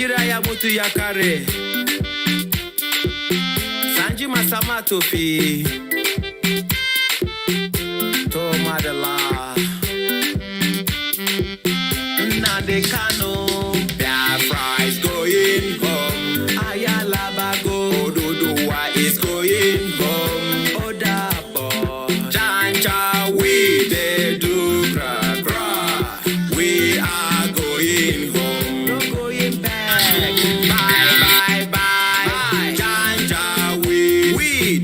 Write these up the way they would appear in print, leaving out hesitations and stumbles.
Nigeria ya mutu ya kare Sanji masama tofi To madala Nnamdi Kanu Biafra is going home Ayalabago Oduduwa is going home Odabo Janja we dey do gra gra We are going home No going back Bye bye bye Janja we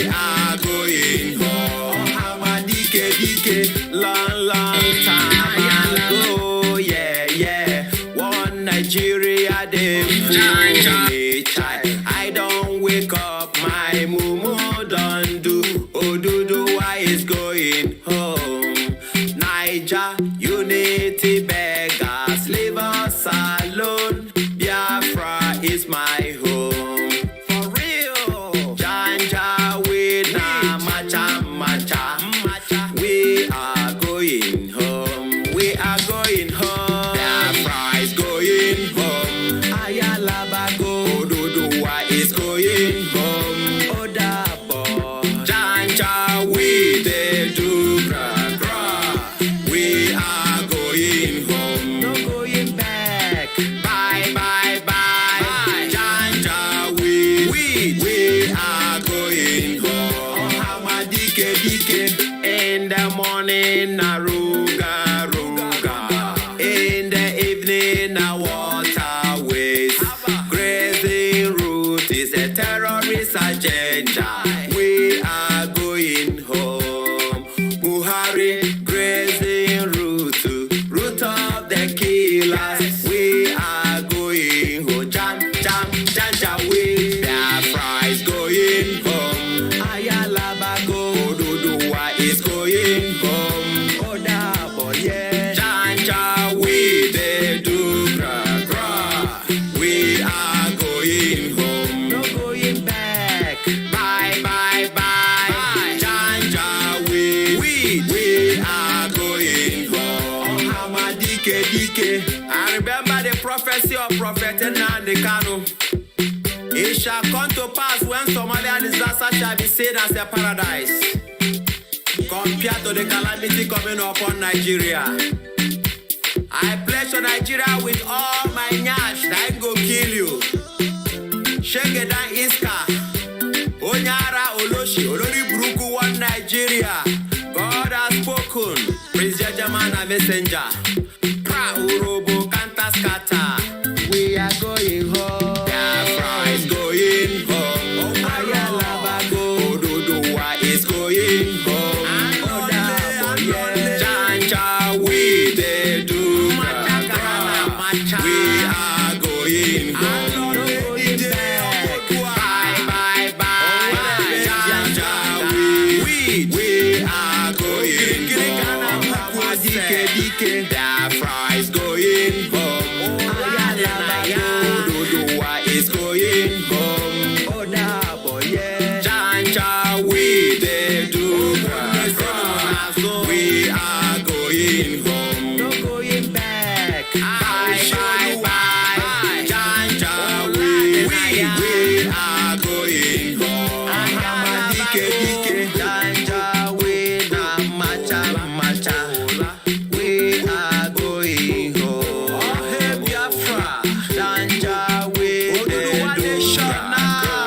are going home Hamadike dike long time ago yeah One Nigeria dem I don't wake up my mumu don't do Oduduwa is going home Niger unity beggars leave us alone Biafra is my home For real Janja we na macha We are going home We are going home Biafra is going home Ayalabago Oduduwa is going home Odabo Janja we dey do gra gra We are going home No going back Bye bye bye Janja we are going home Hamadike dike In the morning aruga In the evening a waterways Grazing route is a terrorist agenda We are going home Buhari grazing route of the killers We are going home Janja we Biafra is going home Ayalabago Oduduwa is going home Odabo yeah Janja we dey do gra gra We are going home No going back Bye bye bye Janja we are going home Hamadike dike I remember the prophecy of Prophet Nnamdi Kanu It shall come to pass when Somalia disaster shall be seen as a paradise compared to the calamity coming upon Nigeria. I pledge to Nigeria with all my nyash that I go kill you. Shegedan Iska, Onyara Oloshi, Olori Buruku one Nigeria. God has spoken, Prince Jajamana messenger. Pra Urobo Kantaskata, we are going home. Biafra is going home. Ayalabago Oduduwa is going home. Janja we dey do gra gra. We are going home. Bye bye bye. Janja we are going home. Dike Biafra is going home. Oduduwa is going home. Janja we dey do gra gra. We are going home. No going back. Bye bye. Janja we are going home. Dike Janja we na macha. We are going home. Oh hey Biafra. Janja we dey do gra gra.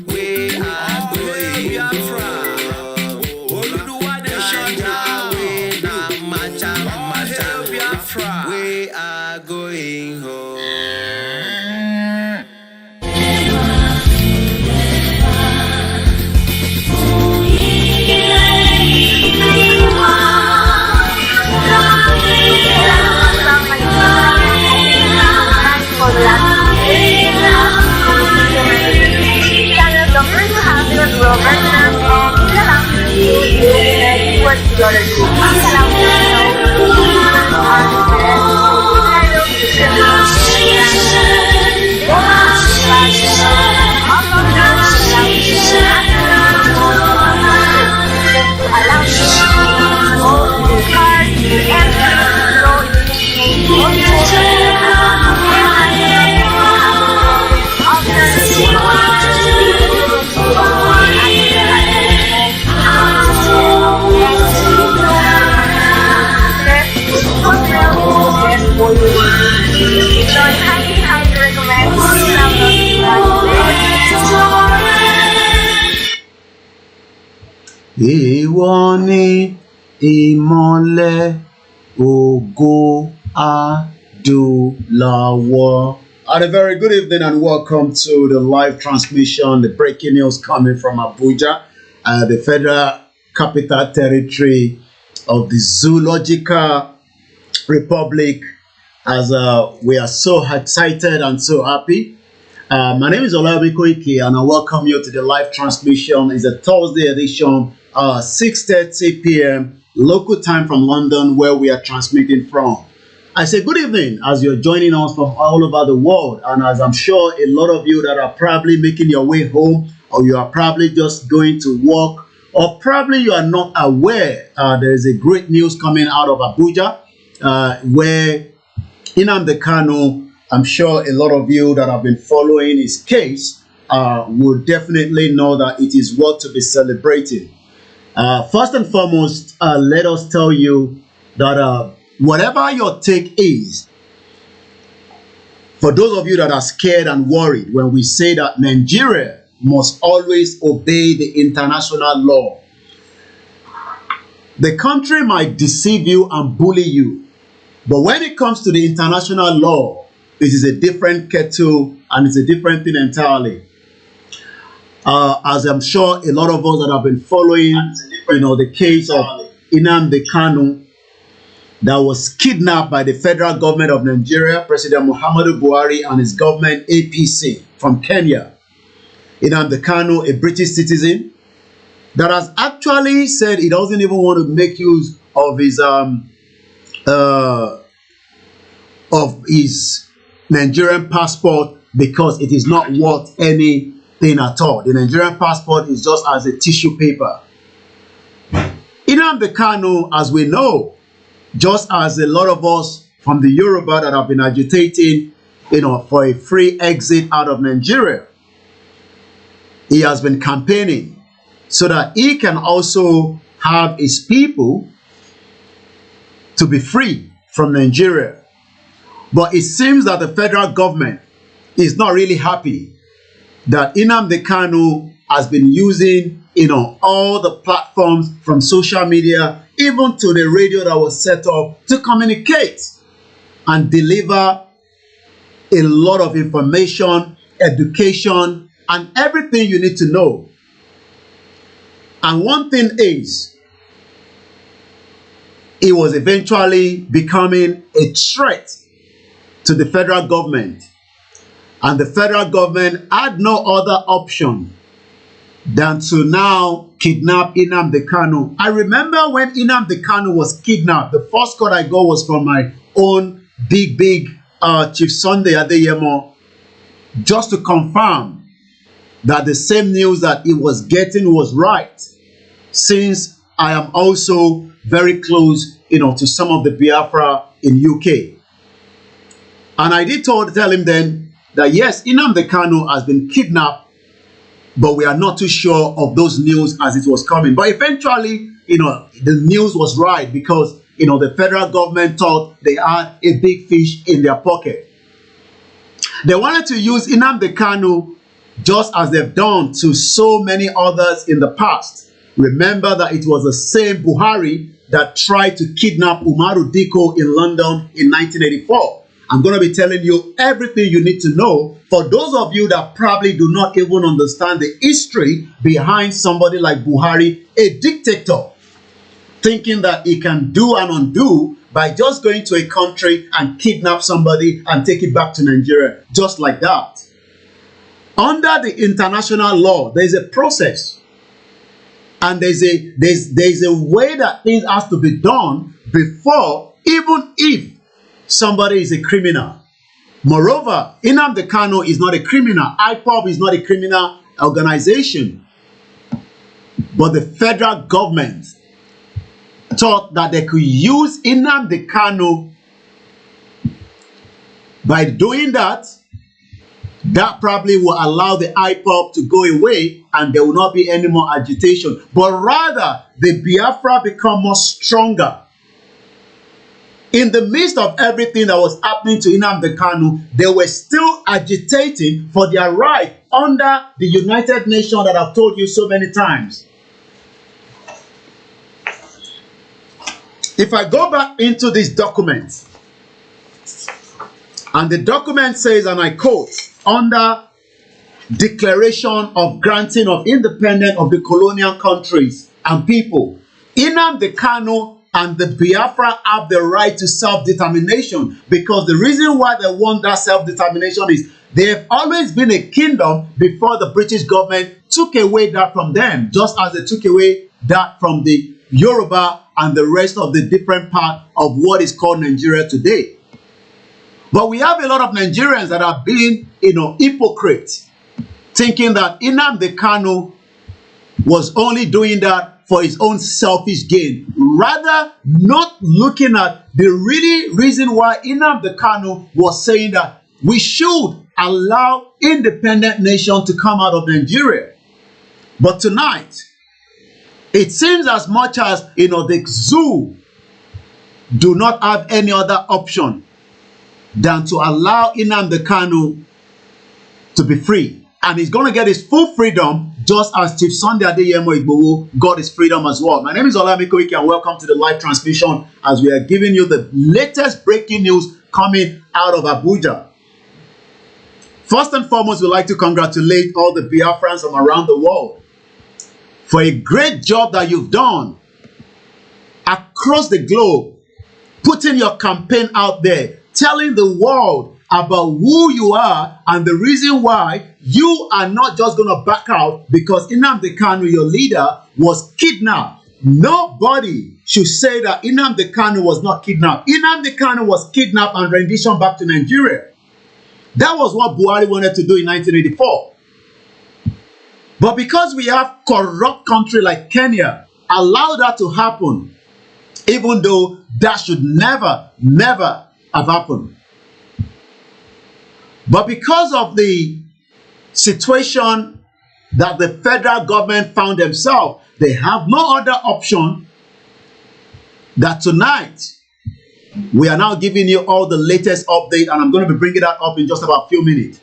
We are going home. Oduduwa nation now. We na macha. Biafra. We are going home. Ìwọ ni ìmọ́lẹ̀ ògo adúláwọ̀. And a very good evening and welcome to the live transmission, the breaking news coming from Abuja, the Federal Capital Territory of the Zoological Republic, as we are so excited and so happy. My name is OLAMILEKAN and I welcome you to the live transmission. It's a Thursday edition, 6:30 p.m. local time from London, where we are transmitting from. I say good evening as you're joining us from all over the world, and as I'm sure a lot of you that are probably making your way home, or you are probably just going to work, or probably you are not aware, there is a great news coming out of Abuja, where Nnamdi Kanu, I'm sure a lot of you that have been following his case will definitely know that it is worth to be celebrating. First and foremost, let us tell you that whatever your take is, for those of you that are scared and worried when we say that Nigeria must always obey the international law, the country might deceive you and bully you, but when it comes to the international law, it is a different kettle and it's a different thing entirely. As I'm sure a lot of us that have been following, the case of Nnamdi Kanu, that was kidnapped by the federal government of Nigeria, President Muhammadu Buhari and his government APC from Kenya. Nnamdi Kanu, a British citizen, that has actually said he doesn't even want to make use of his Nigerian passport because it is not worth anything at all. The Nigerian passport is just as a tissue paper. Nnamdi Kanu, as we know, just as a lot of us from the Yoruba that have been agitating, for a free exit out of Nigeria, he has been campaigning so that he can also have his people to be free from Nigeria. But it seems that the federal government is not really happy that Nnamdi Kanu has been using, all the platforms from social media, even to the radio that was set up to communicate and deliver a lot of information, education, and everything you need to know. And one thing is, it was eventually becoming a threat to the federal government, and the federal government had no other option than to now kidnap Nnamdi Kanu. I remember when Nnamdi Kanu was kidnapped, the first call I got was from my own big Chief Sunday Adeyemo, just to confirm that the same news that he was getting was right, since I am also very close, to some of the Biafra in UK. And I did tell him then that yes, Nnamdi Kanu has been kidnapped, but we are not too sure of those news as it was coming. But eventually, the news was right, because, the federal government thought they had a big fish in their pocket. They wanted to use Nnamdi Kanu just as they've done to so many others in the past. Remember that it was the same Buhari that tried to kidnap Umaru Dikko in London in 1984. I'm going to be telling you everything you need to know for those of you that probably do not even understand the history behind somebody like Buhari, a dictator, thinking that he can do and undo by just going to a country and kidnap somebody and take it back to Nigeria, just like that. Under the international law, there's a process, and there's a way that things has to be done before, even if somebody is a criminal. Moreover, Nnamdi Kanu is not a criminal. IGBOHO is not a criminal organization. But the federal government thought that they could use Nnamdi Kanu. By doing that, that probably will allow the IGBOHO to go away and there will not be any more agitation. But rather, the Biafra become more stronger. In the midst of everything that was happening to Nnamdi Kanu, they were still agitating for their right under the United Nations that I've told you so many times. If I go back into this document, and the document says, and I quote, under Declaration of Granting of Independence of the Colonial Countries and People, Nnamdi Kanu and the Biafra have the right to self-determination, because the reason why they want that self-determination is they have always been a kingdom before the British government took away that from them, just as they took away that from the Yoruba and the rest of the different part of what is called Nigeria today. But we have a lot of Nigerians that are being, hypocrites, thinking that Nnamdi Kanu was only doing that for his own selfish gain, rather not looking at the really reason why Nnamdi Kanu was saying that we should allow independent nation to come out of Nigeria. But tonight, it seems as much as, the zoo do not have any other option than to allow Nnamdi Kanu to be free. And he's going to get his full freedom, just as Chief Sunday Adeyemo Igboho got his freedom as well. My name is OLAMILEKAN, and welcome to the live transmission as we are giving you the latest breaking news coming out of Abuja. First and foremost, we'd like to congratulate all the Biafrans from around the world for a great job that you've done across the globe, putting your campaign out there, telling the world about who you are and the reason why you are not just going to back out because Nnamdi Kanu, your leader, was kidnapped. Nobody should say that Nnamdi Kanu was not kidnapped. Nnamdi Kanu was kidnapped and renditioned back to Nigeria. That was what Buhari wanted to do in 1984. But because we have corrupt country like Kenya, allow that to happen, even though that should never have happened. But because of the situation that the federal government found themselves, they have no other option that tonight we are now giving you all the latest update, and I'm going to be bringing that up in just about a few minutes.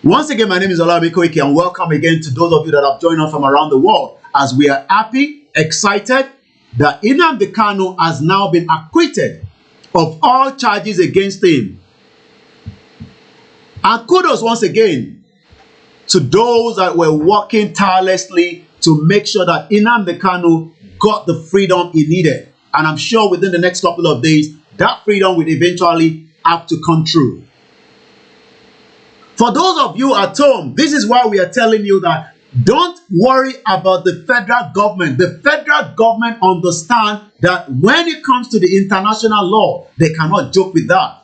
Once again, my name is OLAMILEKAN, and welcome again to those of you that have joined us from around the world, as we are happy, excited that Nnamdi Kanu has now been acquitted of all charges against him. And kudos once again to those that were working tirelessly to make sure that Nnamdi Kanu got the freedom he needed. And I'm sure within the next couple of days, that freedom will eventually have to come true. For those of you at home, this is why we are telling you that don't worry about the federal government. The federal government understands that when it comes to the international law, they cannot joke with that.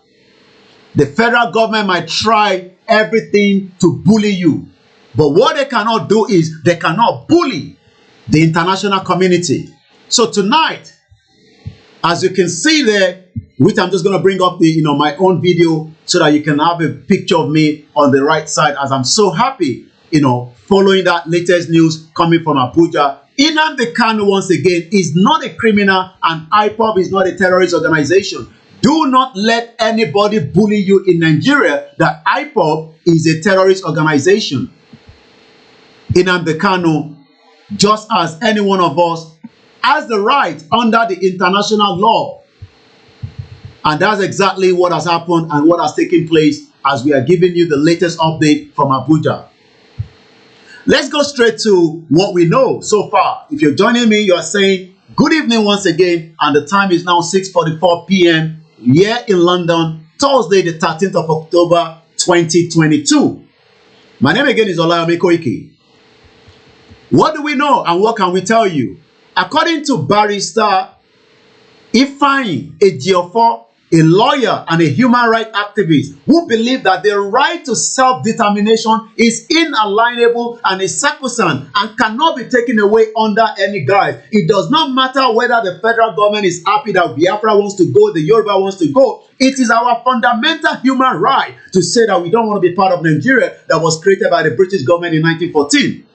The federal government might try everything to bully you. But what they cannot do is they cannot bully the international community. So tonight, as you can see there, which I'm just going to bring up the, my own video so that you can have a picture of me on the right side, as I'm so happy, following that latest news coming from Abuja. Nnamdi Kanu, once again, is not a criminal, and IGBOHO is not a terrorist organization. Do not let anybody bully you in Nigeria that IGBOHO is a terrorist organization. Nnamdi Kanu, just as any one of us, has the right under the international law. And that's exactly what has happened and what has taken place as we are giving you the latest update from Abuja. Let's go straight to what we know so far. If you're joining me, you are saying good evening once again, and the time is now 6:44 p.m. here in London, Thursday, the 13th of October, 2022. My name again is OLAMILEKAN. What do we know and what can we tell you? According to Barrister Ifeanyi Ejiofor, a lawyer and a human rights activist who believe that the right to self-determination is inalienable and is sacrosanct and cannot be taken away under any guise. It does not matter whether the federal government is happy that Biafra wants to go, the Yoruba wants to go. It is our fundamental human right to say that we don't want to be part of Nigeria that was created by the British government in 1914.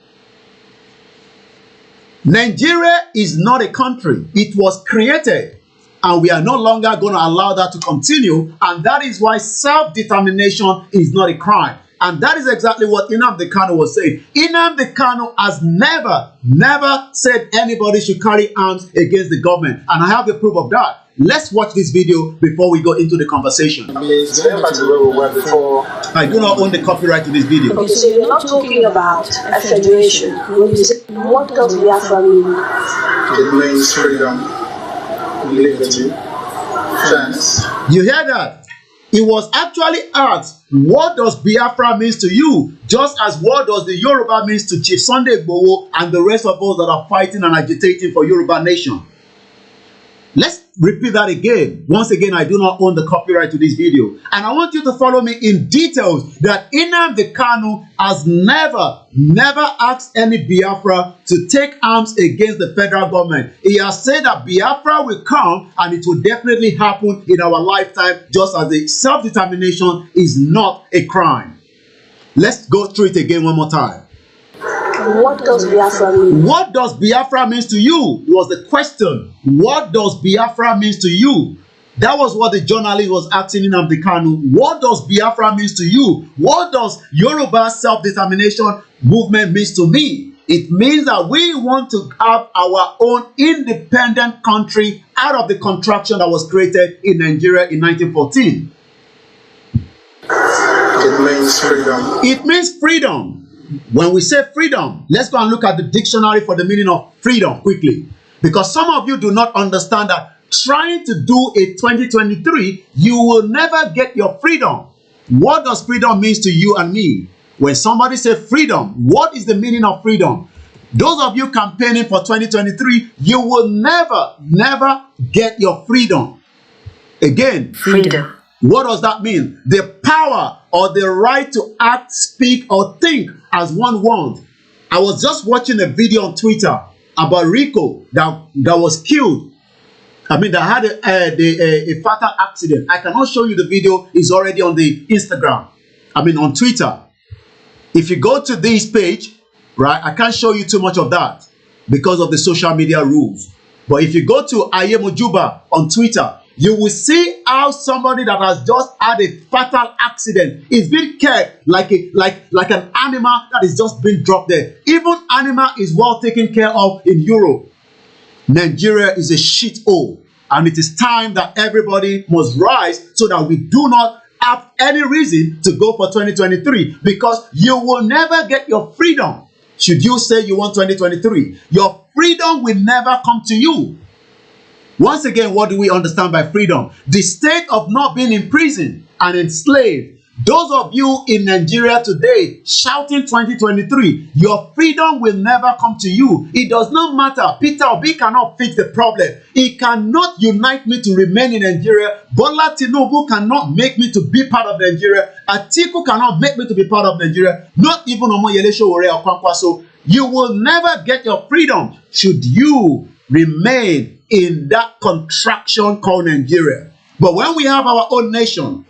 Nigeria is not a country. It was created. And we are no longer going to allow that to continue. And that is why self-determination is not a crime. And that is exactly what Nnamdi Kanu was saying. Nnamdi Kanu has never said anybody should carry arms against the government. And I have the proof of that. Let's watch this video before we go into the conversation. I mean, going back to where we were before. I do not own the copyright to this video. Okay, so you're not talking about a federation. What does Biafra mean? It means freedom, liberty, fairness. You hear that? He was actually asked, what does Biafra means to you? Just as what does the Yoruba means to Chief Sunday IGBOHO and the rest of us that are fighting and agitating for Yoruba nation. Let's repeat that again. Once again, I do not own the copyright to this video. And I want you to follow me in details that Nnamdi Kanu has never asked any Biafra to take arms against the federal government. He has said that Biafra will come and it will definitely happen in our lifetime, just as the self-determination is not a crime. Let's go through it again one more time. What does Biafra mean? What does Biafra means to you? Was the question. What does Biafra means to you? That was what the journalist was asking Nnamdi Kanu. What does Biafra means to you? What does Yoruba self-determination movement means to me? It means that we want to have our own independent country out of the contraction that was created in Nigeria in 1914. It means freedom. It means freedom. When we say freedom, let's go and look at the dictionary for the meaning of freedom quickly. Because some of you do not understand that trying to do a 2023, you will never get your freedom. What does freedom mean to you and me? When somebody says freedom, what is the meaning of freedom? Those of you campaigning for 2023, you will never get your freedom. Again, Freedom. What does that mean? The power or the right to act, speak, or think as one wants. I was just watching a video on Twitter about Rico that was killed. I mean, that had a fatal accident. I cannot show you the video. It's already on the Instagram. I mean, on Twitter. If you go to this page, right, I can't show you too much of that because of the social media rules. But if you go to Ayemojuba on Twitter, you will see how somebody that has just had a fatal accident is being kept like an animal that is just being dropped there. Even animal is well taken care of in Europe. Nigeria is a shithole, and it is time that everybody must rise so that we do not have any reason to go for 2023, because you will never get your freedom should you say you want 2023. Your freedom will never come to you. Once again, what do we understand by freedom? The state of not being in prison and enslaved. Those of you in Nigeria today shouting 2023, your freedom will never come to you. It does not matter. Peter Obi cannot fix the problem. He cannot unite me to remain in Nigeria. Bola Tinubu cannot make me to be part of Nigeria. Atiku cannot make me to be part of Nigeria. Not even Omoyele Sowore or Kwankwaso. You will never get your freedom should you remain in that contraction called Nigeria. But when we have our own nation,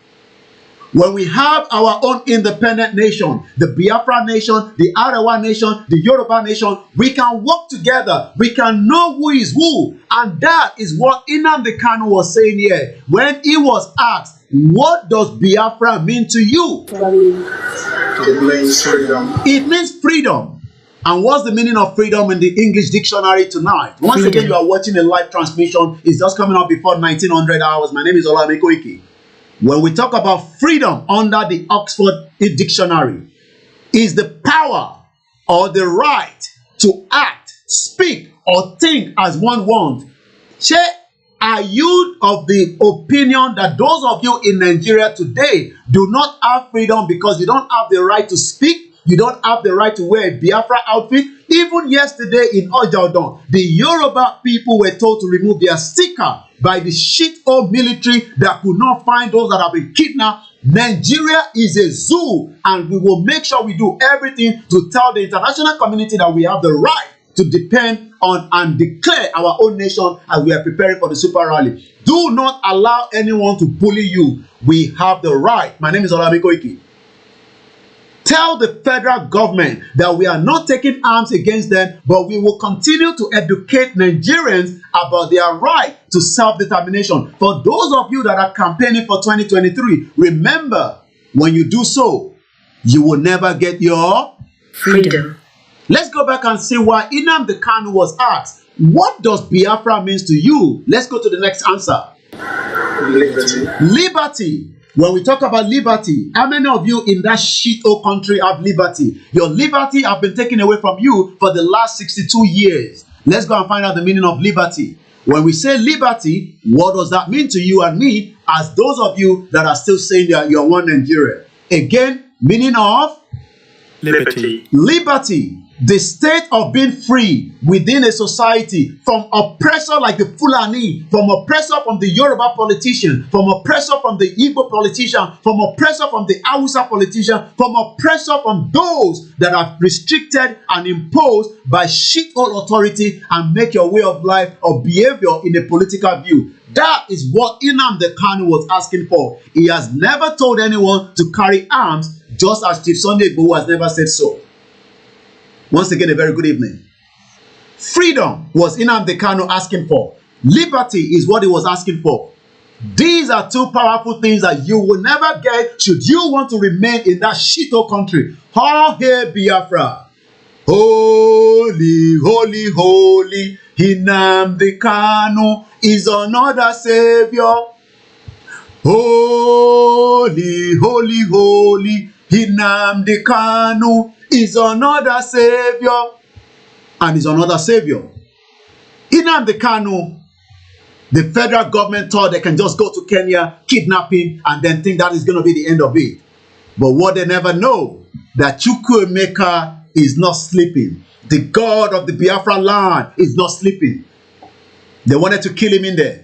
when we have our own independent nation, the Biafra nation, the Arewa nation, the Yoruba nation, we can work together. We can know who is who. And that is what Nnamdi Kanu was saying here when he was asked, what does Biafra mean to you? It means freedom. It means freedom. And what's the meaning of freedom in the English dictionary tonight? Once again, you are watching a live transmission. It's just coming up before 1900 hours. My name is OLAMILEKAN. When we talk about freedom under the Oxford Dictionary, is the power or the right to act, speak, or think as one wants. Are you of the opinion that those of you in Nigeria today do not have freedom because you don't have the right to speak? You don't have the right to wear a Biafra outfit? Even yesterday in Ojaudon, the Yoruba people were told to remove their sticker by the shit-hole military that could not find those that have been kidnapped. Nigeria is a zoo, and we will make sure we do everything to tell the international community that we have the right to depend on and declare our own nation as we are preparing for the Super Rally. Do not allow anyone to bully you. We have the right. My name is OLAMILEKAN. Tell the federal government that we are not taking arms against them, but we will continue to educate Nigerians about their right to self-determination. For those of you that are campaigning for 2023, remember, when you do so, you will never get your freedom. Let's go back and see why Nnamdi Kanu was asked, what does Biafra means to you? Let's go to the next answer. Liberty. Liberty. When we talk about liberty, how many of you in that shit-hole country have liberty? Your liberty have been taken away from you for the last 62 years. Let's go and find out the meaning of liberty. When we say liberty, what does that mean to you and me, as those of you that are still saying that you're one Nigeria? Again, meaning of Liberty. liberty. The state of being free within a society from oppressor like the Fulani, from oppressor from the Yoruba politician, from oppressor from the Igbo politician, from oppressor from the Hausa politician, from oppressor from those that are restricted and imposed by shithole authority and make your way of life or behavior in a political view. That is what Nnamdi Kanu was asking for. He has never told anyone to carry arms, just as Chief Sunday IGBOHO has never said so. Once again, a very good evening. Freedom was Nnamdi Kanu asking for. Liberty is what he was asking for. These are two powerful things that you will never get should you want to remain in that shithole country. All hail Biafra. Holy, holy, holy, Nnamdi Kanu is another savior. Holy, holy, holy, Nnamdi Kanu is another savior, and is another savior. Nnamdi Kanu, the federal government thought they can just go to Kenya, kidnap him, and then think that is going to be the end of it. But what they never know, that Chukwuemeka is not sleeping. The God of the Biafra land is not sleeping. They wanted to kill him in there.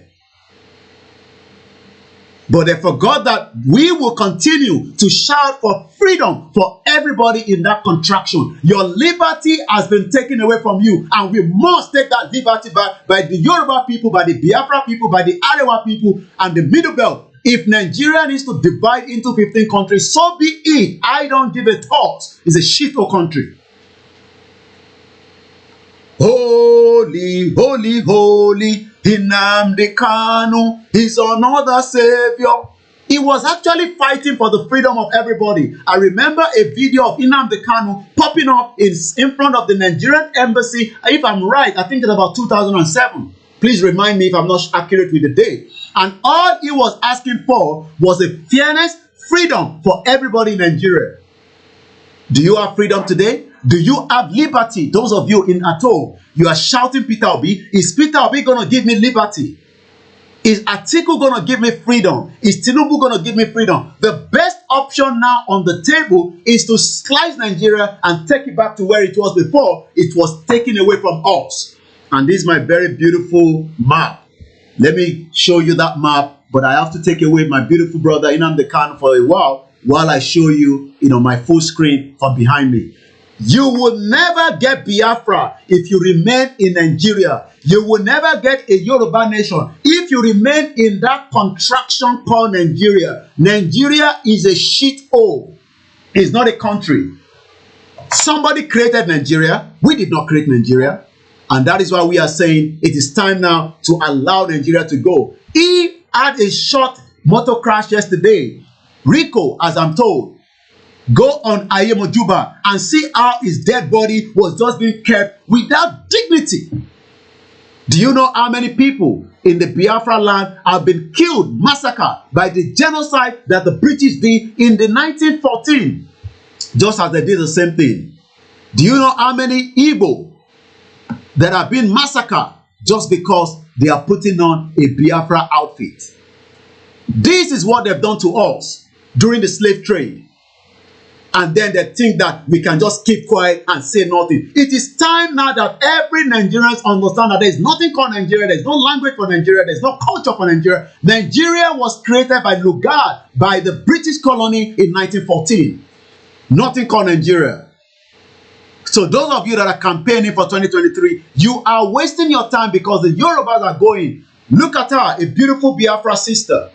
But they forgot that we will continue to shout for freedom for everybody in that contraction. Your liberty has been taken away from you, and we must take that liberty back by the Yoruba people, by the Biafra people, by the Arewa people, and the Middle Belt. If Nigeria needs to divide into 15 countries, so be it. I don't give a toss. It's a shithole country. Holy, holy, holy, Nnamdi Kanu is another savior. He was actually fighting for the freedom of everybody. I remember a video of Nnamdi Kanu popping up in front of the Nigerian embassy. If I'm right, I think it's about 2007. Please remind me if I'm not accurate with the date. And all he was asking for was a fairness, freedom for everybody in Nigeria. Do you have freedom today? Do you have liberty? Those of you in at home, you are shouting Peter Obi. Is Peter Obi going to give me liberty? Is Atiku going to give me freedom? Is Tinubu going to give me freedom? The best option now on the table is to slice Nigeria and take it back to where it was before. It was taken away from us. And this is my very beautiful map. Let me show you that map, but I have to take away my beautiful brother Nnamdi Kanu for a while I show you, my full screen from behind me. You will never get Biafra if you remain in Nigeria. You will never get a Yoruba nation if you remain in that contraction called Nigeria. Nigeria is a shithole. It's not a country. Somebody created Nigeria. We did not create Nigeria. And that is why we are saying it is time now to allow Nigeria to go. He had a short motor crash yesterday. Rico, as I'm told, go on Ayemojuba and see how his dead body was just being kept without dignity. Do you know how many people in the Biafra land have been killed, massacred by the genocide that the British did in the 1914? Just as they did the same thing. Do you know how many Igbo that have been massacred just because they are putting on a Biafra outfit? This is what they've done to us during the slave trade. And then they think that we can just keep quiet and say nothing. It is time now that every Nigerian understand that there is nothing called Nigeria. There is no language for Nigeria. There is no culture for Nigeria. Nigeria was created by Lugard, by the British colony in 1914. Nothing called Nigeria. So those of you that are campaigning for 2023, you are wasting your time because the Yorubas are going. Look at her, a beautiful Biafra sister,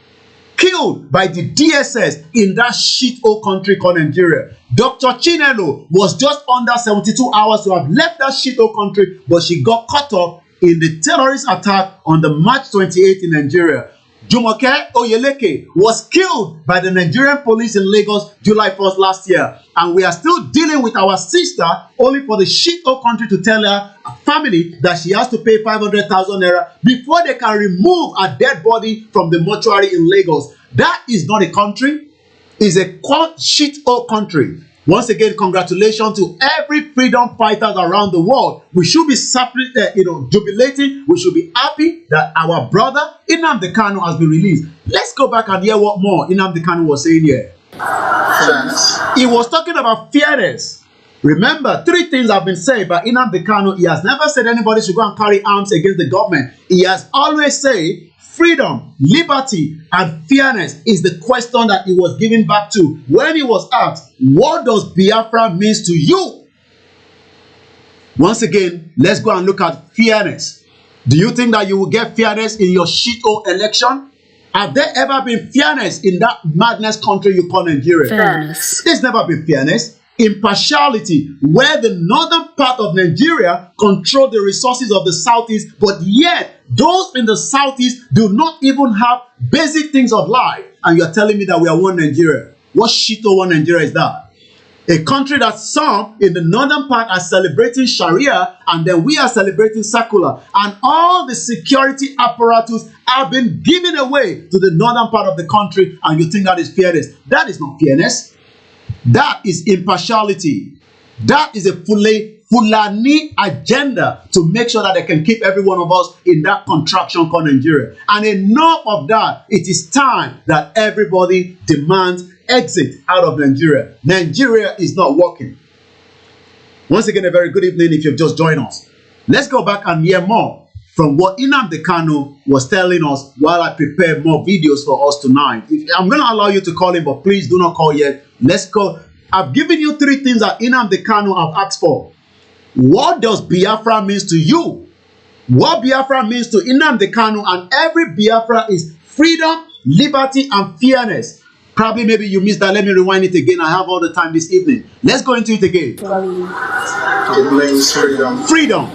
killed by the DSS in that shithole country called Nigeria. Dr. Chinelo was just under 72 hours to have left that shithole country, but she got caught up in the terrorist attack on the March 28th in Nigeria. Jumoke Oyeleke was killed by the Nigerian police in Lagos July 1st last year. And we are still dealing with our sister only for the shithole country to tell her family that she has to pay 500,000 naira before they can remove a dead body from the mortuary in Lagos. That is not a country. It's a shithole country. Once again, congratulations to every freedom fighters around the world. We should be jubilating. We should be happy that our brother Nnamdi Kanu has been released. Let's go back and hear what more Nnamdi Kanu was saying here. Fairness. He was talking about fairness. Remember, 3 things have been said by Nnamdi Kanu. He has never said anybody should go and carry arms against the government. He has always said freedom, liberty, and fairness is the question that he was giving back to when he was asked, what does Biafra means to you? Once again, let's go and look at fairness. Do you think that you will get fairness in your shithole election? Have there ever been fairness in that madness country you call Nigeria? Fairness. There's never been fairness. Impartiality, where the northern part of Nigeria control the resources of the southeast, but yet those in the southeast do not even have basic things of life. And you're telling me that we are one Nigeria. What shithole one Nigeria is that? A country that some in the northern part are celebrating Sharia, and then we are celebrating secular. And all the security apparatus have been given away to the northern part of the country, and you think that is fairness. That is not fairness. That is impartiality. That is a Fulani agenda to make sure that they can keep every one of us in that contraction called Nigeria. And enough of that. It is time that everybody demands exit out of Nigeria. Nigeria is not working. Once again, a very good evening if you've just joined us. Let's go back and hear more from what Nnamdi Kanu was telling us while I prepare more videos for us tonight. I'm going to allow you to call in, but please do not call yet. Let's go. I've given you 3 things that Nnamdi Kanu have asked for. What does Biafra means to you? What Biafra means to Nnamdi Kanu and every Biafra is freedom, liberty, and fairness. Probably maybe you missed that. Let me rewind it again. I have all the time this evening. Let's go into it again. It means freedom. Freedom.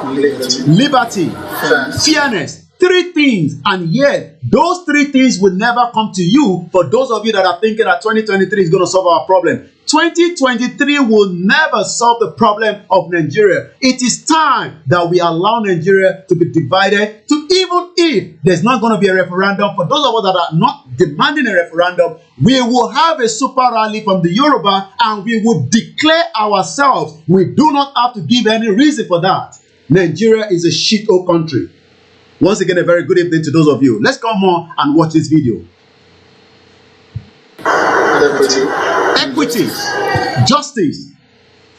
Liberty, fairness, 3 things, and yet those 3 things will never come to you. For those of you that are thinking that 2023 is going to solve our problem, 2023 will never solve the problem of Nigeria. It is time that we allow Nigeria to be divided. To even if there's not going to be a referendum, for those of us that are not demanding a referendum, we will have a super rally from the Yoruba and we will declare ourselves. We do not have to give any reason for that. Nigeria is a shithole country. Once again, a very good evening to those of you. Let's come on and watch this video. Equity, justice.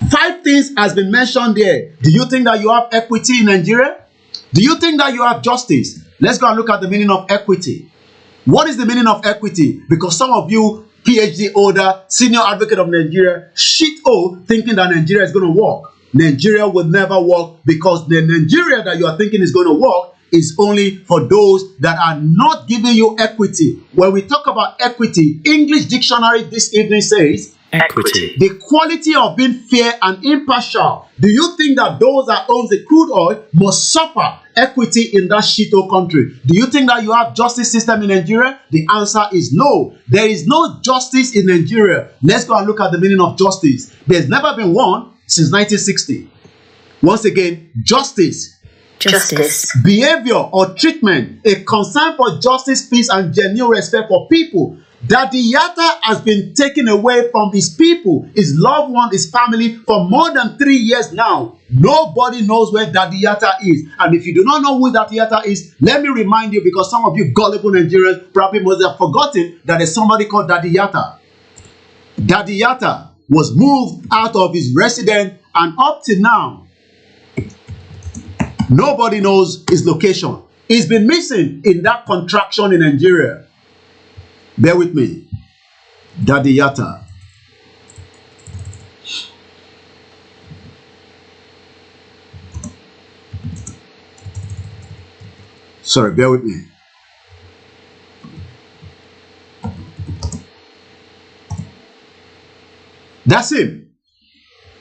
5 things has been mentioned there. Do you think that you have equity in Nigeria? Do you think that you have justice? Let's go and look at the meaning of equity. What is the meaning of equity? Because some of you, PhD holder, senior advocate of Nigeria, shithole thinking that Nigeria is going to work. Nigeria will never work because the Nigeria that you are thinking is going to work is only for those that are not giving you equity. When we talk about equity, English dictionary this evening says Equity. the quality of being fair and impartial. Do you think that those that own the crude oil must suffer equity in that shithole country? Do you think that you have justice system in Nigeria? The answer is no. There is no justice in Nigeria. Let's go and look at the meaning of justice. There's never been one since 1960. Once again, justice. Justice. Behavior or treatment, a concern for justice, peace, and genuine respect for people. Daddy Yatta has been taken away from his people, his loved one, his family for more than 3 years now. Nobody knows where Daddy Yatta is. And if you do not know who Daddy Yatta is, let me remind you, because some of you gullible Nigerians probably must have forgotten that there's somebody called Daddy Yatta. Daddy Yatta was moved out of his residence, and up to now, nobody knows his location. He's been missing in that contraction in Nigeria. Bear with me. Daddy Yatta. Sorry, bear with me. That's him.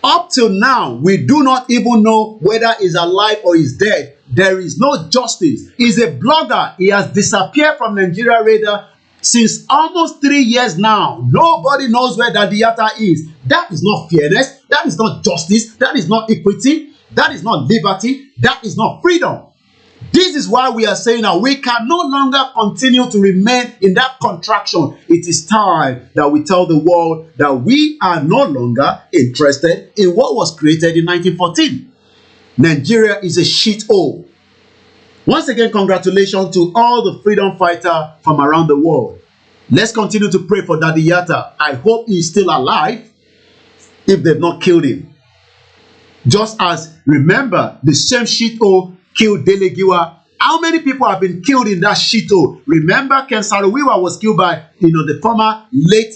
Up till now, we do not even know whether he's alive or he's dead. There is no justice. He's a blogger. He has disappeared from Nigeria radar since almost 3 years now. Nobody knows where Daddy Yatta is. That is not fairness. That is not justice. That is not equity. That is not liberty. That is not freedom. This is why we are saying that we can no longer continue to remain in that contraction. It is time that we tell the world that we are no longer interested in what was created in 1914. Nigeria is a shithole. Once again, congratulations to all the freedom fighters from around the world. Let's continue to pray for Daddy Yatta. I hope he's still alive if they've not killed him. Just as, remember, the same shithole killed Delegiwa. How many people have been killed in that shithole? Remember, Ken Saro-Wiwa was killed by, the former late,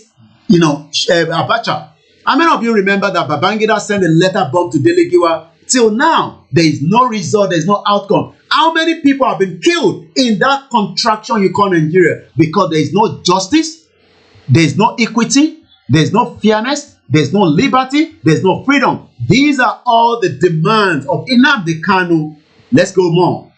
Abacha. How many of you remember that Babangida sent a letter bomb to Delegiwa? Till now, there is no result, there is no outcome. How many people have been killed in that contraction you call Nigeria? Because there is no justice, there is no equity, there is no fairness, there is no liberty, there is no freedom. These are all the demands of Nnamdi Kanu. Let's go more.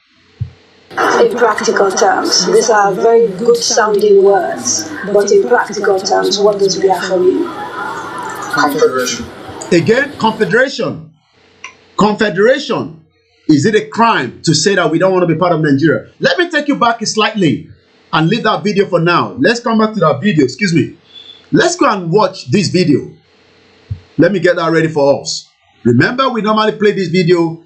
In practical terms, these are very good sounding words, but in practical terms, what does Biafra mean? Confederation. Again, confederation. Confederation. Is it a crime to say that we don't want to be part of Nigeria? Let me take you back slightly and leave that video for now. Let's come back to that video. Excuse me. Let's go and watch this video. Let me get that ready for us. Remember, we normally play this video,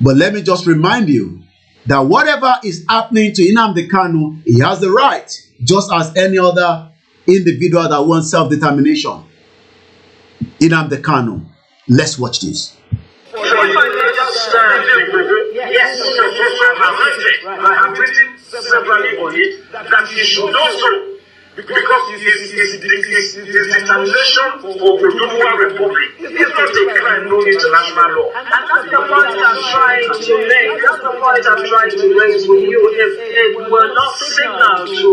but let me just remind you that whatever is happening to Nnamdi Kanu, he has the right, just as any other individual that wants self-determination. Nnamdi Kanu. Let's watch this. Yes, I have written severally on it that he should also, because it is determination for Oduduwa Republic. It's not a crime known international law. And that's the point I'm trying to make. That's the point I'm trying to raise with you. If it were not signaled to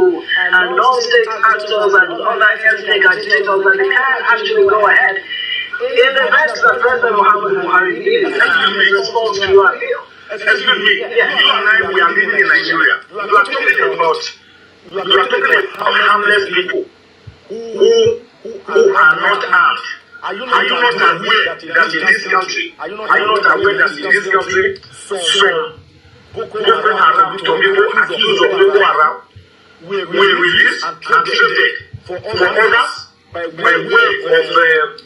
non-state actors and other ethnic agitators that they can actually go ahead, in the event that President Muhammad Buhari is response to your appeal. Excuse me, you and I, we are living in Nigeria. You are talking about harmless people who are not armed. Are you not aware that in this country, some Boko Haram people accused of Boko Haram were released and traded for others by way of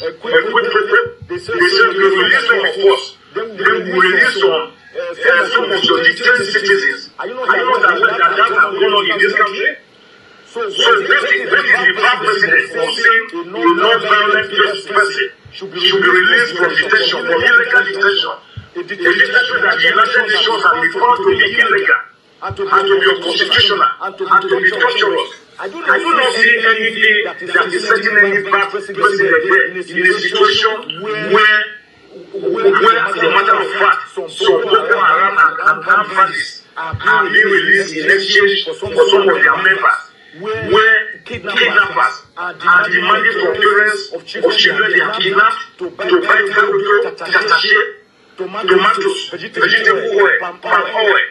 equipment? They said we release some of us, then we release some of your detained citizens. Are you not aware that that has gone on in this country? So this is the bad president for saying a non-violent person should be released from detention, from illegal detention. A detention that the United Nations has referred to be illegal, and to be unconstitutional, and to be torturous. I do not see anything that is setting any bad president there in a situation where, as a matter of fact, some Boko Haram and armed bandits are being released in exchange for some of their members, where kidnappers are demanding from parents of children they have kidnapped to buy potato, tomatoes, vegetable oil, palm oil,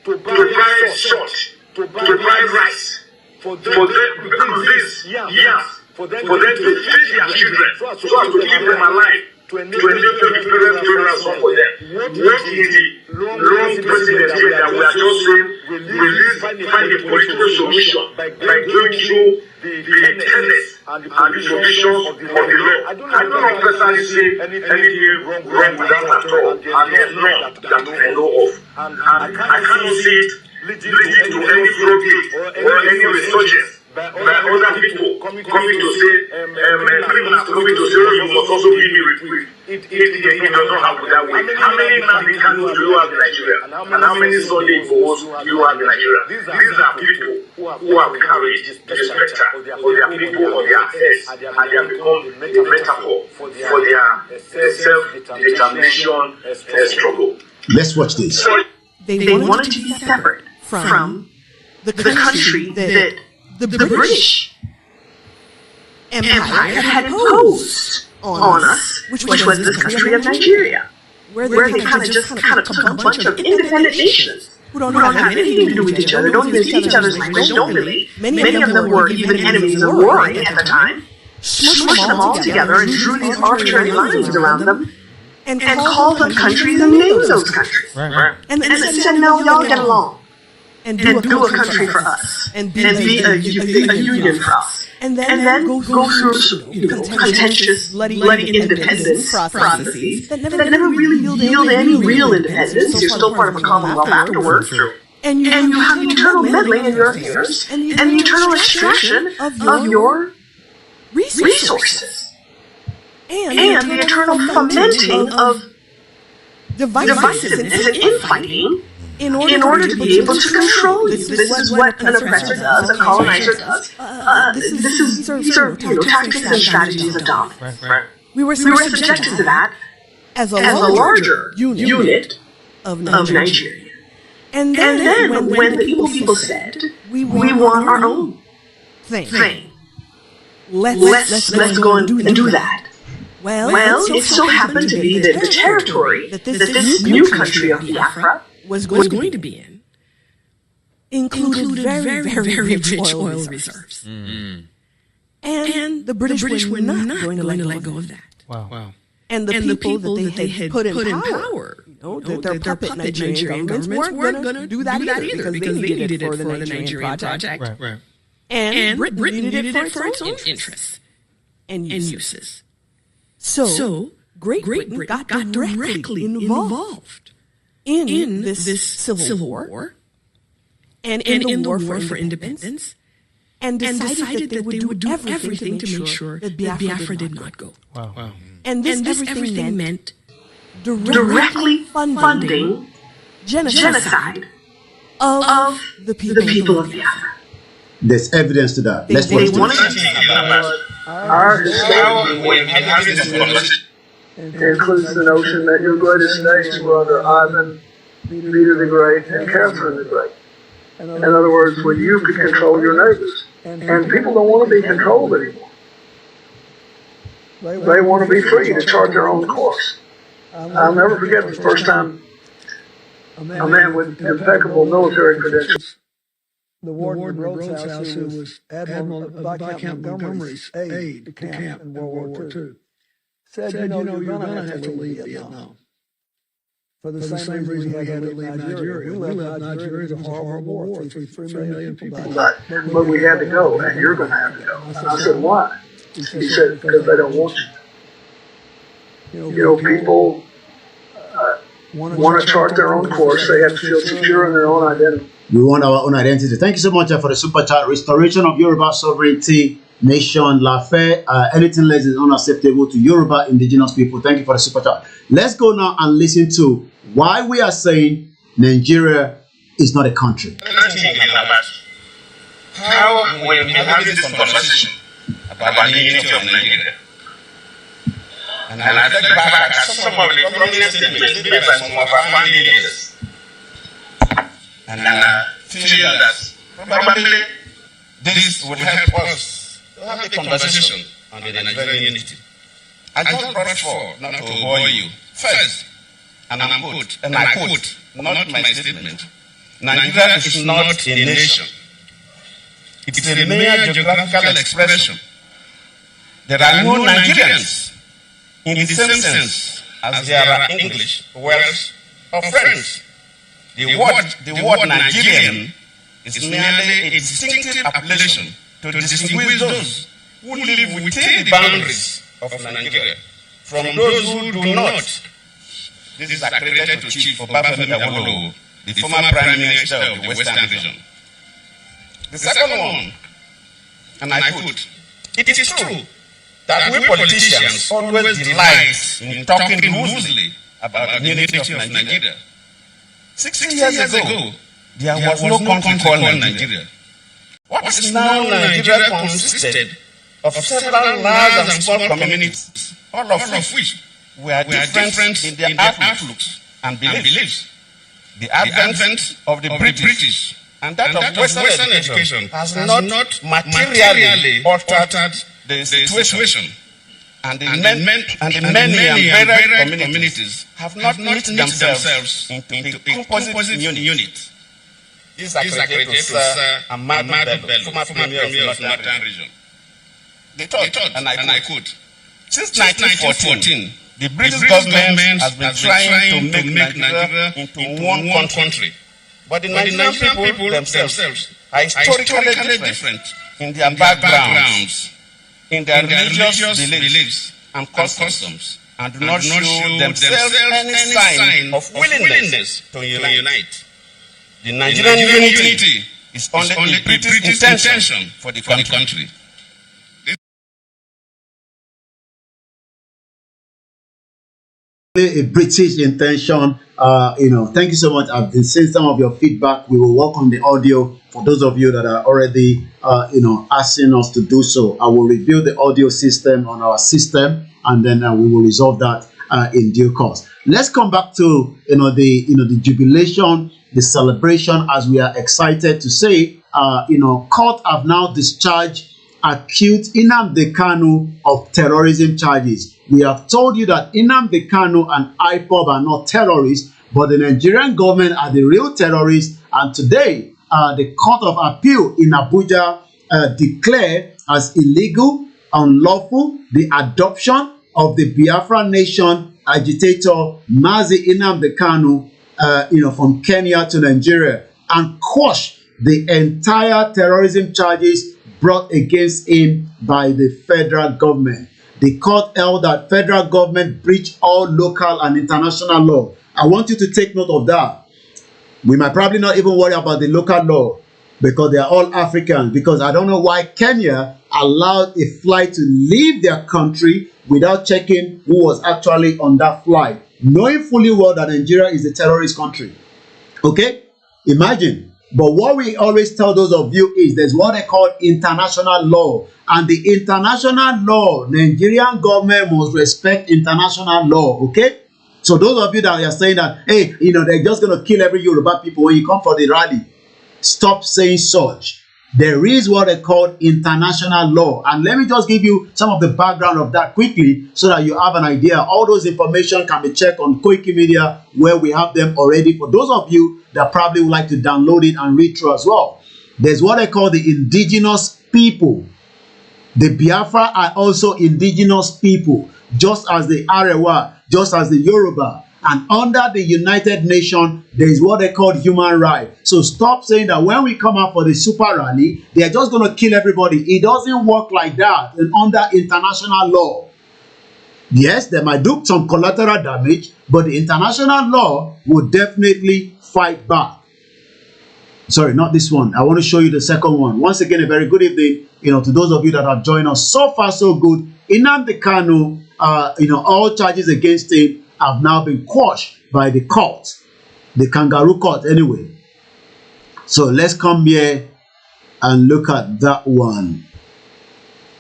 to buy salt, to buy rice, for these yams, for them to feed their children, so as to keep them alive, to enable the parents to run for them. What is the long precedent here that we are just saying, find a political solution by going through the tenets and the provisions of the law? I do not personally see anything wrong with that at all, and there's none that I know of. And I cannot see it leading to any floodgate or any resurgence by other people coming to say, criminals coming to say, you must also give me reprieve. It does not happen that way. How many Nnamdi Kanu do you have in Nigeria? And how many Sunday Igbohos do you have in Nigeria? These are people who have carried the spectre of their people or their affairs, and they have become a metaphor for their self-determination struggle. Let's watch this. They wanted to be separate from the country that the British Empire had imposed. on us, which was this country of Nigeria, where they kind of took a bunch of independent nations who don't have anything to do with each other, don't even speak each other's language, don't relate. Many of them were even enemies and warring at the time. Smushed them all together and drew these arbitrary lines around them and called them countries and named those countries. And then said, no, y'all get along and do a country for us and be a union for us. And then go through contentious, bloody independence processes that never really yield any real independence. You're still part of a commonwealth afterwards. And you have the eternal meddling in your affairs and the eternal extraction of your resources. And the eternal fomenting of divisiveness and infighting in order to be able to control you. This is what an oppressor does, a colonizer does. These are tactics and strategies of dominance. We were subjected to that as a larger unit of Nigeria. And then when the people said, we want our own thing, let's go and do that. Well, it so happened to be that the territory that this new country of Biafra was going to be in included very rich oil reserves. Mm-hmm. And the British were not going to let go of that. Wow. And the people that they had put in power, their puppet Nigerian governments weren't going to do that either because they needed it for the Nigerian project. Right. And Britain needed it for its own interests and uses. So Great Britain got directly involved in this civil war and in the war for independence and decided that they would do everything to make sure that Biafra did not go. Wow. And this everything meant directly funding genocide of the people of Biafra. There's evidence to that. Let's watch this. Our includes the notion that your greatest nations were under Ivan, Peter the Great, and Catherine the Great. In other words, when you could control your neighbors. And people don't want to be controlled anymore. They want to be free to chart their own course. I'll never forget the first time a man with impeccable military credentials, the warden of Rhodes House, who was Admiral Viscount Montgomery's aide to camp in World War II, said, you're going to have to leave Vietnam. For the same reason we had to leave Nigeria. We left Nigeria. It was a horrible war. 3 million people died. But we had to go, and you're going to have to go. And I said, why? He said, because they don't want you. People want to chart their own course. They have to feel secure in their own identity. We want our own identity. Thank you so much for the super chat. Restoration of Yoruba sovereignty, nation, lawfare. Anything less is unacceptable to Yoruba indigenous people. Thank you for the super chat. Let's go now and listen to why we are saying Nigeria is not a country. How we have having this conversation about the unity of Nigeria. And I think back at some of the prominent statements made by some of our family leaders. And feel that probably this would help us to have a conversation on the Nigerian unity. I just brought forward, not to bore you. First, and I quote, not my statement, Nigeria is not a nation. It's a mere geographical expression. There are no Nigerians in the same sense as there are English, Welsh, or French. The word Nigerian is merely a distinctive appellation to distinguish those who live within the boundaries of Nigeria from those who do not. This is accredited to Chief Obafemi Awolowo, the former Prime Minister of the Western region. The second one, and I quote, it is true that we politicians always delight in talking loosely about the unity of Nigeria. 60 years ago, there was no country called Nigeria. What is now Nigeria consisted of several large and small communities, all of which were different in their outlooks and beliefs. The advent of the British and that of Western education has not materially altered the situation. and the many and varied communities have not knit themselves into a composite unit. This accreditates Ahmadu Bello, former Premier of Northern Region. They thought, and I quote, since 1914, the British government has been trying to make Nigeria into one country. But the Nigerian people themselves are historically different in their backgrounds, in their religious beliefs and customs, and do not show themselves any sign of willingness to unite. The Nigerian unity is only a British intention for the country. A British intention. Thank you so much. I've been seeing some of your feedback. We will work on the audio for those of you that are already asking us to do so. I will review the audio system on our system, and then we will resolve that in due course. Let's come back to the jubilation, the celebration, as we are excited to say court have now discharged accused Nnamdi Kanu of terrorism charges. We have told you that Nnamdi Kanu and IPOB are not terrorists, but the Nigerian government are the real terrorists. And today, the Court of Appeal in Abuja declared as illegal, unlawful, the adoption of the Biafra Nation agitator Mazi Nnamdi Kanu, from Kenya to Nigeria, and quash the entire terrorism charges brought against him by the federal government. The court held that federal government breached all local and international law. I want you to take note of that. We might probably not even worry about the local law because they are all Africans, because I don't know why Kenya allowed a flight to leave their country without checking who was actually on that flight, knowing fully well that Nigeria is a terrorist country. Okay? Imagine. But what we always tell those of you is there's what they call international law. And the international law, Nigerian government must respect international law. Okay? So those of you that are saying that, hey, they're just going to kill every Yoruba people when you come for the rally, stop saying such. There is what they call international law. And let me just give you some of the background of that quickly so that you have an idea. All those information can be checked on Koikimedia, where we have them already. For those of you that probably would like to download it and read through as well. There's what they call the indigenous people. The Biafra are also indigenous people, just as the Arewa, just as the Yoruba. And under the United Nations, there is what they call human rights. So stop saying that when we come out for the super rally, they are just going to kill everybody. It doesn't work like that and under international law. Yes, they might do some collateral damage, but the international law will definitely fight back. Sorry, not this one. I want to show you the second one. Once again, a very good evening, to those of you that have joined us. So far, so good. Nnamdi Kanu, all charges against him have now been quashed by the court, the kangaroo court anyway. So let's come here and look at that one.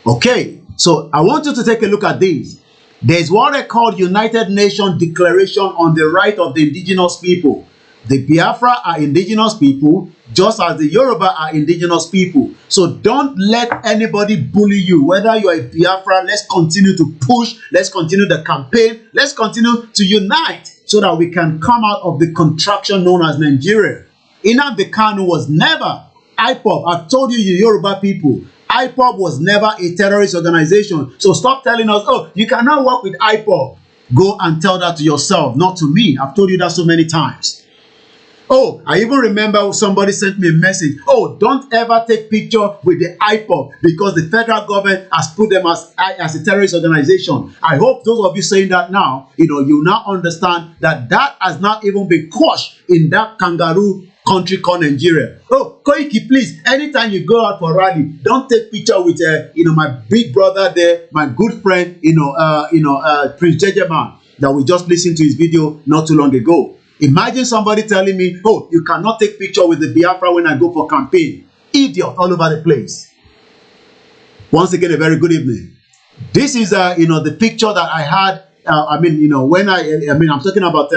Okay, so I want you to take a look at this. There's what they call United Nations Declaration on the Right of the Indigenous People. The Biafra are indigenous people, just as the Yoruba are indigenous people. So don't let anybody bully you. Whether you are a Biafra, let's continue to push. Let's continue the campaign. Let's continue to unite so that we can come out of the contraction known as Nigeria. Nnamdi Kanu was never IPOB. I've told you, Yoruba people, IPOB was never a terrorist organization. So stop telling us, oh, you cannot work with IPOB. Go and tell that to yourself, not to me. I've told you that so many times. Oh, I even remember somebody sent me a message. Oh, don't ever take picture with the IPOB because the federal government has put them as a terrorist organization. I hope those of you saying that now, you now understand that that has not even been quashed in that kangaroo country called Nigeria. Oh, Koiki, please, anytime you go out for rally, don't take picture with, my big brother there, my good friend, Prince Jejeman, that we just listened to his video not too long ago. Imagine somebody telling me, oh, you cannot take picture with the Biafra when I go for campaign. Idiot all over the place. Once again, a very good evening. This is, the picture that I had. I'm talking about,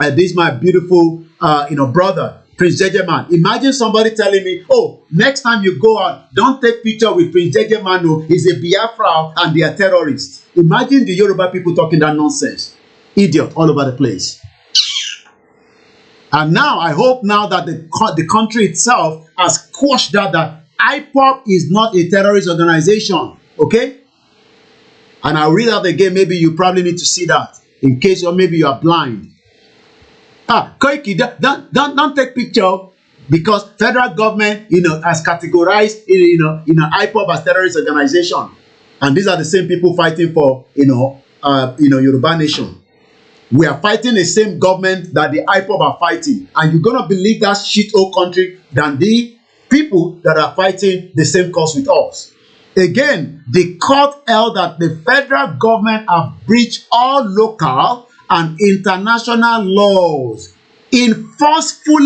this is my beautiful, brother. Prince Jejeman. Imagine somebody telling me, oh, next time you go out, don't take picture with Prince Jejeman. No, he's a Biafra and they are terrorists. Imagine the Yoruba people talking that nonsense. Idiot all over the place. And now, I hope now that the country itself has quashed that IPOB is not a terrorist organization. Okay? And I'll read out again. Maybe you probably need to see that in case, or maybe you are blind. Koiki, don't take picture because federal government, has categorized, IPOB as terrorist organization, and these are the same people fighting for, Yoruba nation. We are fighting the same government that the IPOB are fighting, and you're gonna believe that shit old country than the people that are fighting the same cause with us. Again, the court held that the federal government have breached all local and international laws in forceful.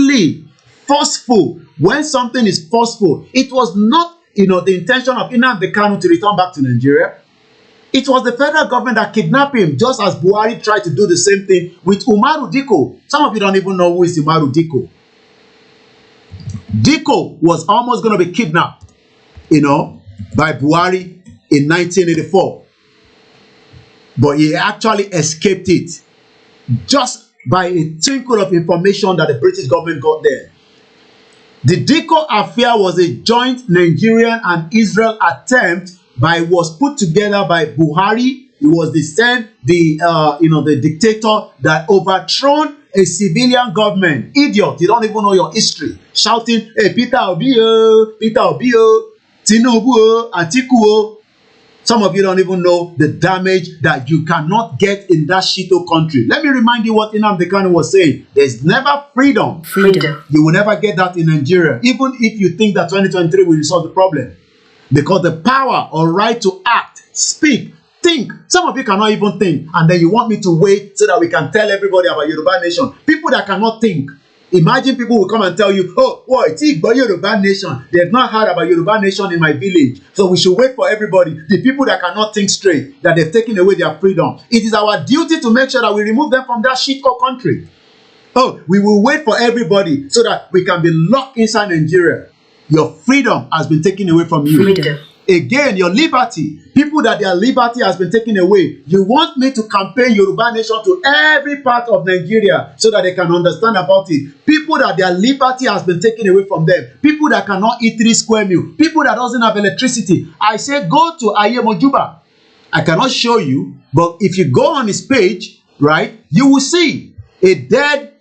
When something is forceful, it was not, the intention of Nnamdi Kanu to return back to Nigeria. It was the federal government that kidnapped him, just as Buhari tried to do the same thing with Umaru Dikko. Some of you don't even know who is Umaru Dikko. Dikko was almost going to be kidnapped, by Buhari in 1984. But he actually escaped it just by a twinkle of information that the British government got there. The Dikko affair was a joint Nigerian and Israel attempt was put together by Buhari. He was the dictator that overthrown a civilian government. Idiot, you don't even know your history. Shouting, hey, Peter Obi, Tinubu, Atiku. Some of you don't even know the damage that you cannot get in that shito country. Let me remind you what Nnamdi Kanu was saying. There's never freedom. You will never get that in Nigeria, even if you think that 2023 will resolve the problem. Because the power or right to act, speak, think. Some of you cannot even think, and then you want me to wait so that we can tell everybody about Yoruba nation. People that cannot think. Imagine people will come and tell you, oh, boy, it's Yoruba nation. They have not heard about Yoruba nation in my village. So we should wait for everybody. The people that cannot think straight, that they've taken away their freedom. It is our duty to make sure that we remove them from that shithole country. Oh, we will wait for everybody so that we can be locked inside Nigeria. Your freedom has been taken away from you. Freedom. Again, your liberty. People that their liberty has been taken away. You want me to campaign Yoruba nation to every part of Nigeria so that they can understand about it. People that their liberty has been taken away from them. People that cannot eat 3 square meals. People that doesn't have electricity. I say go to Ayemojuba. I cannot show you, but if you go on his page, right, you will see a dead,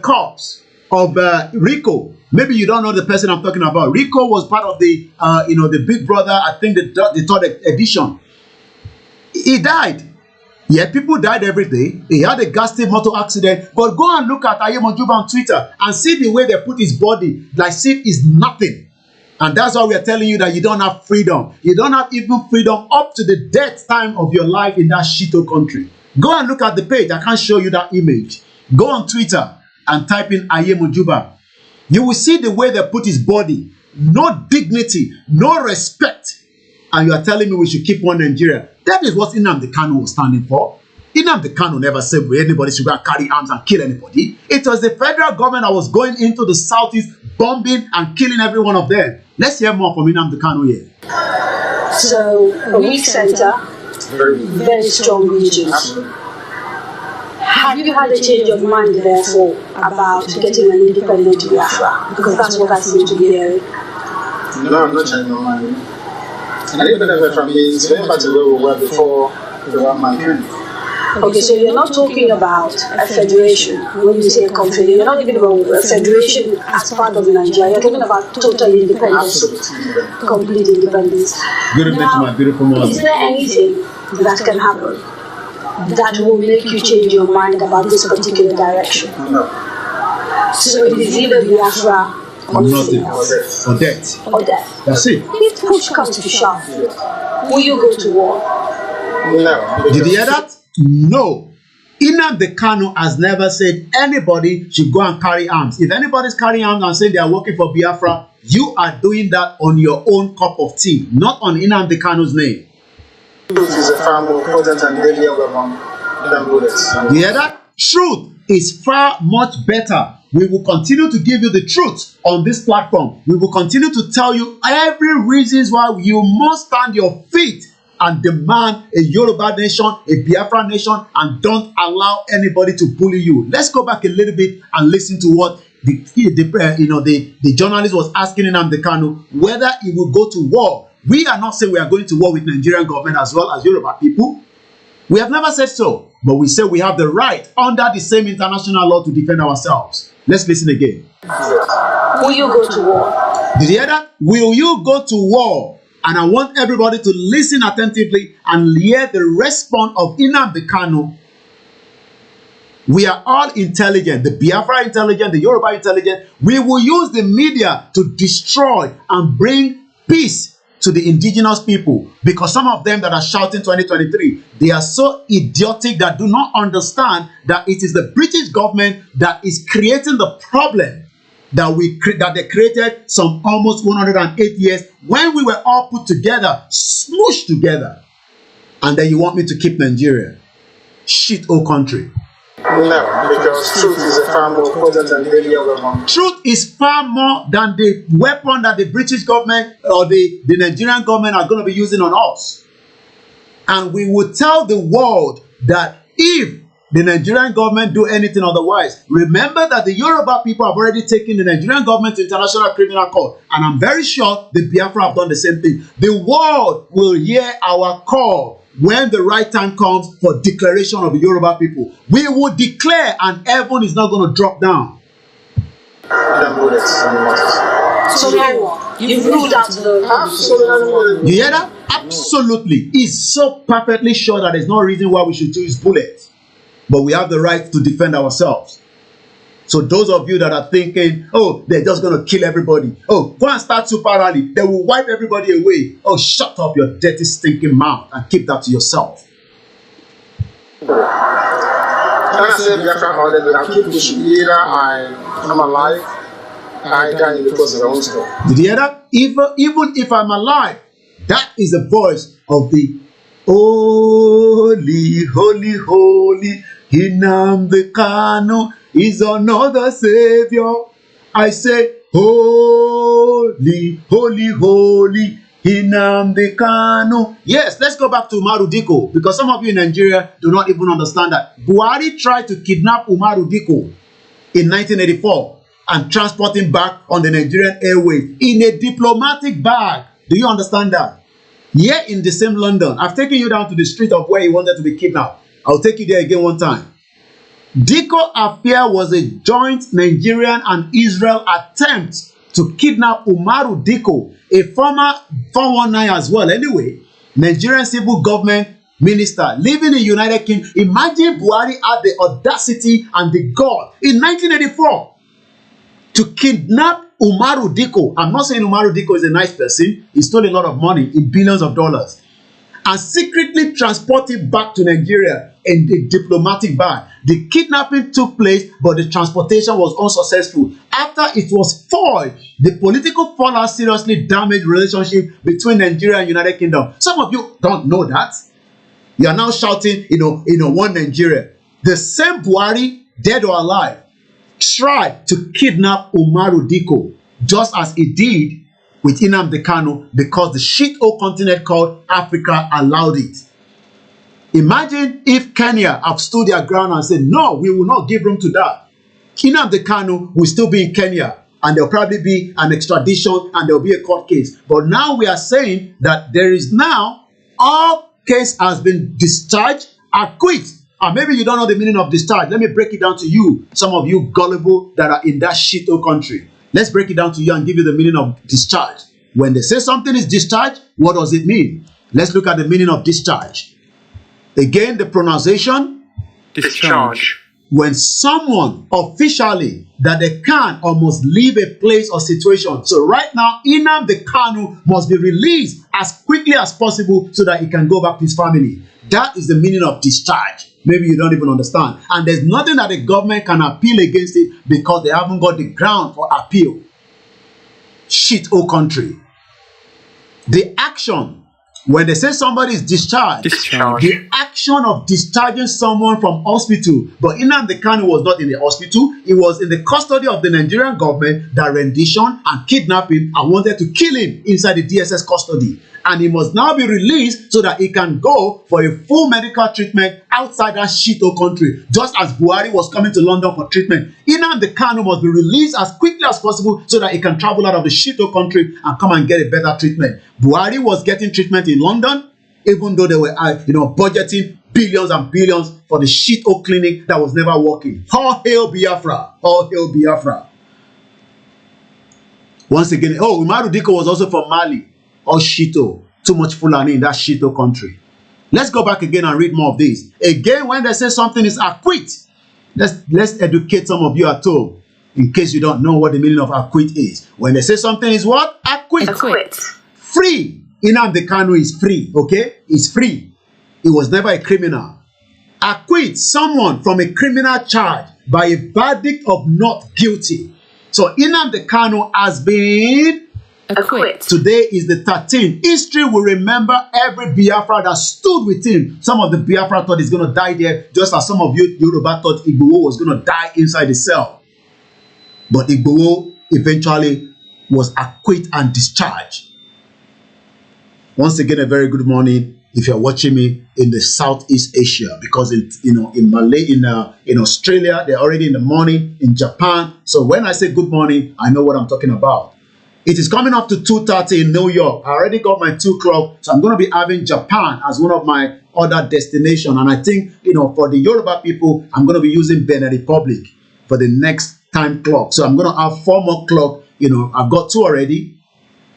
corpse of Rico. Maybe you don't know the person I'm talking about. Rico was part of the, the Big Brother, I think the 3rd edition. He died. Yeah, people died every day. He had a ghastly motor accident. But go and look at Ayemojuba on Twitter and see the way they put his body, like see it's nothing. And that's why we are telling you that you don't have freedom. You don't have even freedom up to the death time of your life in that shito country. Go and look at the page. I can't show you that image. Go on Twitter and type in Ayemojuba. You will see the way they put his body. No dignity, no respect. And you are telling me we should keep one Nigeria. That is what Nnamdi Kanu was standing for. Nnamdi Kanu never said anybody should go and carry arms and kill anybody. It was the federal government that was going into the southeast, bombing and killing every one of them. Let's hear more from Nnamdi Kanu here. So, a weak center, very strong regions. Have you had a change of mind, therefore, about getting an independent Biafra? Because that's what I seem to be hearing. No, I'm not changing my mind. An independent Biafra means going back to where we were before the one man came. Okay, so you're not talking about a federation when you say a country. You're not talking about a federation as part of Nigeria. You're talking about total independence, Absolutely. complete independence. Good evening to my beautiful mother. Is there anything that can happen that will make you change your mind about this particular direction? No. So it is either Biafra or Nothing. else. Or death. Or death. That's it. If push comes to shove, will you go to war? No. Did you hear that? No. Nnamdi Kanu has never said anybody should go and carry arms. If anybody's carrying arms and saying they are working for Biafra, you are doing that on your own cup of tea, not on Nnamdi Kanu's name. Truth is a far more potent and deadlier weapon than bullets. You hear that? Truth is far much better we will continue to give you the truth on this platform. We will continue to tell you every reasons why you must stand your feet and demand a Yoruba nation, a Biafra nation, and don't allow anybody to bully you. Let's go back a little bit and listen to what the journalist was asking Nnamdi Kanu whether he will go to war. We are not saying we are going to war with Nigerian government as well as Yoruba people. We have never said so, but we say we have the right under the same international law to defend ourselves. Let's listen again. Will you go to war? Did you hear that? Will you go to war? And I want everybody to listen attentively and hear the response of Nnamdi Kanu. We are all intelligent, the Biafra intelligent, the Yoruba intelligent. We will use the media to destroy and bring peace to the indigenous people, because some of them that are shouting 2023, they are so idiotic that do not understand that it is the British government that is creating the problem that they created some almost 108 years when we were all put together, smooshed together. And then you want me to keep Nigeria? Shit, oh country. No, because truth is far more potent than any other one. Truth is far more than the weapon that the British government or the Nigerian government are going to be using on us. And we will tell the world that if the Nigerian government do anything otherwise, remember that the Yoruba people have already taken the Nigerian government to International Criminal Court. And I'm very sure the Biafra have done the same thing. The world will hear our call when the right time comes for declaration of the Yoruba people. We will declare and heaven is not going to drop down. So now, you've ruled out the... Absolutely. You hear that? Absolutely. It's so perfectly sure that there's no reason why we should use bullets. But we have the right to defend ourselves. So those of you that are thinking, oh, they're just going to kill everybody. Oh, go and start super rally. They will wipe everybody away. Oh, shut up your dirty, stinking mouth and keep that to yourself. When I say Biafra order, I keep pushing. Either I'm alive, I die because of their own story. Did you hear that? Even if I'm alive, that is the voice of the holy, holy, holy Nnamdi Kanu is another savior. I say, holy, holy, holy Nnamdi Kanu. Yes, let's go back to Umaru Dikko, because some of you in Nigeria do not even understand that Buhari tried to kidnap Umaru Dikko in 1984 and transport him back on the Nigerian airways in a diplomatic bag. Do you understand that? Here in the same London, I've taken you down to the street of where he wanted to be kidnapped. I'll take you there again one time. Dikko affair was a joint Nigerian and Israel attempt to kidnap Umaru Dikko, a former 419 as well. Anyway, Nigerian civil government minister living in United Kingdom. Imagine Buhari had the audacity and the gall in 1984 to kidnap Umaru Dikko. I'm not saying Umaru Dikko is a nice person. He stole a lot of money in billions of dollars. And secretly transport him back to Nigeria in the diplomatic bag. The kidnapping took place, but the transportation was unsuccessful. After it was foiled, the political fallout seriously damaged relationship between Nigeria and United Kingdom. Some of you don't know that. You are now shouting, one Nigeria. The same Buhari, dead or alive, tried to kidnap Umaru Dikko, just as he did with Nnamdi Kanu, because the shit-hole continent called Africa allowed it. Imagine if Kenya have stood their ground and said, no, we will not give room to that. Nnamdi Kanu will still be in Kenya, and there'll probably be an extradition and there'll be a court case. But now we are saying that there is now, all case has been discharged, acquit. And maybe you don't know the meaning of discharge. Let me break it down to you, some of you gullible that are in that shit-hole country. Let's break it down to you and give you the meaning of discharge. When they say something is discharged, what does it mean? Let's look at the meaning of discharge. Again, the pronunciation. Discharge. When someone officially that they can or must leave a place or situation. So right now, Nnamdi Kanu must be released as quickly as possible so that he can go back to his family. That is the meaning of discharge. Maybe you don't even understand. And there's nothing that the government can appeal against it because they haven't got the ground for appeal. Shit, oh country. The action When they say somebody is discharged, the action of discharging someone from hospital, but Nnamdi Kanu was not in the hospital, he was in the custody of the Nigerian government that rendition and kidnapped him and wanted to kill him inside the DSS custody. And he must now be released so that he can go for a full medical treatment outside that shito country. Just as Buhari was coming to London for treatment, Nnamdi Kanu must be released as quickly as possible so that he can travel out of the shito country and come and get a better treatment. Buhari was getting treatment in London, even though they were budgeting billions and billions for the shito clinic that was never working. All hail Biafra! All hail Biafra! Once again, Umaru Diko was also from Mali. Or Shito, too much Fulani in that Shito country. Let's go back again and read more of this. Again, when they say something is acquit, let's educate some of you at home, in case you don't know what the meaning of acquit is. When they say something is what? Acquit. Acquit. Free. Nnamdi Kanu is free, okay? He's free. He was never a criminal. Acquit someone from a criminal charge by a verdict of not guilty. So Nnamdi Kanu has been acquit. Today is the 13th. History will remember every Biafra that stood with him. Some of the Biafra thought he's going to die there, just as some of you Yoruba thought IGBOHO was going to die inside the cell. But IGBOHO eventually was acquitted and discharged. Once again, a very good morning if you're watching me in the Southeast Asia, because in Malay, in Australia, they're already in the morning, in Japan. So when I say good morning, I know what I'm talking about. It is coming up to 2:30 in New York. I already got my 2 o'clock, so I'm going to be having Japan as one of my other destinations. And I think, for the Yoruba people, I'm going to be using Benin Republic for the next time clock. So I'm going to have 4 more clock. I've got 2 already.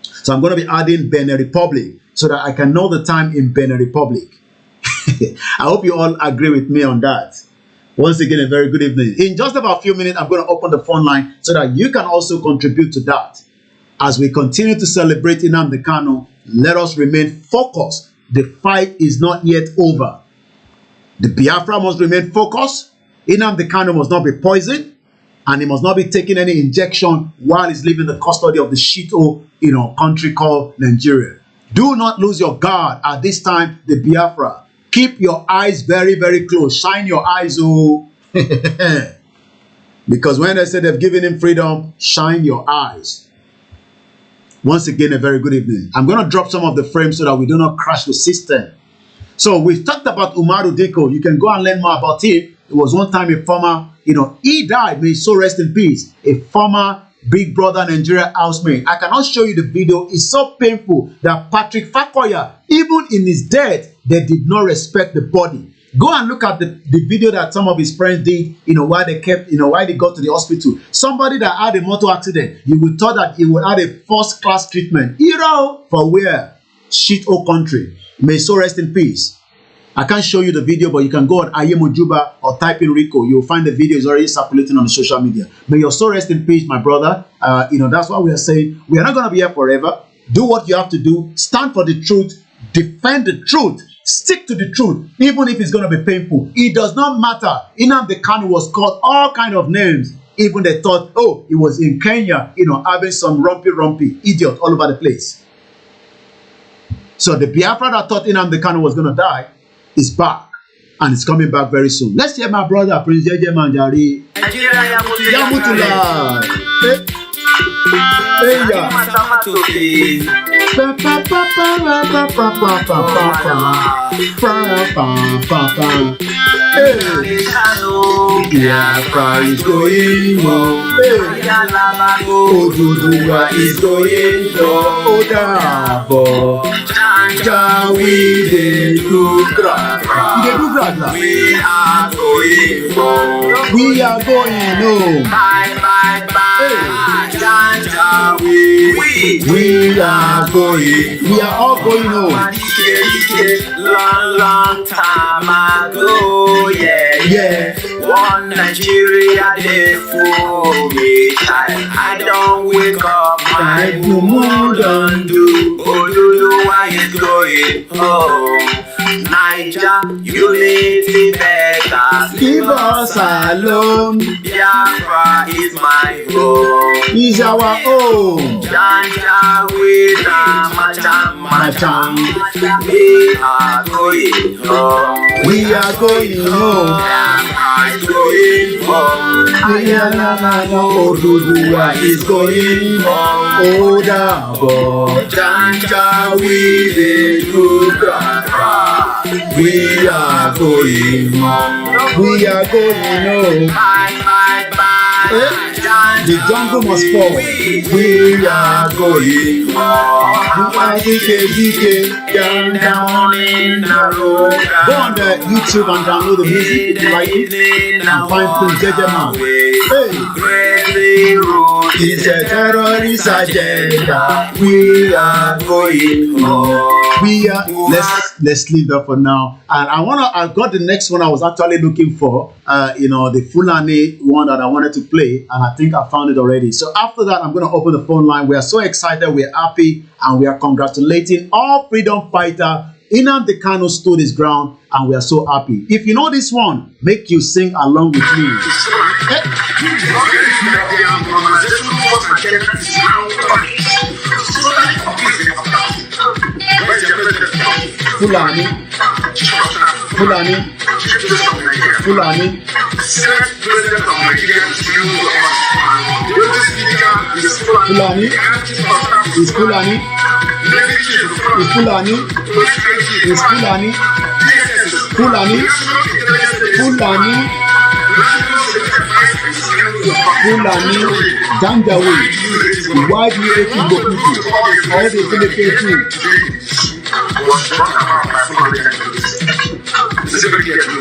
So I'm going to be adding Benin Republic so that I can know the time in Benin Republic. I hope you all agree with me on that. Once again, a very good evening. In just about a few minutes, I'm going to open the phone line so that you can also contribute to that. As we continue to celebrate Nnamdi Kanu, let us remain focused. The fight is not yet over. The Biafra must remain focused. Nnamdi Kanu must not be poisoned, and he must not be taking any injection while he's leaving the custody of the shito, country called Nigeria. Do not lose your guard at this time, the Biafra. Keep your eyes very, very close. Shine your eyes, oh. Because when they say they've given him freedom, shine your eyes. Once again, a very good evening. I'm going to drop some of the frames so that we do not crash the system. So we've talked about Umaru Diko. You can go and learn more about him. It was one time a former, he died. May his soul rest in peace. A former Big Brother Nigeria housemate. I cannot show you the video. It's so painful that Patrick Fakoya, even in his death, they did not respect the body. Go and look at the video that some of his friends did, while they while they got to the hospital. Somebody that had a motor accident, you would thought that he would have a first-class treatment. For where? Shit-o country. May so rest in peace. I can't show you the video, but you can go on Ayemojuba or type in Rico. You'll find the video is already circulating on the social media. May your soul rest in peace, my brother. That's what we are saying. We are not going to be here forever. Do what you have to do. Stand for the truth. Defend the truth. Stick to the truth, even if it's going to be painful. It does not matter. Nnamdi Kanu was called all kind of names. Even they thought, he was in Kenya, having some rumpy idiot all over the place. So the Biafra that thought Nnamdi Kanu was going to die is back, and it's coming back very soon. Let's hear my brother, Prince Jeje Manjari. Yamutula. Biafra is going home. Oduduwa is going home. Odabo. We dey do gragra. We are going home. We are going home. Bye. We are going. We are all going home. Long time ago, yeah. One Nigeria dey for me, child. I don't wake up, my mumu don't do. Oduduwa is going home. Niger, unity better. Leave us alone. Biafra is my home. Is our own. Janja with Machan. We are going home. We are going home. I'm going home. Oduduwa is going home. Odabo. Janja with the Dugra. We are going home. We are going home. Bye, bye. The jungle must fall. We are going home. DK, down in the road. go on the YouTube and download the music if you like it. And find Prince Jejeman. Hey, it's a terrorist agenda. We are going home. We are. Let's leave that for now. And I got the next one I was actually looking for. The Fulani one that I wanted to play, and I think I found it already. So after that, I'm going to open the phone line. We are so excited, we're happy, and we are congratulating all freedom fighter. Nnamdi Kanu stood his ground, and we are so happy. If you know this one, make you sing along with me. Fulani, Fulani, Fulani. Fulani is Fulani. Is Fulani. Is Fulani. Fulani. Fulani. Fulani. Janjaweed. Why do you hate Igbo people? All the Philippines too.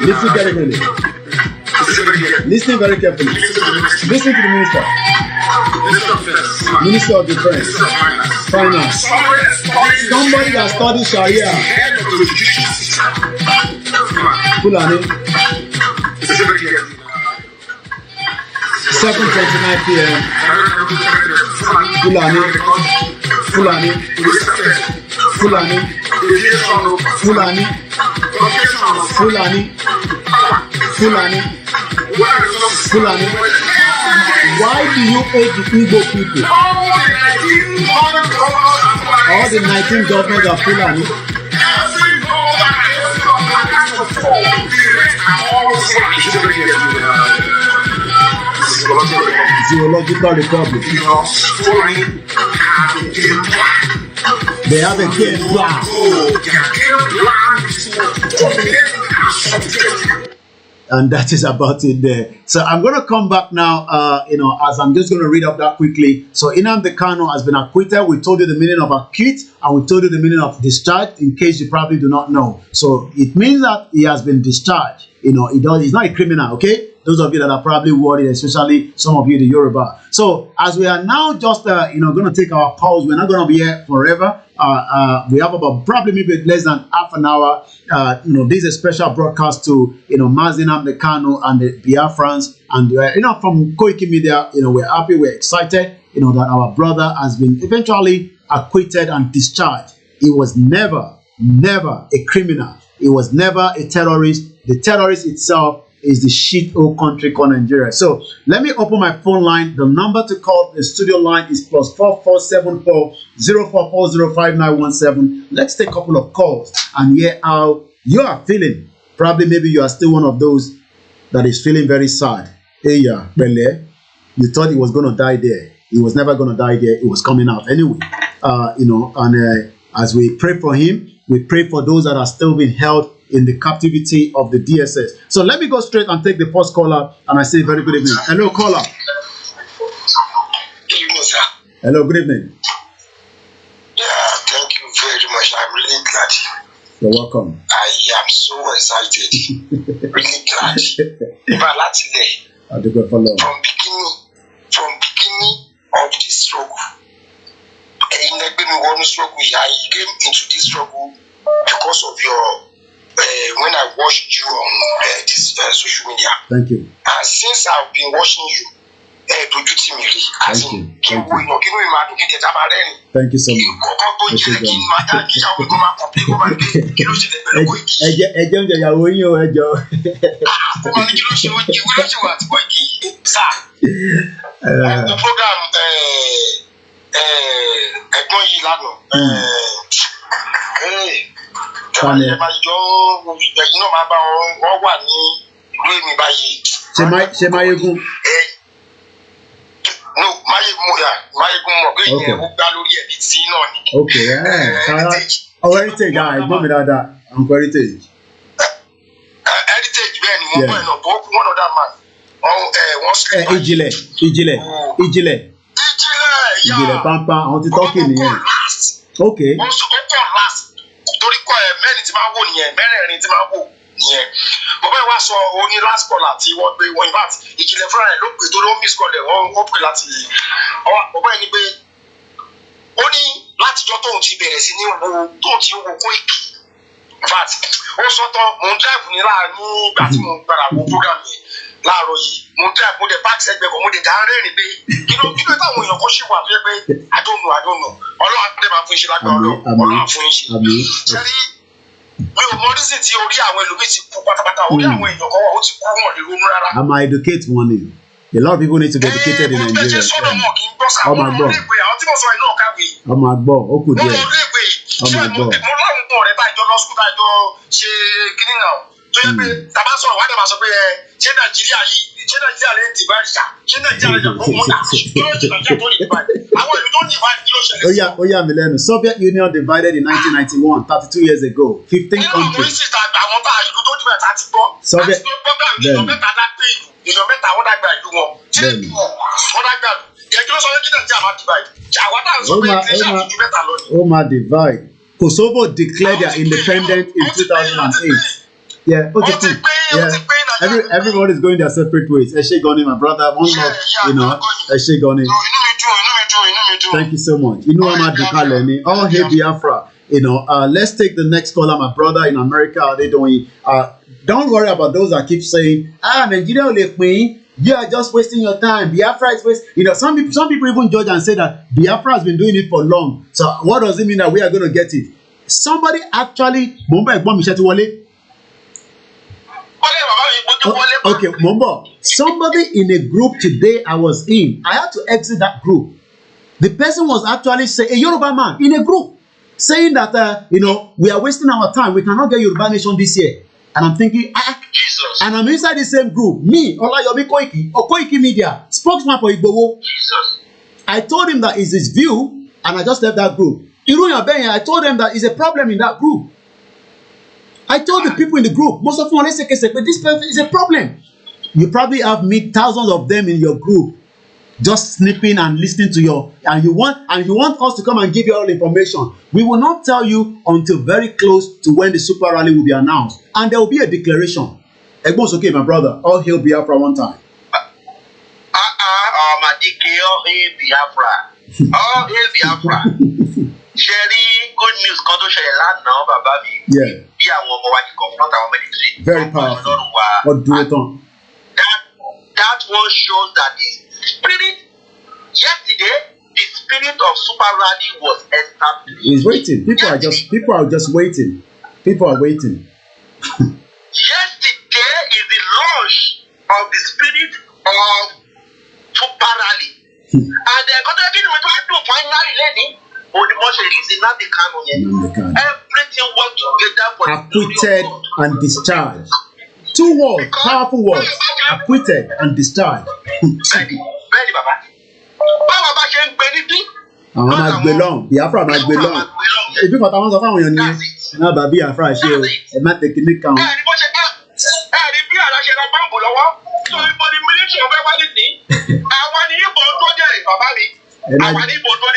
Listen carefully. Listen very carefully. Listen to the minister. Minister of Defense. Finance. Somebody that studies Sharia. Fulani. 7:29 p.m. Fulani. Fulani. Fulani. Fulani. Fulani. Fulani. Fulani. Why do you hate the Igbo people? All the 19 governors are Fulani. Zoological Republic. They have a game plan. And that is about it there. So I'm going to come back now, as I'm just going to read up that quickly. So Nnamdi Kanu has been acquitted. We told you the meaning of acquit, and we told you the meaning of discharge, in case you probably do not know. So it means that he has been discharged. He's not a criminal, okay? Those of you that are probably worried, especially some of you in the Yoruba. So as we are now just, going to take our pause, we're not going to be here forever. We have about probably maybe less than half an hour. This is a special broadcast to, Mazi Nnamdi Kanu and the Biafrans. And, from koikimedia, we're happy, we're excited, that our brother has been eventually acquitted and discharged. He was never a criminal. He was never a terrorist. The terrorist itself is the shit old country called Nigeria. So let me open my phone line. The number to call the studio line is +4474 04405917. Let's take a couple of calls and hear how you are feeling. Probably maybe you are still one of those that is feeling very sad. Hey, yeah, Bele, you thought he was going to die there. He was never going to die there. It was coming out anyway. As we pray for him, we pray for those that are still being held in the captivity of the DSS. So let me go straight and take the first caller, and I say very good evening. Hello, caller. Good evening, sir. Hello, good evening. Yeah, thank you very much. I'm really glad. You're welcome. I am so excited. Really glad. From beginning of this struggle, I came into this struggle because of your when I watched you on this social media. Thank you. And since I've been watching you, dojú tì mí rí. Thank you. Kí n wo èèyàn kí n máa dùn kí n tẹ̀ta máa rẹ́rìn. Thank you so much. Kọ́kọ́ tó jẹ́ kí n máa dá kí àwọn kan máa kọ̀pé kó máa gbé kí ló ṣẹlẹ̀ pẹ̀lú Koiki. Ẹjẹ́ oúnjẹ ìyàwó yín o ẹjọ́. Kó máa ní kí ló ṣe oúnjẹ wọ́n ṣe wà àti Koiki. Sá. Ọ̀pọ̀ program ẹ̀gbọ́n yìí lánàá. Fani. Ẹ máa yọ ẹ̀yin náà máa bá wọn wà ní ìlú èmi báyìí. Ṣé Máyégún? No, Máyégún mọ̀ pé ìyẹn ó gbá lórí ẹ̀bí tí náà ni. Okay, heritage, ẹ̀gbọ́n mi dáadáa, uncle heritage. Heritage bẹ́ẹ̀ ni wọ́n bọ̀ ẹ̀ náà bọ́ one other man. Wọ́n straight back. Ìjìnlẹ̀ pampa, àwọn ti tọ́kì nìyẹn. Okay. Ó kọ̀ last torí kọ́ mẹ́rin tí máa wò nìyẹn mẹ́rẹ̀ẹ̀rin tí máa wò nìyẹn. Bàbá yẹn wá sọ oní last caller tí wọ́n gbé wọ́n invite Ìjìnlẹ̀ fúnra rẹ̀ ló pè tó ló miss call ẹ̀ wọ́n pè láti bàbá yẹn ni pé ó ní látijọ́ tóun ti bẹ̀rẹ̀ sí ní wo tóun ti wo Koiki. In fact ó sọ́tọ̀ mò ń drive ní ìgbà tí mo gbàrà wo program yẹn láàárọ̀ yìí mo ń drive mo dẹ̀ park sẹ́gbẹ̀ẹ́ kan mo dẹ̀ dá rẹ́rìn pé kí ló táwọn èèyàn kan ṣì wà tó yẹ pé I don't know Ọlọ́run àti máa fún iṣẹ́ lágbára Ọlọ́run fún iṣẹ́. Sẹ́rí mi ò mọ reason tí orí àwọn ẹlòmíì ti kú pátápátá orí àwọn èèyàn kan wà ó ti kú wọn lè ronú rárá. I'm educate one day. A lot of people need to be educated in Nigeria. Ọmọ àgbọ̀. Ọmọ àgbọ̀ ó kù díẹ̀. Ọmọ àgbọ̀. Mo láwọn ọ̀rẹ́ tá ìjọ lọ sùkúl tá ìjọ ṣe kíní náà tó yẹ pé tàbá sọ̀rọ̀ wá dẹ̀ máa sọ pé ṣé Nàìjíríà lè divide ṣá ṣé Nàìjíríà lè jọ mọ́tà kí ló ṣe Nàìjíríà tó lè divide àwọn ìlú tó divide kí ló ṣẹlẹ̀. Ó yà mí lẹ́nu. Soviet Union divided in 1991, 32 years ago, 15 countries. Soviet ìjọ mẹ́ta dàgbà ìlú wọ́n dàgbà ìlú wọn wọ́n dàgbà yẹ kí ló sọ pé kí Nàìjíríà máa divide àwọn táwọn sọ pé kí Nàìjíríà ju mẹ́ta lọ ni. Ó máa divide. Kosovo declared their independence in 2008. Yeah, everybody is going their separate ways. Eshe Goni, my brother, one love, Eshe Goni. Thank you so much. Amad Dukaleni, all hail Biafra. Let's take the next caller, my brother in America. How they doing? Don't worry about those that keep saying, Nigeria will leave me. You are just wasting your time. Biafra is wasting. Some people even judge and say that Biafra has been doing it for long. So what does it mean that we are going to get it? Somebody actually, okay, Mombo. Somebody in a group today I was in, I had to exit that group. The person was actually saying, a Yoruba man in a group, saying that, we are wasting our time. We cannot get Yoruba Nation this year. And I'm thinking, Jesus. And I'm inside the same group. Me, Olayomi Koiki, or Koikimedia, spokesman for IGBOHO. Jesus. I told him that is his view, and I just left that group. I told them that is a problem in that group. I told the people in the group, most of them, let's say, but this person is a problem. You probably have thousands of them in your group, just snipping and listening to and you want us to come and give you all the information. We will not tell you until very close to when the super rally will be announced, and there will be a declaration. Egbon's okay, my brother. All hail Biafra one time. All hail Biafra. All hail Biafra. Sherry, good news. Kan tó ṣẹlẹ̀ lánàá, bàbá mi. Yeah. Bí àwọn ọmọ wa ti confront àwọn military. Very powerful. What do it on? That one shows that the spirit. Yesterday, the spirit of super rally was established. He's waiting. People are just waiting. People are waiting. Yesterday is the launch of the spirit of super rally. And they're going to do finally learning. Everything works together for acquitted and discharged. Two words, powerful words. Acquitted and discharged. Àwọn máa gbé lọ́n, Biafra máa gbé lọ́n. Ibi kan táwọn sọ fáwọn èèyàn ni náà bá Biafra ṣe o, ẹ má tẹ̀kí ní kan. Ẹ̀rí bí àlàṣẹ ra báńkù lọ́wọ́, tó ibo ni mílíọ̀nù ọ̀fẹ́ wá nìsí. Àwọn ni ìbò tó jẹ́ bàbá mi.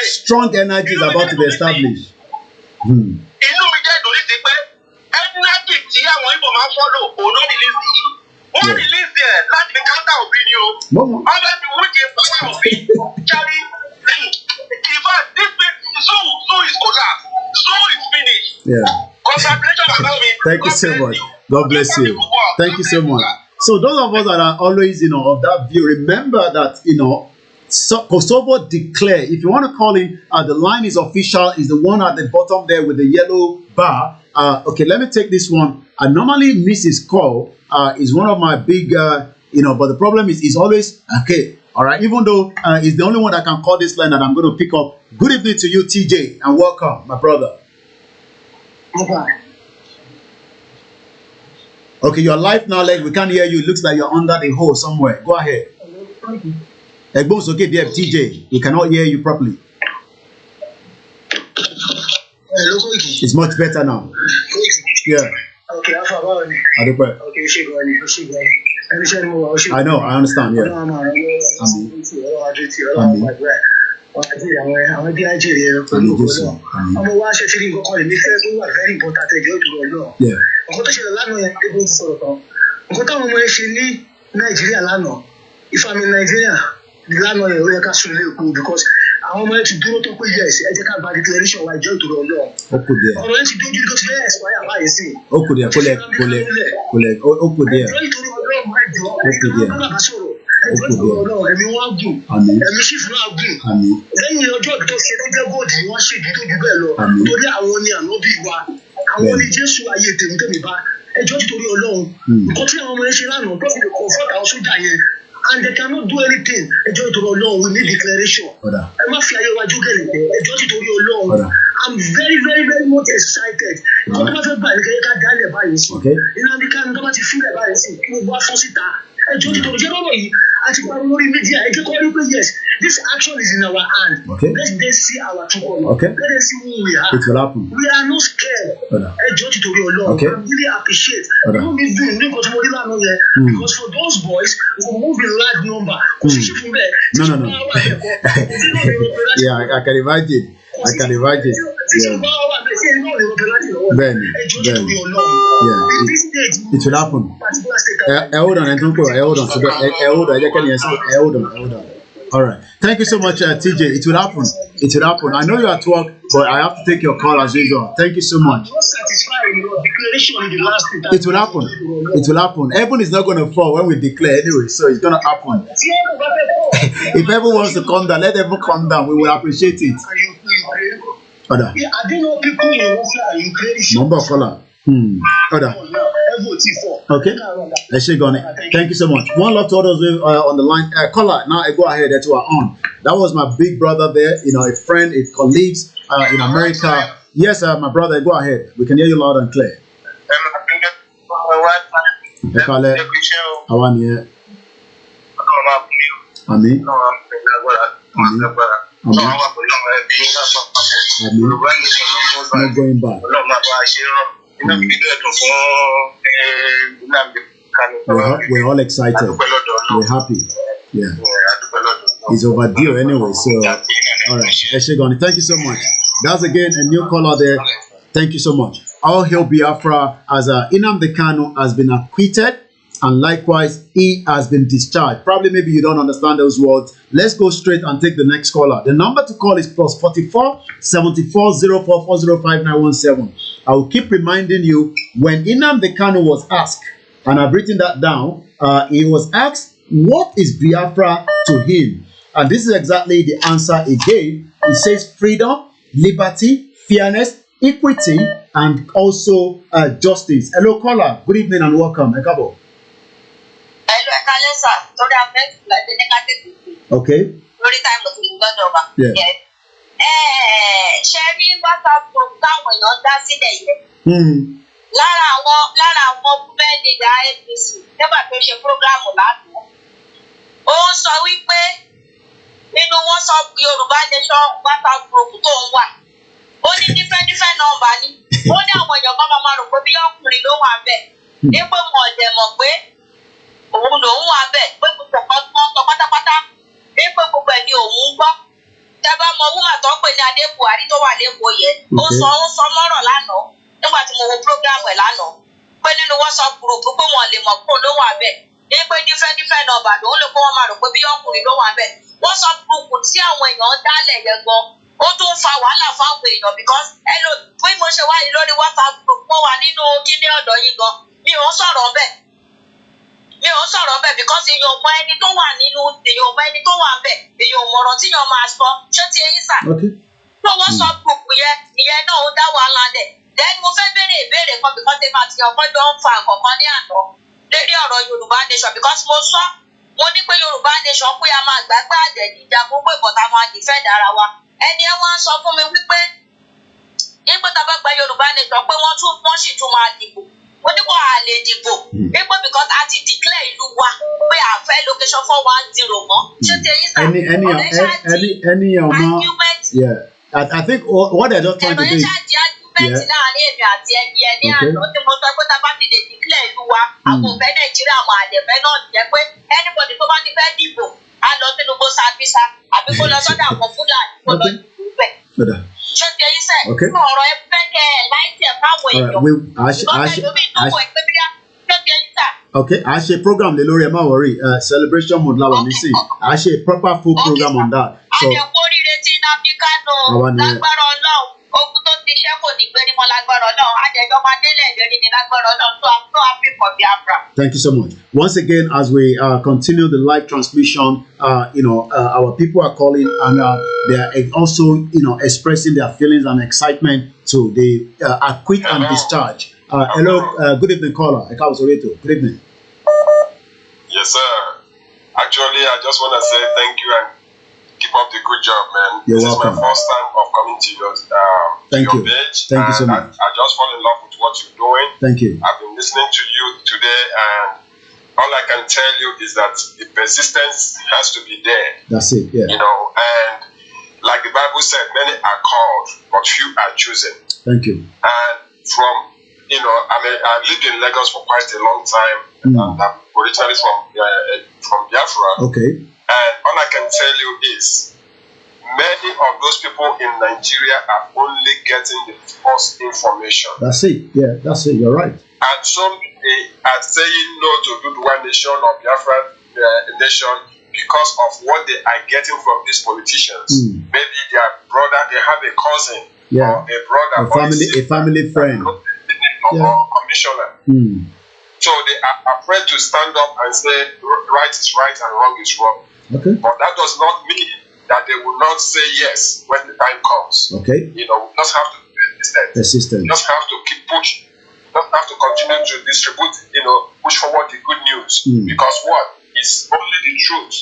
Strong energy is about to be established. Inú mi jẹ́ ìdòrí sí pé energy tí àwọn Ìgbò máa ń fọ́lò òun ló release yìí. Wọ́n release ẹ̀ láti fi counter òbí ni o. Ọ̀rẹ́ mi wọ́n jẹ́ power òbí. Charlie, in fact, this zoo is collapsed. Zoo is finished. Yeah. Congratulations, bàbá mi. Thank you so much. God bless you. Thank you so much. So those of us that are always, of that view, remember that, Kosovo declare, if you want to call him, the line is official, is the one at the bottom there with the yellow bar. Okay, let me take this one. I normally miss his call. Is one of my big, but the problem is he's always, okay, all right, even though he's the only one that can call this line that I'm going to pick up. Good evening to you, TJ, and welcome, my brother. Okay, you're live now, like we can't hear you. It looks like you're under the hole somewhere. Go ahead. It's okay, dear TJ. We cannot hear you properly. It's much better now. Yeah. Okay, I know, I understand, yeah. If I'm in Nigeria, the landlord will make us because I want to do not talk yes, I take out by declaration I join to the law. Okay, there. I want to do you go to yes, why am I saying? Okay, there, collect. Okay, there. And they cannot do anything. We need declaration. I'm very, very, very much excited. Okay. Yes, this action is in our hand. Okay. Let them see our trouble. Okay. Let them see who we are. It will happen. We are not scared. Okay. I really appreciate. Because for those boys who move in large number, no. Yeah, I can imagine. Yeah. Then. Yeah. It will happen. Hold on. All right. Thank you so much, TJ. It will happen. It will happen. I know you're at work, but I have to take your call as usual. Thank you so much. It will happen. It will happen. Heaven is not going to fall when we declare anyway, so it's going to happen. If everyone wants to come down, let them come down. We will appreciate it. Other. Number of color. Other. Okay. Thank you so much. One love to others on the line. Caller, now I go ahead that you are on. That was my big brother there, a friend, a colleague in America. Yes, my brother, go ahead. We can hear you loud and clear. Amen. Not going back. We're all excited. We're happy. Yeah. It's overdue anyway. So, all right. Thank you so much. That's again a new caller there. Thank you so much. All hail Biafra, as Nnamdi Kanu has been acquitted, and likewise he has been discharged. Probably maybe you don't understand those words. Let's go straight and take the next caller. The number to call is +44 74 04 405 I will keep reminding you, when Nnamdi Kanu was asked, and I've written that down, he was asked, what is Biafra to him? And this is exactly the answer he gave. He says freedom, liberty, fairness, equity, and also justice. Hello, caller. Good evening and welcome. Ekabo. Okay. Yeah. Lára àwọn bẹ́ẹ̀ni da APC nígbà tó ṣe prógrámù lánàá ó ń sọ wípé nínú wọn sọ Yorùbá nation WhatsApp group tó ń wà ó ní different number ni ó ní àwọn èèyàn kan máa rò pé bí ọkùnrin ló wà bẹ́ẹ̀ ní pé wọn ò dẹ̀ mọ̀ pé òun lòun wà bẹ́ẹ̀ pé gbogbo kan tó ń sọ pátápátá ní pé gbogbo ẹ̀ ni òun ń gbọ́ tẹ́ bá mọ wúmà tó ń pè ní Adé Buhari tó wà lẹ́kọ̀ọ́ yẹn ó sọ mọ́rọ̀ lánàá nígbà tí mo wo program ẹ̀ lánàá pé nínú WhatsApp group pé wọn lè mọ̀ pé ló wà bẹ́ẹ̀ ní pé different number lòun lè kó wọn máa rò pé bí ọkùnrin ló wà bẹ́ẹ̀ WhatsApp group tí àwọn èèyàn dálẹ̀ yẹn gan ó tún fa wàhálà fáwọn èèyàn because bí mo ṣe wáyé lórí WhatsApp group mo wà nínú kíní ọ̀dọ̀ yín gan mi ò sọ̀rọ̀ bẹ́ẹ̀ mi ò sọ̀rọ̀ bẹ́ẹ̀ because èèyàn mọ ẹni tó wà nínú èèyàn mọ ẹni tó wà bẹ́ẹ̀ èèyàn mọ̀rọ̀ tí èèyàn máa sọ ṣé ti eyín sà. tó wọ́n sọ gbogbo ìyẹn náà ó dá wàhálà dẹ̀. then mo fẹ́ béèrè ìbéèrè kan because ẹ máa ti ọkọ jọ ń fa àkọ́kọ́ ní àná lórí ọ̀rọ̀ Yorùbá nation because mo ní pé Yorùbá nation pé a máa gbàgbé àjẹ̀díjà gbogbo ìbọ̀tà máa defend ara wa ẹni ẹ wọ́n sọ fún mi wípé nígbà tá a bá gba Yorùbá nation pé wọ́n sì tún máa dìbò ó ní kó a lè dìbò nígbà because a ti declare ìlú wa pé a fẹ́ location 410 mọ́ ṣé ti eyín sá any argument I think what they're just trying to do is láàrin èmi àti ẹni àná tí mo sọ pé tá a bá ti lè declare ìlú wa àwọn òfẹ́ Nàìjíríà àwọn àlẹ́fẹ́ náà jẹ́ pé anybody tó bá ti fẹ́ dìbò á lọ sínú bó sábísà àbí kó lọ sọ́dọ̀ àwọn Fúlàní kó lọ dìbò bẹ́ẹ̀. ṣé ti eyín sẹ́ ọ̀rọ̀ ẹ fẹ́ kẹ́ ẹ̀ láìsí ẹ̀ fáwọn èèyàn. Okay, I share program the Lori Mawari celebration mode la wa nisi. I share proper full program on that. So ogun tó ti ṣẹ́ kò ní gbé ní mọ́ lágbára Ọlọ́run àjẹjọ́ máa délẹ̀ ìlérí ní lágbára Ọlọ́run so I'm so happy for Biafra. Thank you so much. Once again, as we continue the live transmission, our people are calling and they are also, expressing their feelings and excitement to the acquit and discharge. Hello, good evening, caller. Good evening. Yes, sir. Actually, I just want to say thank you and keep up the good job, man. You're this welcome. is my first time of coming to your page. Thank you so much. I just fall in love with what you're doing. Thank you. I've been listening to you today, and all I can tell you is that the persistence has to be there. That's it, yeah. And like the Bible said, many are called, but few are chosen. Thank you. And I've lived in Lagos for quite a long time, and I'm originally from Biafra. Okay. And all I can tell you is, many of those people in Nigeria are only getting the false information. That's it. Yeah, that's it. You're right. And some are saying no to Duduwa Nation or Biafra Nation because of what they are getting from these politicians. Maybe their brother, they have a cousin or a brother, a family friend, or commissioner. So they are afraid to stand up and say right is right and wrong is wrong. Okay. But that does not mean that they will not say yes when the time comes. Okay. We just have to be persistent. Just have to keep pushing. Just have to continue to distribute, push forward the good news. Because what? It's only the truth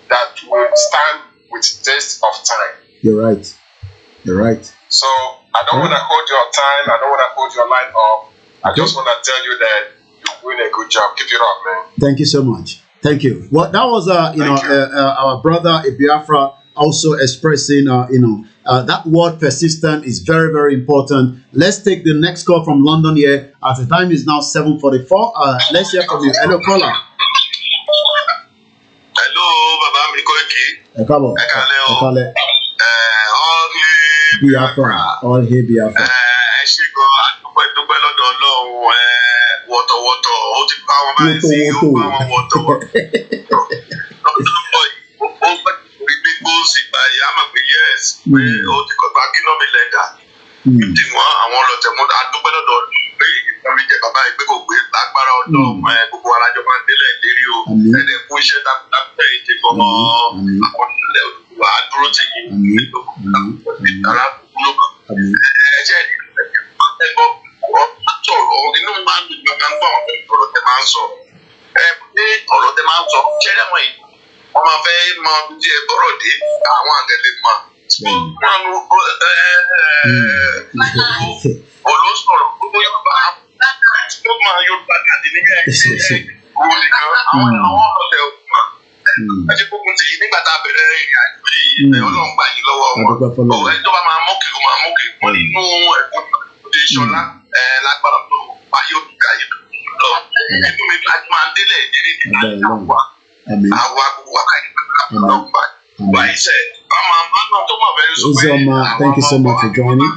that will stand with the test of time. You're right. You're right. So I don't want to hold your time. I don't want to hold your line up. I just want to tell you that you're doing a good job. Keep it up, man. Thank you so much. Thank you. Well, that was, our brother Biafra also expressing, that word persistent is very, very important. Let's take the next call from London here. As the time is now 7:44. Let's hear from you. Hello, caller. Hello, Baba Mikoiki. Ekale. Biafra. All here, Biafra. Wọ́tọ̀wọ́tọ̀ ó ti bá wọn báyìí sí ó bá wọn wọ́tọ̀wọ́tọ̀ ó gbé gbóòsì báyìí á mọ̀ pé yes pé ó ti kọ̀ bá kíná mi lẹ́dà tí wọ́n àwọn ọlọ́tẹ̀ mú adúpẹ́ lọ́dọ̀ pé ìtàmì jẹ bàbá yìí pé kò gbé lágbára ọ̀dọ́ gbogbo alájọ máa ń délẹ̀ lérí o ẹ̀dẹ̀ fún iṣẹ́ tábìlẹ̀ ìdè gbọmọ àkọsílẹ̀ òdùwà dúró ti yí inú mi máa ń dùn gbọ́n gbọ́ ọ̀rọ̀ tẹ máa ń sọ pé ọ̀rọ̀ tẹ máa ń sọ ṣẹ́rẹ́ wọ̀nyí wọ́n máa fẹ́ mọ bí ẹ bọ́rọ̀ dé àwọn àgẹ̀lẹ̀ mọ́ olóṣọ̀rọ̀ gbogbo Yorùbá tó máa Yorùbá jáde nígbà ẹgbẹ́ òun nìkan àwọn ọ̀rọ̀ tẹ òkú àti gbogbo ti nígbà tá a bẹ̀rẹ̀ ìrìn àjò yìí Ọlọ́run gbà yín lọ́wọ́ wọn ẹni tó bá máa mókè ó máa mókè wọ́n nínú ẹ̀kọ́ ìṣọ̀lá lágbára tó ayé òkúta yìí lọ ẹnu mi láti máa délẹ̀ ìdílé ní àwa gbogbo wákàtí lọ́gbà wà iṣẹ́ ọmọ tó mọ̀ bẹ́ẹ̀ sọ pé thank you so much for joining.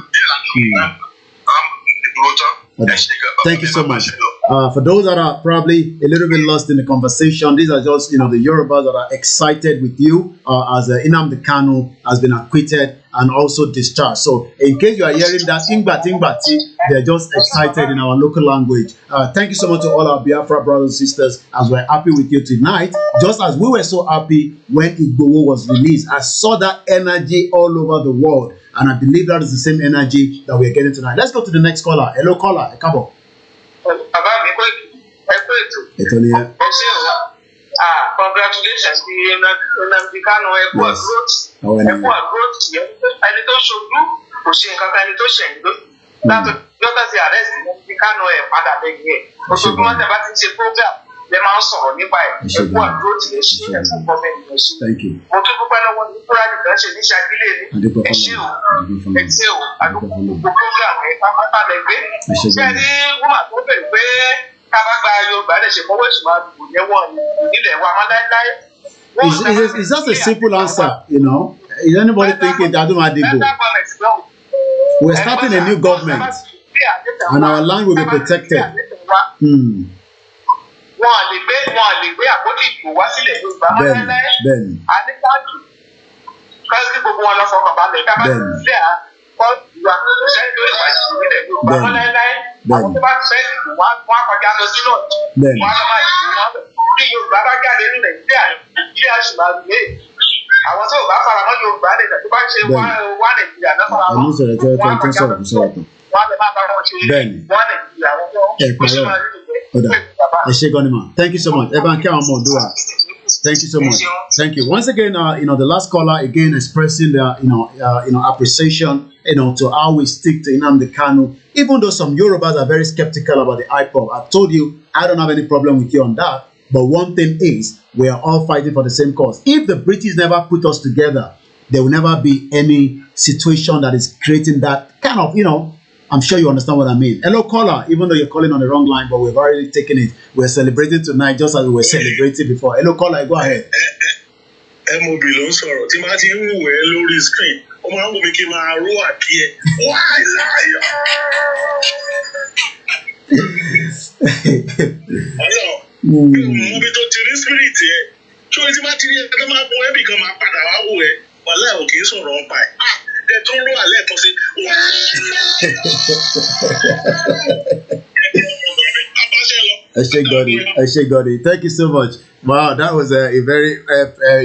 Thank you so much. For those that are probably a little bit lost in the conversation, these are just, the Yorubas that are excited with you as Nnamdi Kanu has been acquitted and also discharged. So in case you are hearing that Ingbati, they're just excited in our local language. Thank you so much to all our Biafra brothers and sisters, as we're happy with you tonight. Just as we were so happy when IGBOHO was released, I saw that energy all over the world, and I believe that is the same energy that we're getting tonight. Let's go to the next caller. Hello, caller. Ekabo. Congratulations to Nnamdi Kanu. Thank you. It's just a simple answer, Is anybody thinking that we're starting a new government and our land will be protected? Ben. Thank you so much. Thank you so much. Thank you. Once again, the last caller again expressing their, appreciation, to how we stick to Nnamdi Kanu, even though some Yorubas are very skeptical about the IPOB. I've told you, I don't have any problem with you on that. But one thing is, we are all fighting for the same cause. If the British never put us together, there will never be any situation that is creating that kind of, I'm sure you understand what I mean. Hello, caller, even though you're calling on the wrong line, but we've already taken it. We're celebrating tonight just as we were celebrating before. Hello, caller, go ahead. MOB ló ń sọ̀rọ̀ tí máa ti ń wù ẹ́ lórí screen ó máa ń wù mí kí n máa ró àbí ẹ̀ wáì láyọ̀. Ọlọ́run mo bí tó ti rí spirit ẹ̀ ṣé o ti máa ti rí ẹ̀ tó máa bọ ẹ̀bì kan máa padà wá wù ẹ́ wàhálà ò kì í sọ̀rọ̀ ọ̀pá ẹ̀ ẹ̀ tó ń ró àlẹ́ kan sí wáì láyọ̀. Thank you so much. Wow, that was a very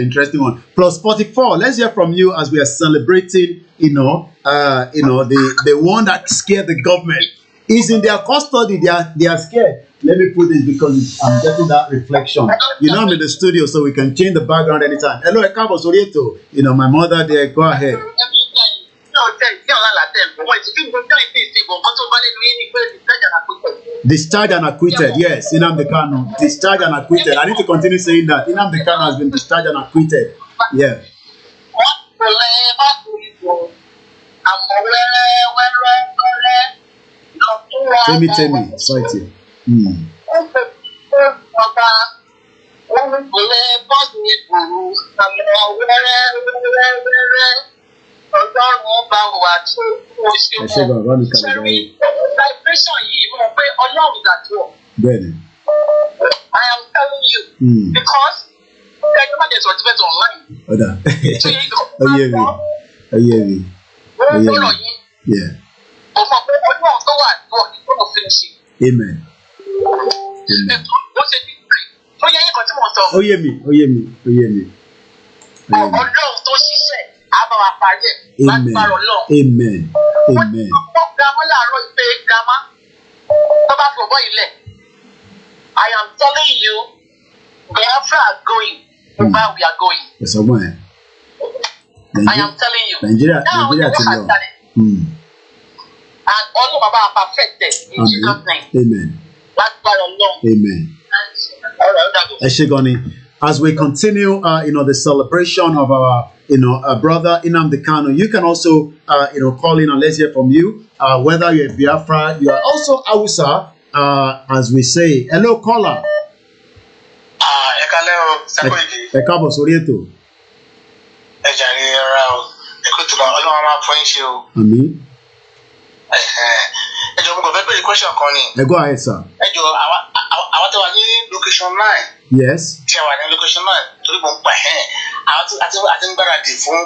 interesting one. Plus 44. Let's hear from you as we are celebrating. The one that scared the government is in their custody. They are scared. Let me put this because I'm getting that reflection. I'm in the studio, so we can change the background anytime. Hello, Ekabo Sorieto. My mother there. Go ahead. Discharged and acquitted, yes. Nnamdi Kanu, discharged and acquitted. I need to continue saying that. Nnamdi Kanu has been discharged and acquitted. Yeah. Tell me, cite it. I am telling you because online. Yeah. Amen. I am telling you, Biafra are going where we are going. Yes, I am telling you. Nigeria has started. And all of Baba are perfected in Jesus' name. Amen. Amen. As we continue, the celebration of our, brother Nnamdi Kanu, you can also, call in and let's hear from you. Whether you're Biafra, you are also Hausa, as we say. Hello, caller. Ekabo Sorieto. Àmín. jọ̀ọ́ mo kàn fẹ́ bẹ̀rẹ̀ question kan ni. Go ahead, sir. Ẹ jọ̀ọ́ àwọn tó wà ní location 9. Yes. Tí a wà ní location 9 torí mo ń pa àwọn àti ń gbáradì fún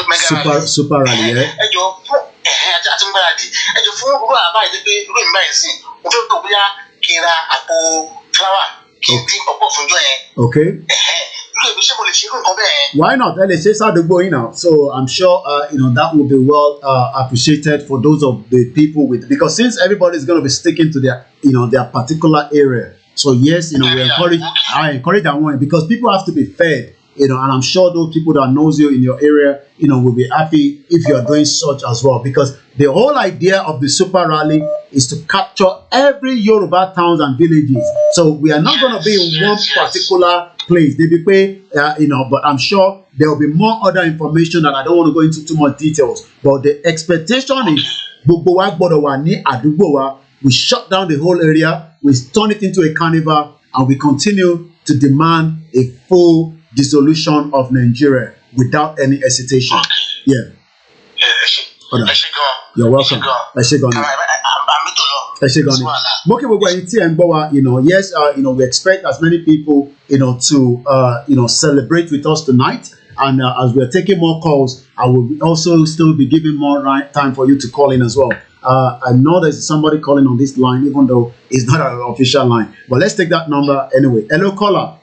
mega rally. Super rally, yeah. Ẹ jọ̀ọ́ fún àti ń gbáradì. Ẹ jọ̀ọ́ fún irú àbá ìdí pé irú ìmọ̀ ẹ̀sìn mo fẹ́ kó bóyá kí n ra àpò flower kí n dín ọ̀pọ̀ fúnjọ́ yẹn. Okay. Why not? So I'm sure that will be well appreciated for those of the people with, because since everybody is going to be sticking to their their particular area. So yes, I encourage that one, because people have to be fed, and I'm sure those people that knows you in your area, will be happy if you are doing such as well, because the whole idea of the super rally is to capture every Yoruba towns and villages. So we are not going to be in one particular place. They be pay, but I'm sure there will be more other information that I don't want to go into too much details. But the expectation is we shut down the whole area, we turn it into a carnival, and we continue to demand a full dissolution of Nigeria without any hesitation. Yeah. You're welcome. Yes, we expect as many people, to, celebrate with us tonight. And as we're taking more calls, I will also still be giving more time for you to call in as well. I know there's somebody calling on this line, even though it's not an official line. But let's take that number anyway. Hello, caller.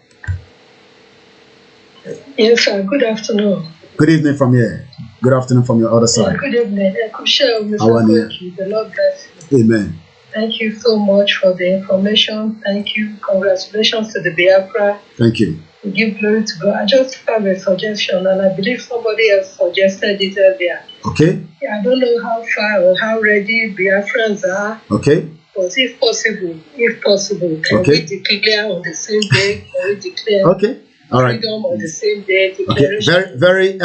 Yes, sir. Good afternoon. Good evening from here. Good afternoon from your other side. Good evening. The Lord bless you. Amen. Thank you so much for the information. Thank you. Congratulations to the Biafra. Thank you. We give glory to God. I just have a suggestion, and I believe somebody else suggested it earlier. Okay. I don't know how far or how ready Biafrans are. Okay. But if possible, can we declare on the same day? Can we declare? Okay. All right. Freedom on the same day. Okay. Very,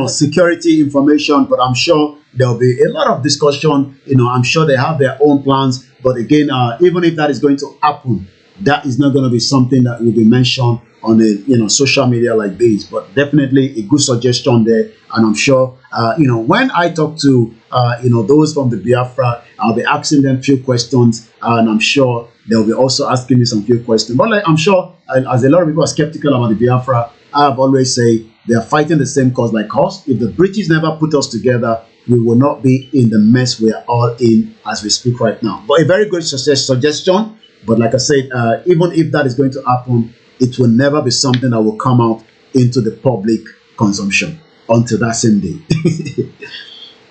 security information, but I'm sure there'll be a lot of discussion. I'm sure they have their own plans, but again, even if that is going to happen, that is not going to be something that will be mentioned on a social media like this. But definitely a good suggestion there, and I'm sure when I talk to those from the Biafra, I'll be asking them few questions, and I'm sure they'll be also asking me some few questions. But I'm sure, as a lot of people are skeptical about the Biafra, I have always say they are fighting the same cause like us. If the British never put us together, we will not be in the mess we are all in as we speak right now. But a very good suggestion. But like I said, even if that is going to happen, it will never be something that will come out into the public consumption until that same day.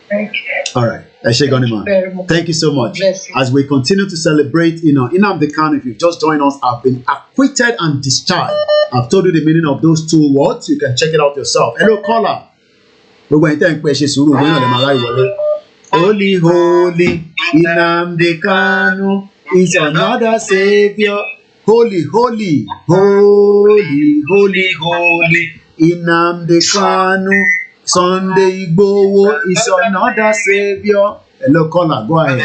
Thank you. All right. Thank you so much. As we continue to celebrate, Nnamdi Kanu, if you've just joined us, I've been acquitted and discharged. I've told you the meaning of those two words. You can check it out yourself. Hello, caller. Holy, holy, Nnamdi Kanu is another savior. Holy, holy, holy, holy, holy, Nnamdi Kanu. Sunday IGBOHO is another savior. Hello, caller, go ahead.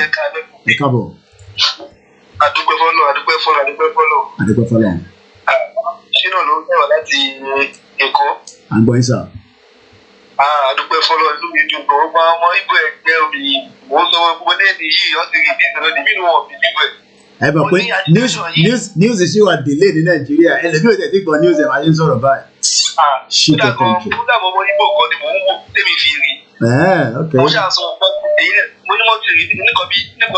Ekabo. Adúpẹ́ fọ́lọ́run. Ṣínà ló ń bẹ̀rẹ̀ láti Èkó. I'm going, sir. Adúpẹ́ fọ́lọ́run inú mi dùn gan. Ọmọ Ìgbò ẹgbẹ́ omi, mo sọ wọn gbogbo lẹ́nu yìí, wọ́n ti rí bí ìṣẹ̀lẹ̀ ní nínú wọn bí nígbà. Ẹ bọ̀ pé news is still delayed in Nigeria. Ẹlẹ́bí ò tẹ̀ tí gbọ́ news ẹ̀ máa ń sọ̀rọ̀ báyìí. Shit the country. Kódà mo mọ Ìgbò kan ni mò ń wò tèmi fi rí. Okay. Mo ṣàṣọ ọ̀pọ̀ èyí mo ní wọ́n ti rí nìkan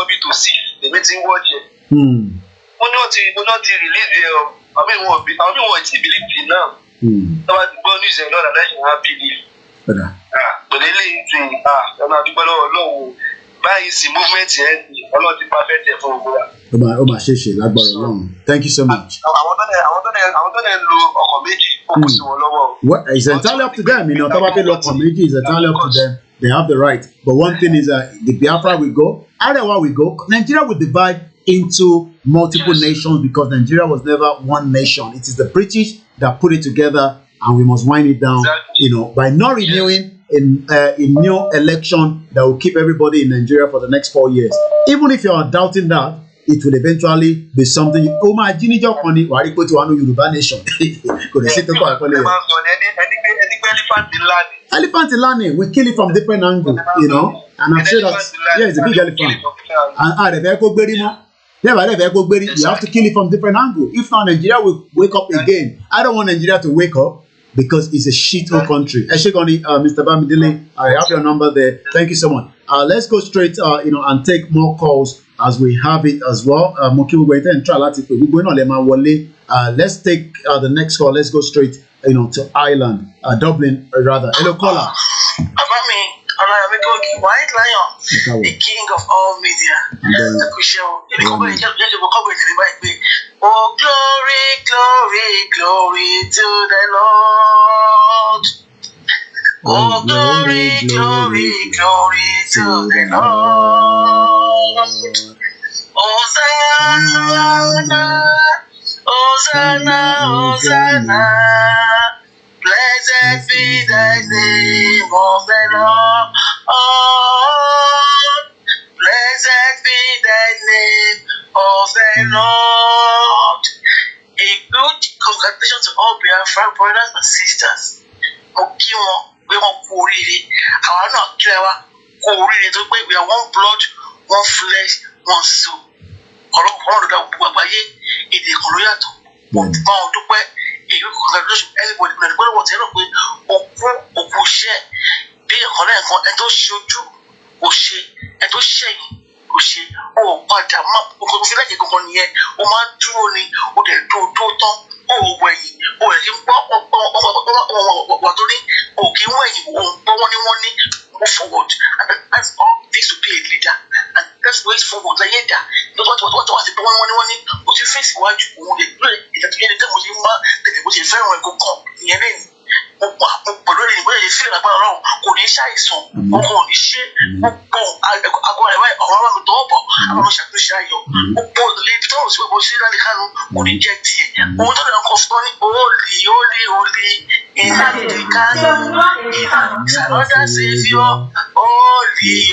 bí tòsí èmi ti ń wọ́ọ̀jẹ̀. Mo náà ti release ẹ̀ ọ́ àwọn ìwọ̀n ti believe náà. Tọ́wọ́ ti gbọ́ news ẹ̀ lọ́dà láti wọ́n á believe. Pẹ̀lú eléyìí ti ọ̀nà àdúgbò lọ́wọ́ Ọlọ́run báyìí sí movement yẹn Ọlọ́run ti perfect ẹ̀ fún gbogbo wa. Ó máa ṣe lágbára Ọlọ́run. Thank you so much. Àwọn tó dẹ̀ ń lo ọkọ̀ méjì kò sí wọn lọ́wọ́. Well, it's entirely up to them. Tọ́ba pé lọ́kọ̀ méjì is entirely up to them. They have the right. But one thing is the Biafra will go, Arewa will go. Nigeria will divide into multiple nations because Nigeria was never one nation. It is the British that put it together, and we must wind it down. By not renewing a new election that will keep everybody in Nigeria for the next 4 years. Even if you are doubting that, it will eventually be something. Oh my, Yoruba nation. Elephant in land, we kill it from different angles, you know. And I'm sure that it's a big elephant. And you have to kill it from different angles. If not, Nigeria will wake up again. I don't want Nigeria to wake up because it's a shithole country. Mr. Bamidele, I have your number there. Thank you so much. Let's go straight, and take more calls as we have it as well. Let's take the next call. Let's go straight, to Ireland, Dublin, rather. Hello, caller. White Lion, the king of all media. Oh, glory, glory, glory to the Lord. Oh, glory, glory, glory to the Lord. Hosanna, Hosanna, Hosanna. Blessed be the name of the Lord. Blessed be the name of the Lord. A good congratulations to all Biafran brothers and sisters. We are one blood, one flesh, one soul. Everybody, forward, and that's all this to be a leader, and that's ways forward. Like that, what was the money? What you face, what you want to do, is that anytime when you want, that what you feel like go come, you know. But really, when you feel like around, go in shy so, go in shit, go. I go away around the door, I'm not sure to shy you. Go the lead toes, we will see that the Kanu, go in get here. Go to the Costoni, holy. In Nnamdi Kanu, is another savior. Holy.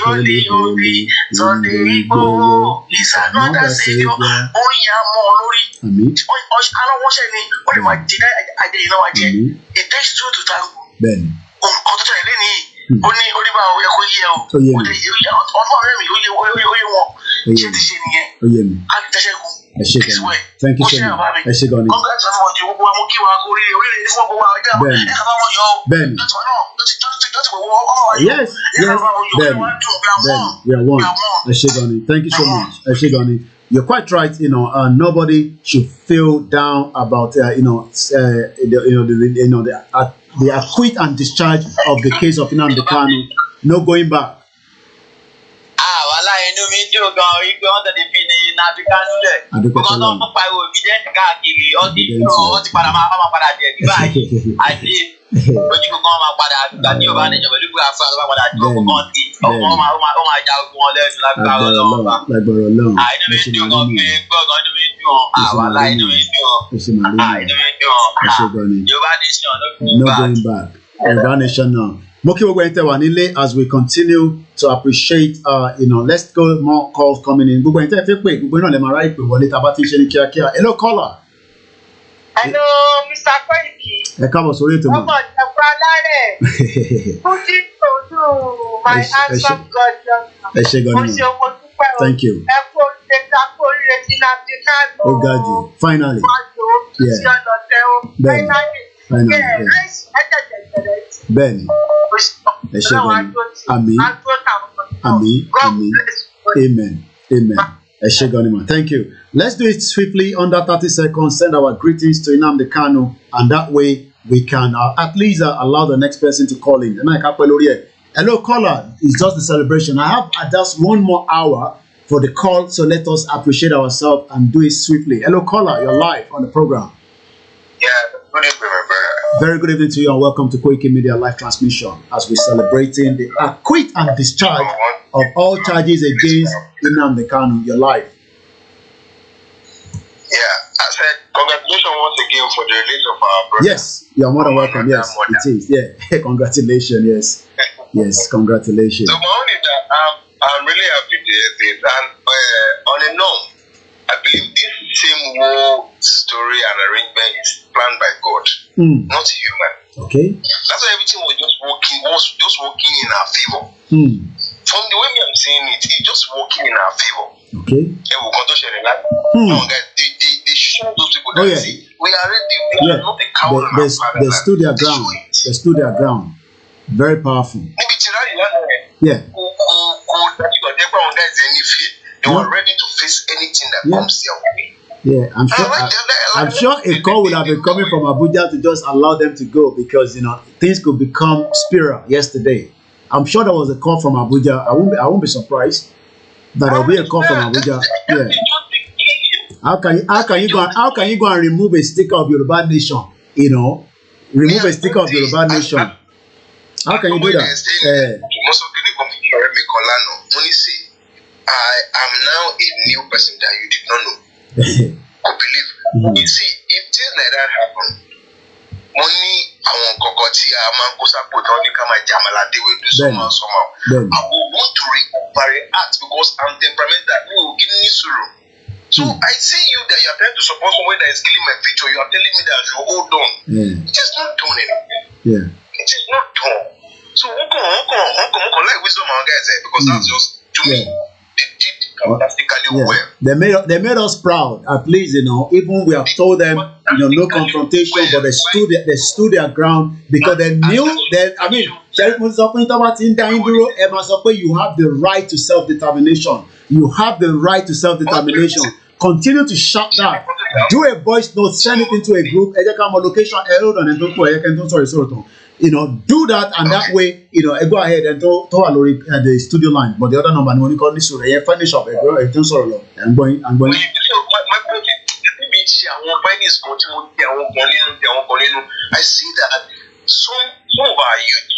Sunday IGBOHO is another savior. Oh yeah, more. I don't watch any. What if I did know I did? It takes two to tango. Ben. Thank you so much. Ben. Yes. Ben. We are one. Thank you so much. You're quite right. Nobody should feel down about the acquit and discharge of the case of Nnamdi Kanu. No going back. No going back. Yoruba nation now. As we continue to appreciate, let's go more calls coming in. Hello, caller. Hello, Mr. Koiki. My handsome God. Thank you. Oh God, finally. Yeah. Finally. Ben. Amen. Thank you. Let's do it swiftly under 30 seconds. Send our greetings to Nnamdi Kanu, and that way we can at least allow the next person to call in. Hello, caller. It's just a celebration. I have just 1 more hour for the call, so let us appreciate ourselves and do it swiftly. Hello, caller. You're live on the program. Yeah, good evening, my brother. Very good evening to you, and welcome to KOKIMEdia live transmission as we're celebrating the acquit and discharge of all charges against Nnamdi Kanu. Your life. Yeah, I said congratulations once again for the release of our brother. Yes, you're more than welcome. Yes, it is. Yeah, congratulations. Yes, yes, congratulations. So my own is that I'm really happy to hear this, and on a note, I believe this same war story and arrangement is planned by God, not human. Okay. That's why everything was just working in our favor. From the way I'm saying it, it's just working in our favor. Okay. They show those people that see, we are ready, we are not a coward. They stood their ground. They stood their ground. Very powerful. Yeah. They were ready to face anything that comes their way. Yeah, I'm sure a call would have been coming from Abuja to just allow them to go because things could become spiral yesterday. I'm sure there was a call from Abuja. I won't be surprised that there will be a call from Abuja. Yeah. How can you go and remove a sticker of Yoruba Nation? Remove a sticker of Yoruba Nation. How can you do that? I am now a new person that you did not know. I believe. You see, if things like that happen, money I want kokoti somehow. I will want to react because I'm temperamental. You give me sorrow. So I see you that you are trying to support someone that is killing my future. You are telling me that you hold on. It is not done anything. Yeah. It is not done. So like wisdom guys because that's just to me. They did fantastically well. They made us proud. At least even we have told them no confrontation, but they stood their ground because they knew that. I mean, you have the right to self-determination. You have the right to self-determination. Continue to shout that. Do a voice note, send it into a group. Do that, and that way, go ahead and to the studio line. But the other number, when you call this, finish up. I'm going. My point is, I see that some of our youth,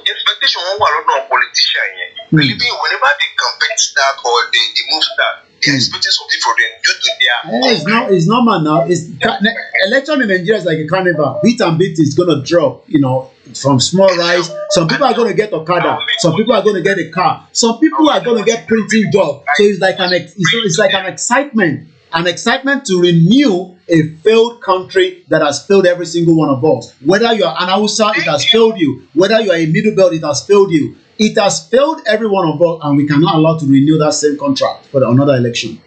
expectation of a politician, believing whenever they campaign start or they move start, they're expecting something from them due to their. It's normal now. Election in Nigeria is like a carnival. Bit and bit is gonna drop. From small rise. Some people are gonna get Okada. Some people are gonna get a car. Some people are gonna get printing job. So it's like an excitement. An excitement to renew a failed country that has failed every single one of us. Whether you are an Hausa, it has failed you. Whether you are a middle belt, it has failed you. It has failed every one of us, and we cannot allow to renew that same contract for another election.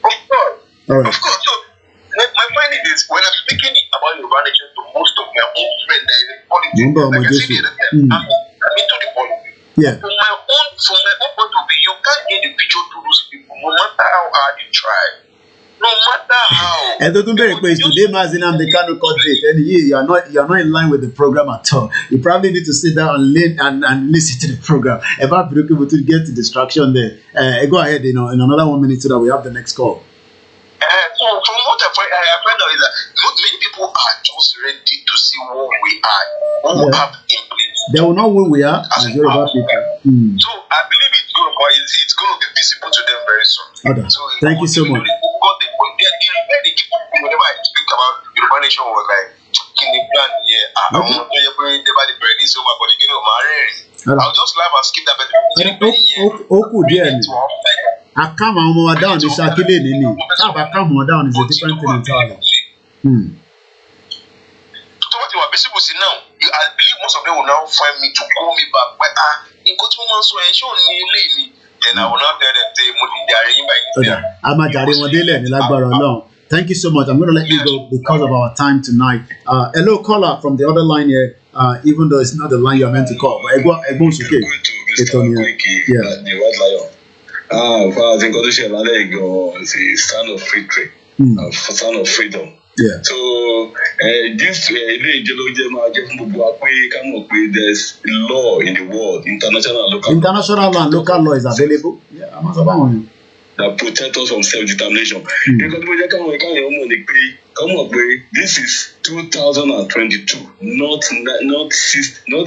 Of course. All right. Of course. So my finding is when I'm speaking about Yoruba Nation to most of my own friends that is in politics, like I said the other time, I'm into the politics. Yeah. From my own point of view, you can't get the picture to those people, no matter how hard you try. No matter how. And don't very quick. Today, Mazi Nnamdi Kanu cut date, and you are not in line with the program at all. You probably need to sit down and listen to the program. About people to get the distraction there. Go ahead, in another 1 minute so that we have the next call. So from what I find out is that not many people are just ready to see what we are, what we have in place. They will know who we are as Yoruba people. So I believe it's going to be visible to them very soon. Okay. So thank you so much. Whenever I speak about Yoruba Nation, was like, plan, I'll just laugh and skip that. I calm my down is a killing in me. I calm my down is a different thing entirely. So what you are basically saying now, I believe most of them will now find me to call me back. But in then I will not tell them say thank you so much. I'm going to let you go because of our time tonight. Hello, caller from the other line here. Even though it's not the line you're meant to call, but Egbo's okay. The White Lion. I think it's a stand of victory, stand of freedom. Yeah. So there's law in the world, international and local law is available. Yeah, that protect us from self-determination. This is 2022, not in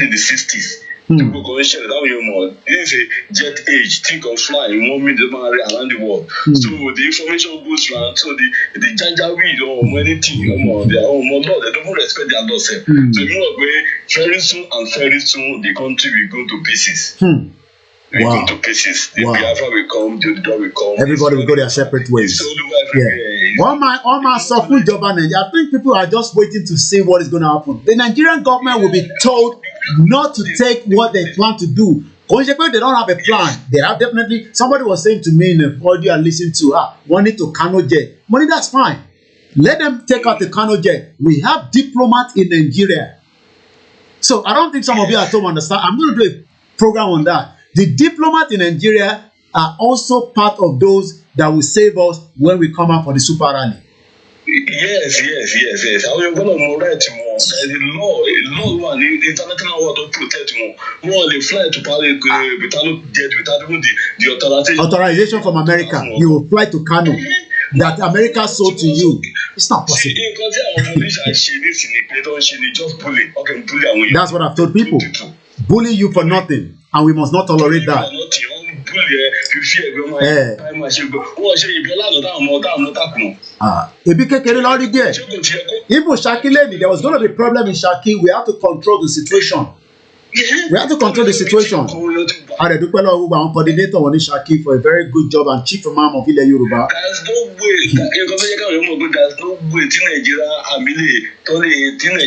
the 60s. People go and share that this is a jet age, think of flying 1 minute around the world. So the information goes around, so the janjaweed or anything, they don't respect their laws. So very soon the country will go to pieces. We go to pieces. The Biafra will come, the door will come. Everybody will go their separate ways. So All my suffering job, I think people are just waiting to see what is going to happen. The Nigerian government will be told not to take what they plan to do. They don't have a plan. They have definitely. Somebody was saying to me in the audio I listened to, wanting to Kano jet. Money, that's fine. Let them take out the Kano jet. We have diplomats in Nigeria. So I don't think some of you at home understand. I'm going to do a program on that. The diplomats in Nigeria are also part of those that will save us when we come out for the super rally. Yes. I will go on right more. The law one, the international law to protect more. More they fly to Paris without jet, without even the authorization from America. You will fly to Kano. That America sold to you. It's not possible. That's what I've told people. Bully you for nothing, and we must not tolerate that. Even Shaki lady, there was going to be a problem in Shaki. We have to control the situation. We have to control the situation. I do coordinator on Shaki for a very good job and chief imam of Yoruba. There's no way.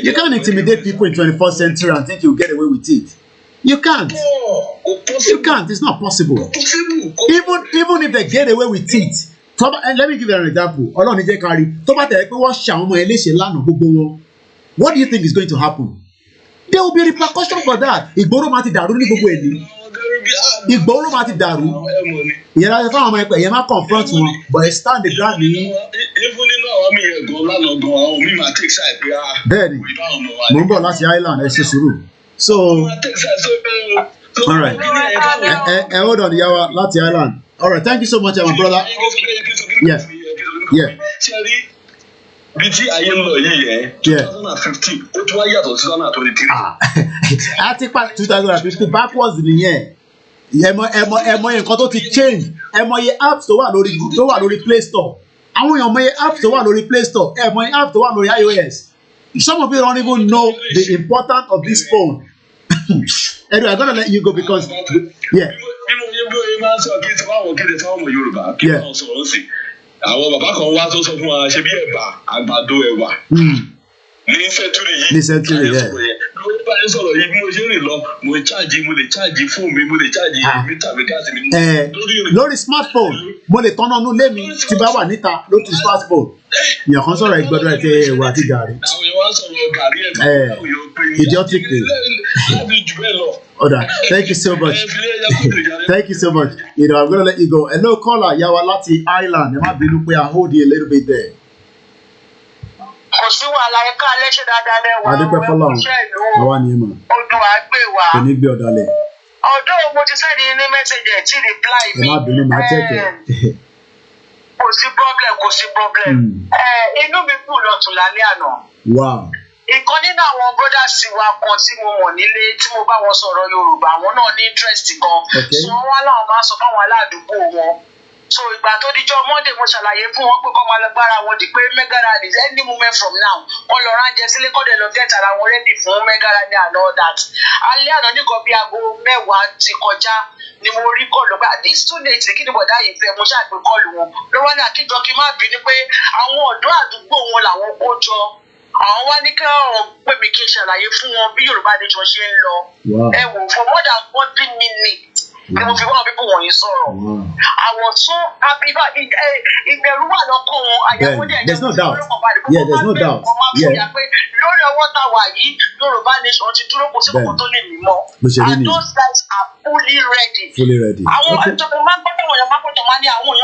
You can't intimidate people in 21st century and think you'll get away with it. You can't. You can't. It's not possible. Even if they get away with it. Let me give you an example. What do you think is going to happen? There will be repercussion for that. IGBOHO mati daru ni gbogbo eni. IGBOHO mati daru. Ìyẹn láti fáwọn ọmọ ẹgbẹ́ yẹn máa confront wọn, but ẹ stand the ground ní. Bẹ́ẹ̀ni, mo ń bọ̀ láti Island, ẹ ṣe sùúrù. So, all right. Hold on, Yawa, láti Island. All right, thank you so much, my brother. Yeah. BT ayé ń lọ yìí yẹn 2015 ó tún wá yàtọ̀ 2023. Àti pa 2015 backwards nìyẹn. Ẹmọ yẹn nǹkan tó ti change. Ẹmọ yẹn apps tó wà lórí Play Store. Àwọn èèyàn mọ yẹn apps tó wà lórí Play Store. Ẹmọ yẹn apps tó wà lórí iOS. Some of you don't even know the importance of this phone. Anyway, I'm gonna let you go because yeah. Àwọn bàbá kan wá tó sọ fún wa ṣe bí ẹ̀bà àgbàdo ẹ̀wà ní sẹ́ńtúrì yìí. Ní sẹ́ńtúrì yẹn. Lórí bá yẹn sọ̀rọ̀ yìí bí mo ṣe rìn lọ mo lè chájì fóònù mi mo lè chájì mítà mi gáàsì mi. Lórí smartphone mo lè tọ́nà ọdún lémi tí bá wà níta lórí smartphone. Ìyàn kan sọ̀rọ̀ ìgbọ́dọ̀ ẹ̀ tẹ ẹ̀wà àti gàrí. Àwọn èèyàn wá sọ̀rọ̀ gàrí ẹ̀bà. Idiotic thing. Thank you so much. Thank you so much. I'm gonna let you go. Hello, caller, Yawa láti Island. Ẹ má bínú pé I hold you a little bit there. Kò sí wàhálà ẹ̀ka aléṣẹ́ dáadáa lẹ́wọ̀n. Adúpẹ́ fọlọ́run. Àwa ni ẹ mọ̀. Odò àgbè wa. Kò ní gbé ọ̀dàlẹ̀. Ọ̀dọ́ mo ti sẹ́ni ní mẹ́sẹ̀jì ẹ̀ tí reply mi. Ẹ má bínú, màá check. Kò sí problem. Inú mi kù lọ́tún lálẹ́ àná. Wow. Ìkan nínú àwọn brothers wa kan tí mo mọ̀ nílé tí mo bá wọn sọ̀rọ̀ Yorùbá àwọn náà ní interest gan. So wọ́n wá láwọn máa sọ fáwọn aládùúgbò wọn. So ìgbà tó dijọ́ Monday mo ṣàlàyé fún wọn pé kọ́ máa lọ gbára wọn di pé mega rally any moment from now kọ́ lọ ránjẹ sílé kọ́ dẹ̀ lọ get ara wọn ready fún mega rally and all that. Alẹ́ àná nìkan bí aago 10 ti kọjá ni mo rí kọ́ọ̀lù pé this too late kí ni bọ̀dá yìí fẹ́ mo ṣàgbé kọ́ọ̀lù wọn. Lọ́wọ́ ní àkíjọ kí n má bínú pé àwọn ọ̀dọ́ àdúgbò wọn làwọn kó jọ. Àwọn wá ní káwọn pè mí kí n ṣàlàyé fún wọn bí Yorùbá nation ṣe ń lọ. Ẹ wò for more than 40 minutes ni mo fi wọ́n people wọ̀nyí sọ̀rọ̀. Àwọn tó àbíbá ìbẹ̀rù wà lọ́kàn wọn àyẹ̀wò dẹ̀ there's no doubt. Yeah, there's no doubt. Yeah. Lórí ọwọ́ tá a wà yìí Yorùbá nation ti dúró kò sí kòkó tó lè mí mọ́. And those guys are fully ready. Àwọn ìjọba máa ń gbọ́dọ̀ wọ̀nyàn máa ń gbọ́dọ̀ máa ní àwọn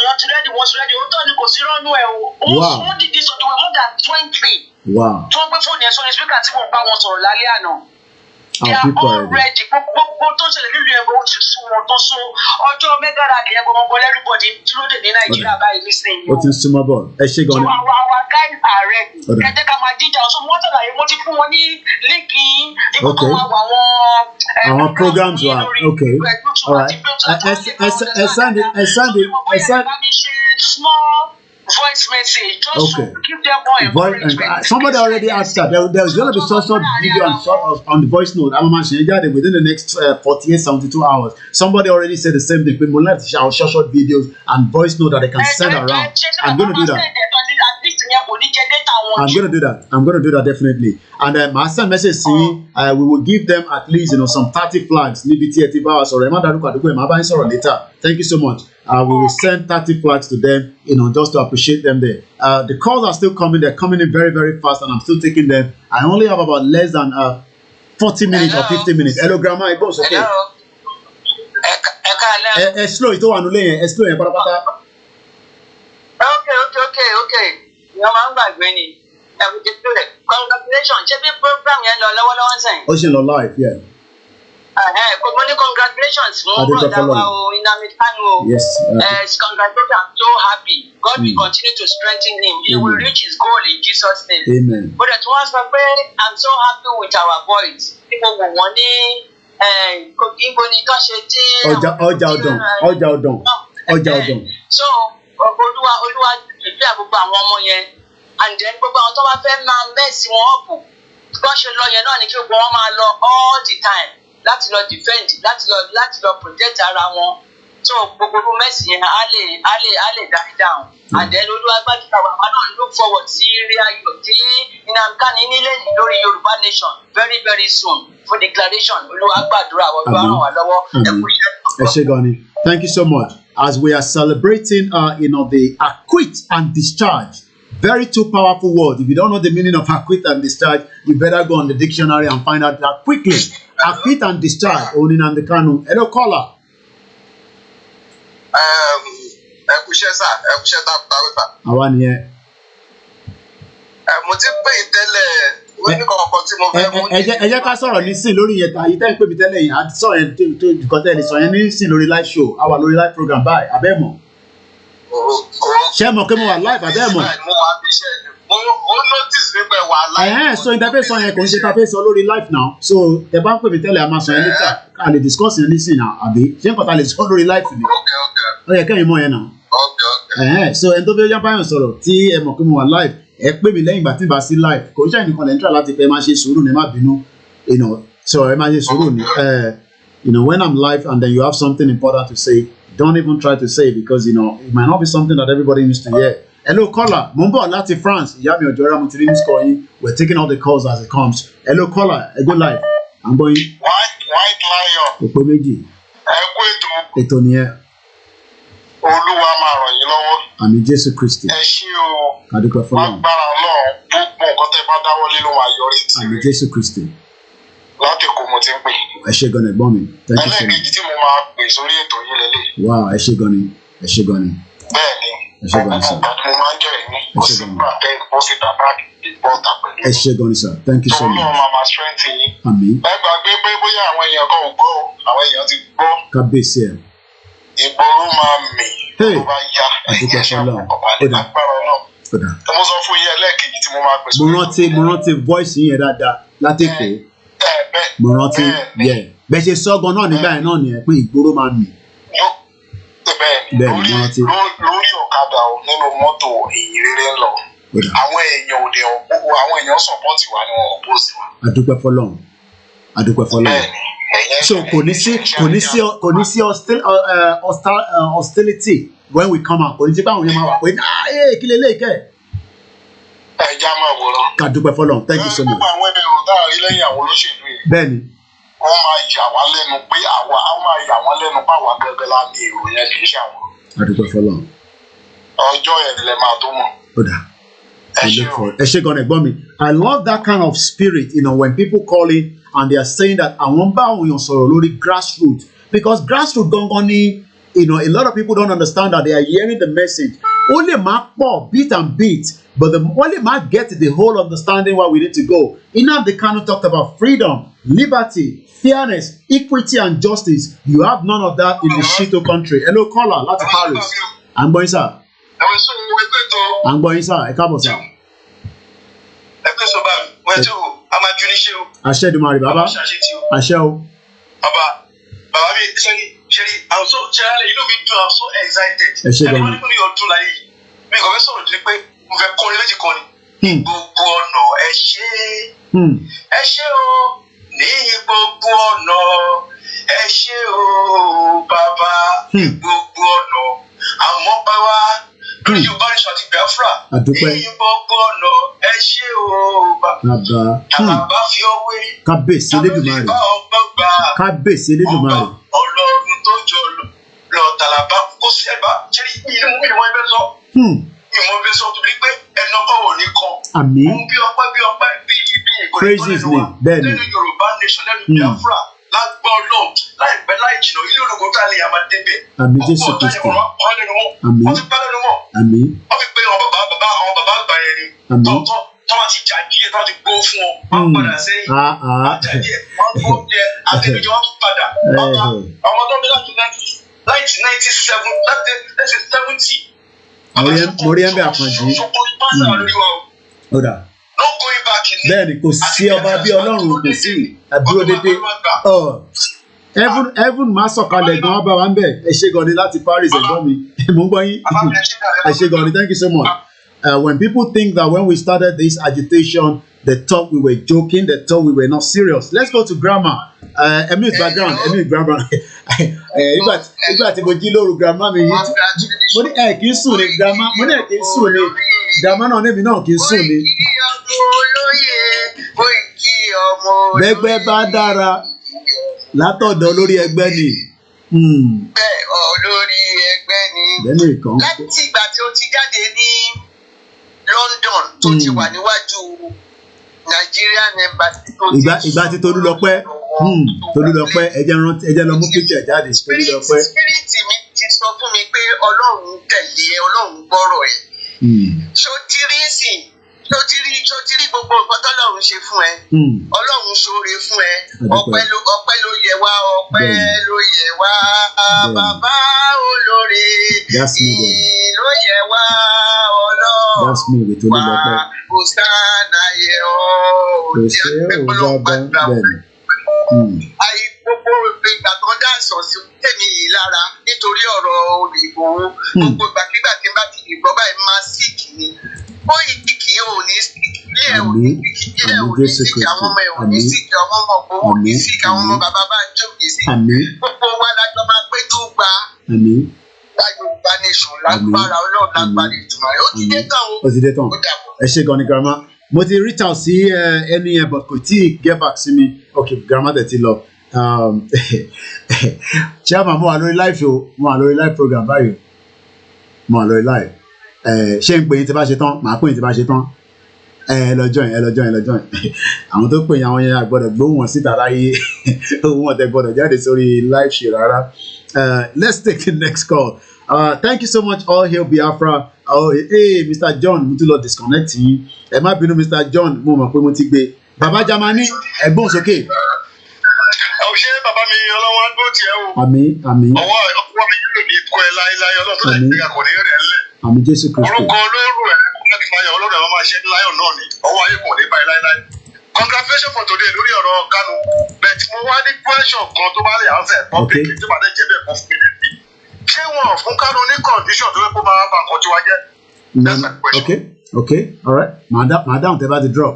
èèyàn ti ready wọ́n ti ready ó tọ́ ni kò sí rọ́nú ẹ̀ o. Wọ́n dìde sọ̀tọ̀ wẹ̀ more than 20. Tó ń gbé fóònù ẹ̀ sórí spíkà tí mo bá wọn sọ̀rọ̀ lálẹ́ àná. They are all ready. Gbogbo tó ń ṣẹlẹ̀ nílùú ẹ̀gbọ́n ó ti sún wọn tó sún ọjọ́ mẹ́gà rally ẹ̀gbọ́n gbogbo everybody dúró dè ní Nàìjíríà báyìí nísìnyí. Ó ti ń súnmọ́ bọ̀ ẹ ṣe gan-an. So our guys are ready. Ẹ jẹ́ ká máa jíjà ọ̀ṣun wọ́n ṣàlàyé mo ti fún wọn ní líǹkì ìbò tó máa wà àwọn programs wa okay all right ẹ small voice message just to give them more encouragement. Somebody already asked that there's going to be short video and short on the voice note. I'm within the next 48-72 hours. Somebody already said the same thing. We will let short videos and voice note that they can send around. I'm going to do that. wọn jù. I'm gonna do that definitely. And my son message saying we will give them at least some 30 flags. Níbi tí ẹ ti bá wa sọ̀rọ̀ ẹ má dárúkọ àdúgbò ẹ má bá yín sọ̀rọ̀ later. Thank you so much. We will send 30 flags to them, just to appreciate them there. The calls are still coming. They're coming in very, very fast, and I'm still taking them. I only have about less than 40 minutes or 50 minutes. Hello, Grandma. It goes okay. Slow it one slow it Okay. Your man back when congratulations. Check the program yẹn lọ live, yeah. Congratulations, Nnamdi Kanu. Yes. Congratulations, I'm so happy. God will continue to strengthen him. He will reach his goal in Jesus' name. Amen. But at once, I'm so happy with our boys. People will want So, Olúwa ìfẹ́ gbogbo àwọn ọmọ yẹn, and then gbogbo àwọn tó bá fẹ́ máa mẹ́sì wọn ọ̀pọ̀ bọ́n ṣe lọ yẹn náà ni kí gbogbo wọn máa lọ all the time láti lọ defend láti lọ protect ara wọn, so gbogbo mẹ́sì yẹn á lè die down, and then Olúwa gbàdúrà wa náà look forward sí rí ayọ̀ tí Nnamdi Kanu nílé lórí Yorùbá nation very very soon for declaration. Olúwa gbàdúrà wa, Olúwa ràn wá lọ́wọ́. Ẹ ṣé gan ni. Thank you so much. As we are celebrating, the acquit and discharge. Very two powerful words. If you don't know the meaning of acquit and discharge, you better go on the dictionary and find out that quickly. Acquit and discharge. Nnamdi Kanu. Hello, caller. Àwa nìyẹn. Mo ti pè tẹ́lẹ̀. Ẹ jẹ́ ká sọ̀rọ̀ nísìn lórí yẹn ta ìtẹ́ ìpè mi tẹ́lẹ̀ yìí àti sọ̀rọ̀ yẹn tó ìkọ́tẹ́ lè sọ yẹn nísìn lórí live show àwa lórí live program báyìí abẹ́mọ̀. Ṣé mọ̀ pé mo wà live abẹ́mọ̀? Mo notice nípa ẹ̀ wà live. So ìtẹ́fẹ́ sọ yẹn kò ń ṣe tafẹ́ sọ lórí live now, so ẹ bá ń pè mí tẹ́lẹ̀ a máa sọ yẹn later ká lè discuss yẹn nísìn náà àbí ṣé nǹkan ta lè sọ lórí live ni? Ó yẹ kẹ́yìn mọ̀ yẹn náà. So ẹni tó fẹ́ yá báyọ̀ sọ̀rọ̀ tí ẹ mọ̀ pé mo wà live ẹ pè mí lẹ́yìn ìgbà tí n bá sí live kò ń ṣe nìkan lẹ́yìn tí a láti pẹ́ máa ṣe sùúrù ní má bínú so ẹ máa ṣe sùúrù ní when I'm live and then you have something important to say don't even try to say because it might not be something that everybody needs to hear. Hello caller, mo ń bọ̀ láti France, ìyá mi ọ̀jọ̀ ra mo ti rí miss call yín, we're taking all the calls as it comes. Hello caller, ẹ go live, à ń gbọ́ yín. White lion. Òpó méjì. Ẹ kú ètò nìyẹn. Olúwa máa ràn yín lọ́wọ́. Àmín Jésù Kristi. Ẹ ṣé o. Adúpẹ́ fọlọ́run. Agbára Ọlọ́run gbogbo nǹkan tẹ́ bá dáwọ́lé ló máa yọrí sí. Àmín Jésù Kristi. Láti Èkó mo ti ń pè. Ẹ ṣé gan ni ẹ̀gbọ́n mi. Thank you so much. Ẹlẹ́ẹ̀kejì tí mo máa pè sórí ètò yìí lélẹ̀. Wow, ẹ ṣé gan ni. Ẹ ṣé gan ni. Bẹ́ẹ̀ni. Ẹ ṣé gan ni sir. Mo máa ń jẹ́ ẹ̀mí. Kò sí pàtẹ́ ìbọ́sítà báàgì ìbọ́ta pẹ̀lú. Ẹ ṣé gan ni sir. Thank you so much. Ọlọ́run máa strength yín. Àmín. Ẹ gbàgbé pé bóyá àwọn èèyàn kan ò gbọ́ àwọn èèyàn ti gbọ́. Kábíyèsí ẹ̀. Ìgboro máa mì. Tó bá yá àdúpẹ́ fọlọ́run. Agbára Ọlọ́run. Mo sọ fún yín ẹlẹ́ẹ̀kejì tí mo máa pè sórí. Mo rántí voice yín yẹn dáadáa láti Èkó. Mo rántí bẹ́ẹ̀ ṣe sọ́gan náà nígbà yẹn náà nìyẹn pé ìgboro máa mì. Bẹ́ẹ̀ mo rántí. Lórí ọ̀kadà nínú mọ́tò ìyìnrere ń lọ. Àwọn èèyàn support wa ni wọn oppose wa. Adúpẹ́ fọlọ́run. So kò ní sí hostility when we come out. Kò ní sí báwọn yẹn máa wà pé kí lè lè kẹ́. Ẹja máa wòran. Kàdúpẹ́ fọlọ́run. Thank you so much. Gbogbo àwọn ènìyàn tá a rí lẹ́yìn àwọn olóṣèlú yìí. Bẹ́ẹ̀ni. Wọ́n máa yà wá lẹ́nu pé àwa gẹ́gẹ́ la ní èrò yẹn kì í ṣe àwọn. Adúpẹ́ fọlọ́run. Ọjọ́ yẹn lẹ máa tó mọ̀. Ó dà. Ẹ ṣé gan ẹ̀gbọ́n mi. I love that kind of spirit, when people call in and they are saying that àwọn bá àwọn èèyàn sọ̀rọ̀ lórí grassroots, because grassroots gangan ni a lot of people don't understand that they are hearing the message. Ó lè má pọ̀ bit and bit, but wọ́n lè má get the whole understanding where we need to go. Nnamdi Kanu talked about freedom, liberty, fairness, equity and justice. You have none of that in the Shito country. Hello caller láti Paris. À ń gbọ́ yín sà. À ń gbọ́ yín sà, ẹ káàbọ̀ sà. Ẹ pé sọ bá mi, wọ́n ti wò, a máa ju níṣẹ́ o. Àṣẹ Èdùmàrè bàbá. Àṣẹ o. Bàbá mi, ṣẹ́rí, I'm so ṣẹ́rí, inú mi dùn, I'm so excited. Ẹ ṣé gan-an. Ẹni wọ́n ní ọdún láyé yìí, mi kò fẹ́ sọ̀rọ̀ dín pé mo fẹ́ kọrin méjì kan ni. Gbogbo ọ̀nà ẹ ṣé. Ẹ ṣé o, ní gbogbo ọ̀nà ẹ ṣé o, bàbá. Gbogbo ọ̀nà, àmọ́ bá wa. Lórí Yorùbá nation àti Biafra. Àdúpẹ́. Ní gbogbo ọ̀nà ẹ ṣé o bàbá. Tàlàbà fi ọwé. Kábíyèsí Elédùmarè. Kábíyèsí Elédùmarè. Ọlọ́run tó jọ lọ Tàlàbà kó sẹ́gbà ṣé ìwọ̀n ẹgbẹ́ sọ. Ìwọ̀n ẹgbẹ́ sọ tó ní pé ẹnu ọkọ̀ ò ní kan. Àmín. Ohun bí ọpẹ́ bí ìkọ̀lẹ́ Praises name bẹ́ẹ̀ ni. nínú Yorùbá nation lẹ́nu Biafra lágbọ́ lọ láìpẹ́ láì jìnnà ilé ológun tá a lè yàmá débẹ̀. Àmín Jésù Kristi. Àmín. Wọ́n ti pẹ́ lẹ́nu wọn. Àmín. Wọ́n fi pé àwọn bàbá àgbà yẹn ni. Àmín. Tọ́wọ́ ti jà díẹ̀ tọ́wọ́ ti gbó fún ọ. Wọ́n padà sẹ́yìn. Wọ́n jà díẹ̀. Wọ́n gbó jẹ àtẹnujẹ wọn tún padà. Àwọn tó ń bí láti 1970. Mo rí ẹ̀mbẹ́ àkànjú. Ọ̀dà. Bẹ́ẹ̀ni kò sí ọba bí Ọlọ́run kò sí àdúró dédé. Heaven máa sọ̀kalẹ̀ gan ọba wa ń bẹ̀. Ẹ ṣé gan ni láti Paris ẹ̀gbọ́n mi. Mo ń gbọ́ yín. Ẹ ṣé gan ni, thank you so much. When people think that when we started this agitation, they thought we were joking, they thought we were not serious. Let's go to grammar. Emil background, Emil grammar. Nígbà tí mo jí lóru grammar mi yìí, mo ní ẹ̀ kì í sùn ní grammar, mo ní ẹ̀ kì í sùn ní grammar náà níbi náà kì í sùn ní. Bẹ́gbẹ́ bá dára látọ̀dọ̀ olórí ẹgbẹ́ ni. Bẹ́ẹ̀ olórí ẹgbẹ́ ni. Láti ìgbà tí ó ti jáde ní London tó ti wà níwájú Nigerian embassy tó ti. Ìgbà tí Tolúlọpẹ́ ẹjẹ lọ mú picture jáde Tolúlọpẹ́. Spirit mi ti sọ fún mi pé Ọlọ́run tẹ̀lé ẹ, Ọlọ́run gbọ́rọ̀ ẹ. Ṣó ti rí gbogbo nǹkan tọ́lọ́run ṣe fún ẹ. Ọlọ́run ṣoore fún ẹ. Ọpẹ́ ló yẹ wá, ọpẹ́ ló yẹ wá. Bàbá olóore ìyìn ló yẹ wá. Ọlọ́run wá kò sáànà yẹ ọ́. Àyè gbogbo ìgbà tó dá àṣọ̀sí tèmi yìí lára nítorí ọ̀rọ̀ òyìnbó. Gbogbo ìgbàkigbà tí n bá ti dìbò báyìí máa síkì ni. Kóìkì ò ní síkì, ilé ẹ̀ ò ní síkì, ilé ẹ̀ ò ní síkì, àwọn ọmọ ẹ̀ ò ní síkì, àwọn ọmọ ọ̀gbọ́n ò ní síkì, àwọn ọmọ bàbá bá ń jó ní síkì. Gbogbo wa lájọ máa pé tó gba Yorùbá nation lágbára Ọlọ́run lágbára ìtumọ̀ rẹ̀. Ó ti dé tán o. Ó ti dé tán. Ẹ ṣé gan ni grandma. Mo ti reach out sí ẹni yẹn but kò tí ì get back sí mi. Okay, grandma tẹ̀ ti lọ. Chairman mo wà lórí live o, mo wà lórí live program báyìí. Mo wà lórí live. Ṣé ń pè yín tí bá ṣe tán? Màá pè yín tí bá ṣe tán. Ẹ lọ join. Àwọn tó pè yín àwọn yẹn àgbọ̀dọ̀ gbóhùn wọn síta láyé. Ohun wọn tẹ gbọ́dọ̀ jáde sórí live show rárá. Let's take the next call. Thank you so much, All Hail Biafra. Hey, Mr. John, mo ti lọ disconnect yín. Ẹ má bínú, Mr. John, mo mọ̀ pé mo ti gbé. Bàbá Jamani, ẹ̀gbọ́n sókè. Ṣé bàbá mi ọlọ́wọ́ á gbó tiẹ̀ o? Àmín. Ọwọ́ mi yóò ní kọ́ ẹ láéláé ọlọ́run tó lè gbéga kò ní rẹ̀ ńlẹ̀. Àmín Jésù Kristi. Orúkọ olóró ẹ̀ láti máa yọ ọlọ́run àwọn máa ṣe láyọ̀ náà ni ọwọ́ ayé kò ní báyìí láéláé. Congratulations for today lórí ọ̀rọ̀ Kanu. Bẹ̀t mo wá ní question kan tó bá lè answer public tí màá dẹ̀ jẹ́ bẹ́ẹ̀ kó fún mi. Ṣé wọn fún Kanu ní condition tó yẹ kó máa bá nǹkan tí wá jẹ́? Okay, all right. Madam, tẹ́ bá ti drop.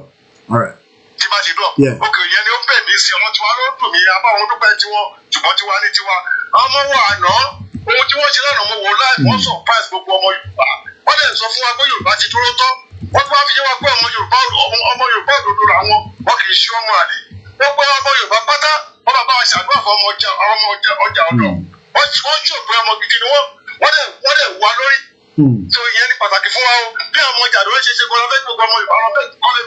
All right. tí bá ti dọ̀. òkè yẹn ni ó pè mí sí ọmọ tiwa ló dùn mí abáwọn dúpẹ́ tiwọn ṣùgbọ́n tiwa ní tiwa. ọmọ wa àná ohun tí wọ́n ṣe lánàá mo wò láì wọ́n surprise gbogbo ọmọ Yorùbá wọ́n lè sọ fún wa pé Yorùbá ti dúró tán wọ́n tún wá fi yé wa pé ọmọ Yorùbá òdodo làwọn wọ́n kì í ṣe ọmọ àlè gbogbo ọmọ Yorùbá pátá wọ́n bàbá wa ṣàdúrà fún ọmọ ọjà ọ̀dọ̀ wọ́n ṣòpin ọmọ gidi ni wọ́n lè wá lórí. so ìyẹn ní pàtàkì fún wa o bí àwọn ọjà àdúrà ṣe ṣe gbọ́dọ̀ fẹ́ gbogbo ọmọ Yorùbá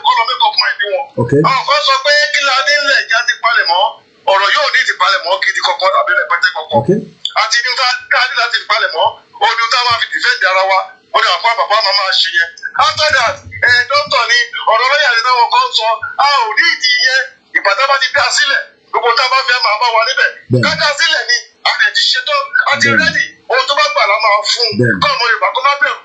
kọ́lọ́ mẹ́kọ̀ọ́ fún ẹ̀mí wọn. àwọn kan sọ pé kí la dé ńlẹ̀ ìjà ti palẹ̀ mọ́ ọ̀rọ̀ yóò ní ìtìpalẹ̀ mọ́ gidi kọ̀ọ̀kan tàbí rẹpẹtẹ kọ̀ọ̀kan. àti ní ká ní láti ìpalẹ̀ mọ́ oní tá a máa fi dìfẹ́ǹdì ara wa ó ní àpá bàbá máa máa ṣe yẹn. after that dókítà ni ọ̀rọ̀ lọ́yà ni táwọn kan sọ a ò ní ìdí yẹn ìpàdé bá ti dá sílẹ̀ gbogbo tá a bá fẹ́ máa bá wa níbẹ̀ ká dá sílẹ̀ ni àti ṣetán àti rẹ́dì ohun tó bá gbà lá máa fún un kọ́ ọmọ Yorùbá kó má bẹ̀rù.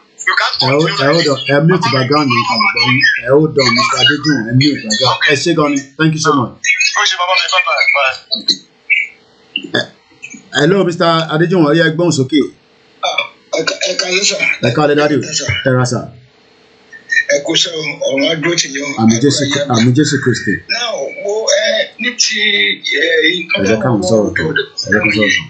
Mute background ni kàlùbọ̀ hold on Mr. Adéjùn mute background ẹ ṣé gan ni thank you so much. Hello Mr. Adéjùn ọ̀rẹ́ ẹgbọ́n sókè. ẹ kálẹ́ sà. ẹ kálẹ́ dáadé ẹ ra sà. ẹ kò sọ ọ̀rọ̀ adúró ti yan. àmì Jésù Kristi. náà wo ní ti ẹ̀jẹ̀ káwọn sọ̀rọ̀ tó ẹ̀jẹ̀ kan sọ̀rọ̀.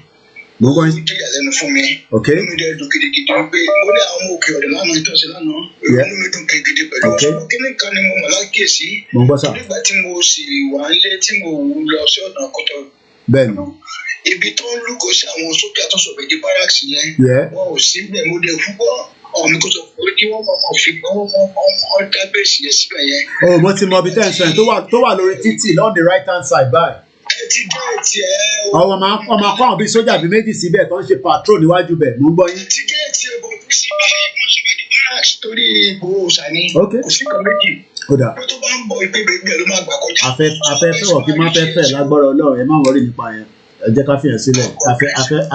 Mo gbọ́ yín. Ó jẹ́ ìyàlẹ́nu fún mi. Okay. Inú mi dẹ̀ dùn gidigidi pé mo ní àwọn òkè ọ̀dẹ̀ lánàá ìtọ́sí lánàá. Inú mi dùn gidigidi pẹ̀lú ọ̀ṣọ́. Kíní kan ni mo mọ̀ lákèsí. Mo gbọ́ sà. Nígbà tí mo sì wà nílé tí mo lọ sí ọ̀nà Kọ́tọ́. Bẹ́ẹ̀ni. Ibi tó ń lúkọ sí àwọn sójà tó sọ̀rọ̀ di barracks yẹn. Wọ́n ò sí bẹ́ẹ̀ mo dẹ̀ fúgbọ́. Ọ̀mí kò sọ pé kí wọ́n máa fi wọ́n dábẹ́sì yẹn síbẹ̀ yẹn. Oh, mo ti mọ ibi tẹ́ ẹ̀ sọ yẹn tó wà lórí títì on the right hand side báyìí. Ẹ ti géètì ẹ̀ o. Ọmọ kọ́ àwọn bíi sójà bíi méjì síbẹ̀ tó ń ṣe patrol níwájú bẹ̀ mo ń gbọ́ yín. Ẹ ti géètì ẹ̀ bọ̀ bí síbẹ̀ mo sì bẹ̀ di barracks torí Ìgbòho Ṣàní. Kò sí kan méjì. Kódà. Tó bá ń bọ̀ ìpè bèbè ló máa gbà kọjá. Afẹ́fẹ́ wọ̀ kí má fẹ́ fẹ́ lágbára Ọlọ́run ẹ má wọrí nípa yẹn ẹ jẹ́ ká fìyàn sílẹ̀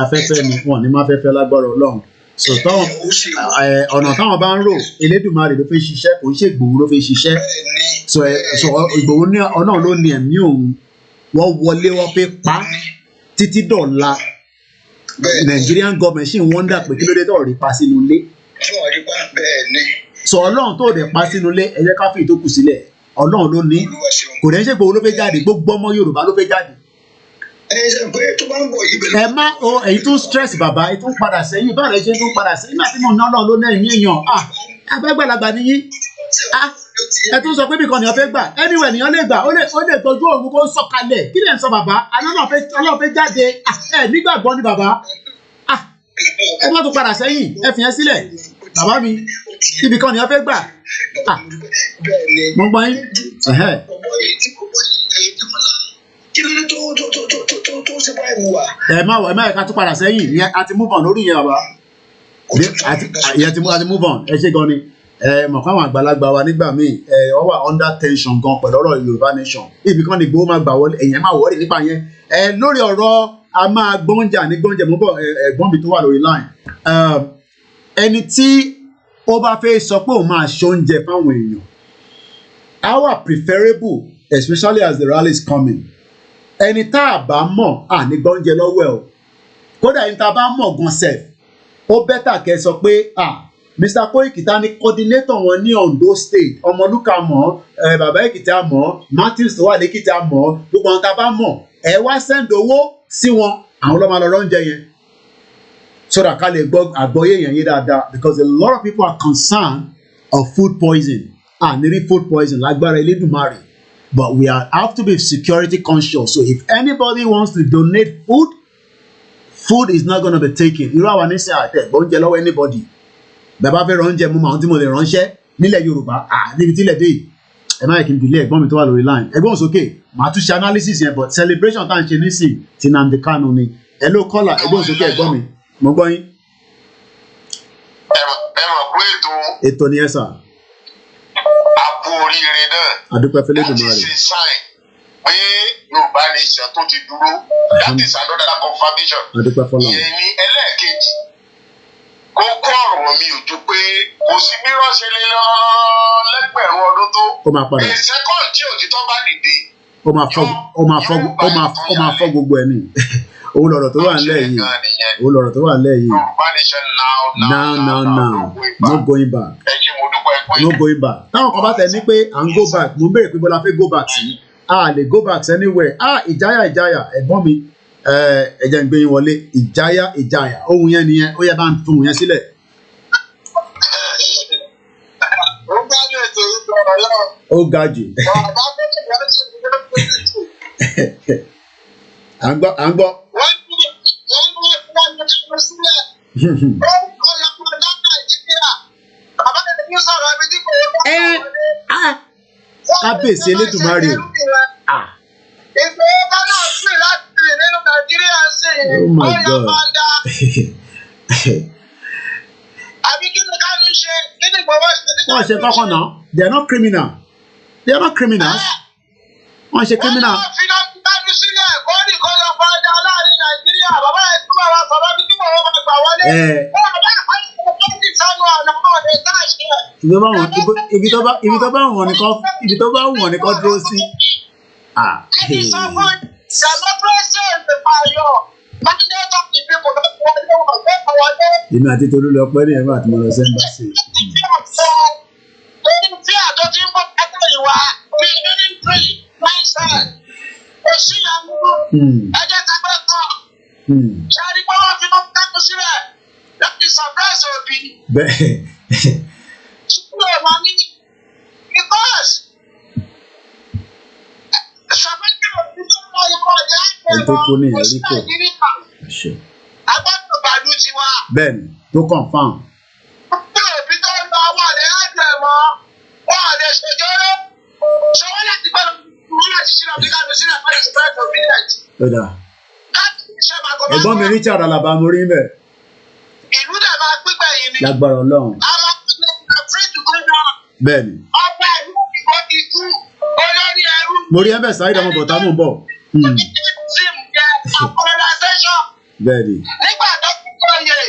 afẹ́fẹ́ ni wọn ní má fẹ́ fẹ́ lágbára Ọlọ́run so táwọn ọ̀nà táwọn bá ń rò Elédùmarè ló fi ṣiṣẹ́ kò ń ṣe Ìgbòho ló fi ṣiṣẹ́ so Ìgbòho ní Ọlọ́run ló ní ẹ̀mí òun wọ́n wọlé wọ́n fi pa títí dọ̀la Nigerian government ṣì ń wọ́ndà pé kí ló dé tó rí pa sínú ilé so Ọlọ́run tó dẹ̀ pa sínú ilé ẹ jẹ́ ká fi ìtókù sílẹ̀ Ọlọ́run ló ní kò dẹ̀ ń ṣe Ìgbòho ló fẹ́ jáde gbogbo ọmọ Yorùbá ló fẹ́ jáde. Ẹ má o èyí tún stress bàbá èyí tún padà sẹ́yìn báwo lè ṣe tún padà sẹ́yìn àti mọ̀ náà ló ní ẹ̀yìn èèyàn abẹ́gbàlagbà nìyí ẹ tún sọ pé bìkan nìyàn fẹ́ gbà anyway nìyàn lè gbà ó lè tọ́jú òun kó sọ̀kalẹ̀ kí lè ń sọ bàbá Ọlọ́run fẹ́ jáde ẹ nígbàgbọ́ ni bàbá ẹ má tún padà sẹ́yìn ẹ fìyẹn sílẹ̀ bàbá mi ibìkan nìyàn fẹ́ gbà mo gbọ́ yín. Ẹ má yẹ ká tún padà sẹ́yìn ìyẹn a ti move on lórí yẹn bàbá ìyẹn ti move on ẹ ṣe gan ni mọ̀ fún àwọn àgbàlagbà wa nígbà míì ọ wà under tension gan pẹ̀lú ọ̀rọ̀ Yorùbá nation ibì kan ní Ìgbòho máa gbà wọlé ẹ̀yìn máa wọlé nípa yẹn lórí ọ̀rọ̀ a máa gbọ́njà ní gbọ́njà mo bọ̀ ẹ̀gbọ́n mi tó wà lórí line ẹni tí ó bá fẹ́ sọ pé òun máa ṣoúnjẹ fáwọn èèyàn our preferable especially as the rally is coming ẹni tá a bá mọ̀ ní gbọ́njẹ lọ́wọ́ ẹ̀ o kódà ẹni tá a bá mọ̀ gan sef ó bẹ́tà kẹ́ sọ pé Mr. Koiki ta ni coordinator wọn ní Ondo state Ọmọlúkà mọ̀ bàbá Èkìtì mọ̀ Matthews tó wà lẹ́kìtì mọ̀ gbogbo àwọn tá a bá mọ̀ ẹ wá send owó sí wọn àwọn ọlọ́mọ lọ́rọ́ oúnjẹ yẹn so that ká lè gbọ́ àgbọ́yé yẹn yé dáadáa because a lot of people are concerned of food poison nírí food poison lágbára Elédùmarè. But we have to be security conscious. So if anybody wants to donate food is not going to be taken. Irú àwa ní sẹ́ àtẹ̀ gbọ́njẹ lọ́wọ́ anybody. Bàbá fẹ́ ránjẹ mú màá tí mo lè ránṣẹ́ nílẹ̀ Yorùbá níbi tí ilẹ̀ dé yìí. Ẹ má yẹ kí n dìlé ẹ̀gbọ́n mi tó wà lórí line. Ẹ̀gbọ́n sókè màá tún ṣe analysis yẹn but celebration tá à ń ṣe nísìn ti Nnamdi Kanu ni. Ẹ ló kọ́là ẹ̀gbọ́n sókè ẹ̀gbọ́n mi. Mo gbọ́ yín. Ẹ mọ̀ pé ètò ni ẹ sà. Àpò oríire náà. Adúpẹ́ fẹ́lẹ́ dùn máa rè. Láti ṣe sign pé Yorùbá nation tó ti dúró. That is another confirmation. Adúpẹ́ fọlá. Ìyẹn ni ẹlẹ́ẹ̀kejì. Kókó ọ̀rọ̀ mi ò ju pé kò sí bí ránṣẹ́ lé lẹ́gbẹ̀rún ọdún tó. Ó máa padà. Ìṣẹ́kọ̀ tí òtítọ́ bá dìde. Ó máa fọ́ gbogbo ẹ̀ ní. Òun lọ̀rọ̀ tó wà nílẹ̀ yìí. Òun lọ̀rọ̀ tó wà nílẹ̀ yìí. Yorùbá nation now. No going back. Ẹ ṣe mo dúpẹ́ pé. No going back. Táwọn kan bá tẹ̀ ní pé à ń go back mo ń béèrè pé bọ́lá fẹ́ go back sí. Lè go back anywhere. Ìjáyà ẹ̀gbọ́n mi ẹ̀jẹ̀ ń gbé yín wọlé ìjáyà ohun yẹn nìyẹn ó yẹ bá ń tún ohun yẹn sílẹ̀. Ó ga jù. À ń gbọ́. Kábíyèsí Elédùmarè o. Ìgbòho bá náà sí láti rìn nínú Nàìjíríà sí ọ̀yọ́ fanda. Àbí kí ni ká ní ṣe? Kí ni Ìgbòho ṣe? Wọ́n ṣe kọ́kọ́ náà. They are not criminal. They are not criminals. Wọ́n ṣe criminal. Wọ́n fi náà dájú sílẹ̀ kó ní kó lọ fanda láàrin Nàìjíríà. Bàbá yẹn tún bàbá sọ̀rọ̀ bí kíkọ̀ wọn máa gbà wọlé. Wọ́n bá àwọn ọmọ tó ti sánú ọ̀nà náà lè dá ṣe. Ibi tó bá wọ̀n ní kọ́ dúró sí. Inú àti Tolú lọ pẹ́ ní ẹ̀rọ àti mo lọ sẹ́ńbà sí. Tí àjọ tí ń bọ̀ ẹgbẹ́ ìwà bí mílítírì máìsàn kò sí ìyàwó ẹjẹ́ kápẹ́ kan. Ṣáàrí pé wọ́n fi That is surprise Obi. Because Ben, to confirm. Ẹ̀gbọ́n mi Richard Alaba mo rí bẹ́ẹ̀. Ìlú dẹ̀ máa pípẹ́ yìí ni. Lágbára Ọlọ́run. Àwọn free to go down. Bẹ́ẹ̀ni. Ọba ìlú ìbò ti kú olórí ẹrú. Mo rí ẹ̀bẹ̀ Saheed ọmọ bọ̀tá mò ń bọ̀. Bẹ́ẹ̀ni. Nígbà tó kú oyè,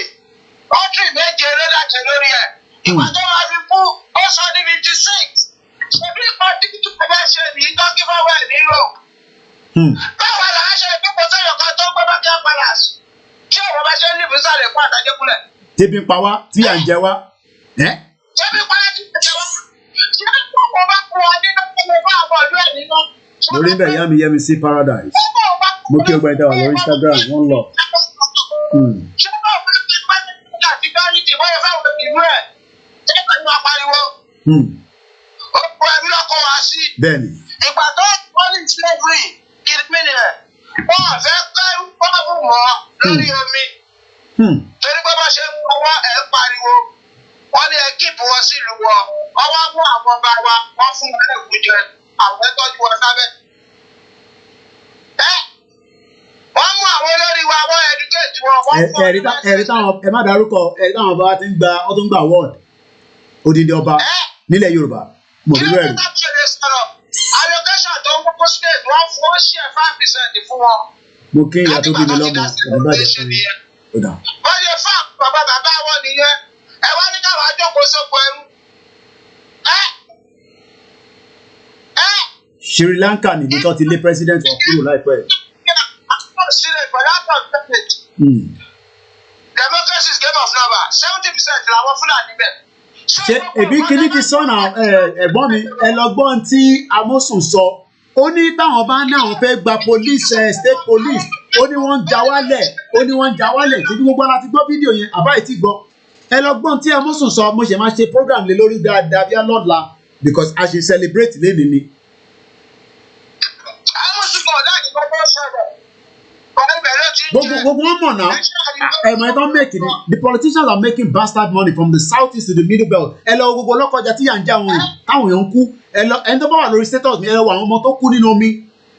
kọ́ńtì méje ló dàjẹ́ lórí ẹ̀. Ìgbà tó máa fi kú, ó sọ ní 56. Ṣebí ìpàdé tó bá ṣe nìyí tó kí fọwọ́ ẹ̀ nílò. Báwo la ṣe ìpínpọ̀ sẹ́yọ̀ kan tó gbọ́ bá kí á padà sí? Tí òun bá ṣe ń lìbí sáré fún àtàjẹkùlẹ̀. Tébí pa wá, tí à ń jẹ wá. Tébí pa wá, tí à ń jẹ wá. Ṣé ìpínpọ̀ bá kú ọ nínú ìpínpọ̀ bá àwọn ọ̀dọ́ ẹ̀ nínú? Mo rí bẹ́ẹ̀ Yami Yemi sí Paradise. Mo kí o gba ìdáwà lórí Instagram, wọ́n lọ. Ṣé bá òun ti pẹ́ ní àtìgáríjì bóyá fẹ́ òun ìlú ẹ̀? Ṣé pẹ̀lú apariwo? Ọ̀pọ̀ ẹ̀mí lọ́kọ̀ wá sí. Bẹ́ẹ̀ni. Ìgbà tó wọ́n ní slavery kìrìmì nìyẹn. Wọ́n fẹ́ kẹ́rù pọ́ọ̀bù mọ́ lórí omi. Torí pé bá ṣe ń wọ́wọ́ ẹ̀ ń pariwo. Wọ́n ní ẹ kíìpù wọn sílùú wọn. Ọwọ́ mú àwọn ọba wa, wọ́n fún wọn lẹ́kùn jẹ. Àwọn ẹ̀ tọ́jú wọn sábẹ́. Wọ́n mú àwọn olórí wa, wọ́n educate wọn. Ẹ̀rí táwọn ẹ má dárúkọ ẹ̀rí táwọn ọba ti ń gba ọdún gbà award. Odindi ọba nílẹ̀ Yorùbá. Mo rí bẹ́ẹ̀ rí. Allocation tó ń kókó state wọ́n fún ó ṣe 5% fún wọn. Mo kí ìyá tó bí mi lọ́mọ ọ̀dọ́ bàjẹ́ fún mi. Wọ́n yẹ fún bàbá wọn nìyẹn. Ẹ wá ní káwọn àjọpọ̀ sọ́kọ ẹrú. Sri Lanka níbi tó ti lé president wọn kúrò láìpẹ́. Democracy is game of number 70% làwọn Fúlàní bẹ̀. Ṣé èbí kíní ti sọ́nà ẹ̀gbọ́n mi ẹ lọ gbọ́n tí Amosun sọ ó ní táwọn bá ní àwọn fẹ́ gba police state police ó ní wọ́n ń já wálẹ̀ tí gbogbo ara ti gbọ́ fídíò yẹn àbá ẹ̀ ti gbọ́ ẹ lọ gbọ́n tí Amosun sọ mo ṣe máa ṣe program lé lórí dáadáa bí alọ́la because a ṣe celebrate lẹ́ni ni. Amosun kọ̀ láti gbọ́ sọ̀rọ̀. Gbogbo wọn mọ̀ náà ẹ̀mọ̀ ẹ̀tọ́ make ni the politicians are making bastard money from the south east to the middle belt ẹ lọ gbogbo ọlọ́kọjà tí yà ń já wọn yìí táwọn èèyàn ń kú ẹ lọ ẹni tó bá wà lórí status mi ẹ lọ wọ àwọn ọmọ tó kú nínú omi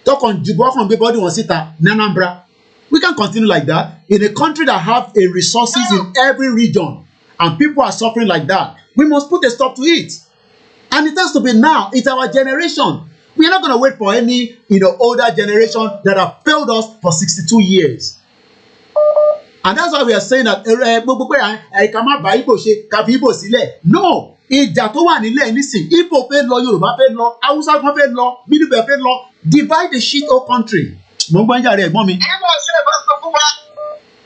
tọkàn jùbọ́ ọkàn gbé bọ́dì wọn síta ní Anambra we can continue like that in a country that have a resources in every region and people are suffering like that we must put a stop to it and it has to be now it's our generation. We are not going to wait for any, older generation that have failed us for 62 years. And that's why we are saying that ká má bá Igbo ṣe ká fi Igbo sílẹ̀. No, ìjà tó wà nílẹ̀ nísìn, Igbo fẹ́ lọ, Yorùbá fẹ́ lọ, Hausa kan fẹ́ lọ, Middle fẹ́ lọ, divide the shit whole country. Mo ń gbọ́ ìjà rẹ̀ ẹ̀gbọ́n mi. Ìgbà ṣe é bá sọ fún wa,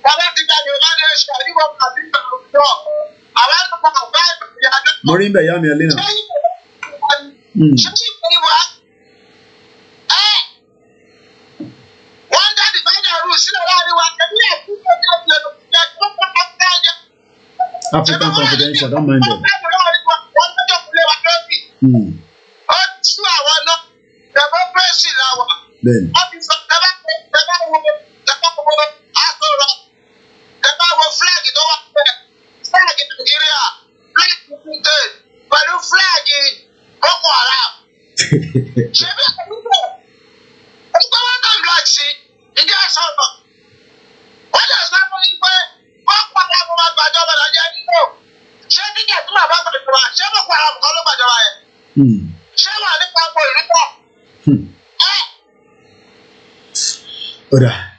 bàbá ti gba Yorùbá ní ẹ̀ṣẹ̀ àdìbò àti ìgbà òjò. Àwọn àgbà bá ìgbà àdìbò. Mo rí ń bẹ̀ yá mi Elena. Ṣé kí ìgbà African Confidential, don't mind them. Then.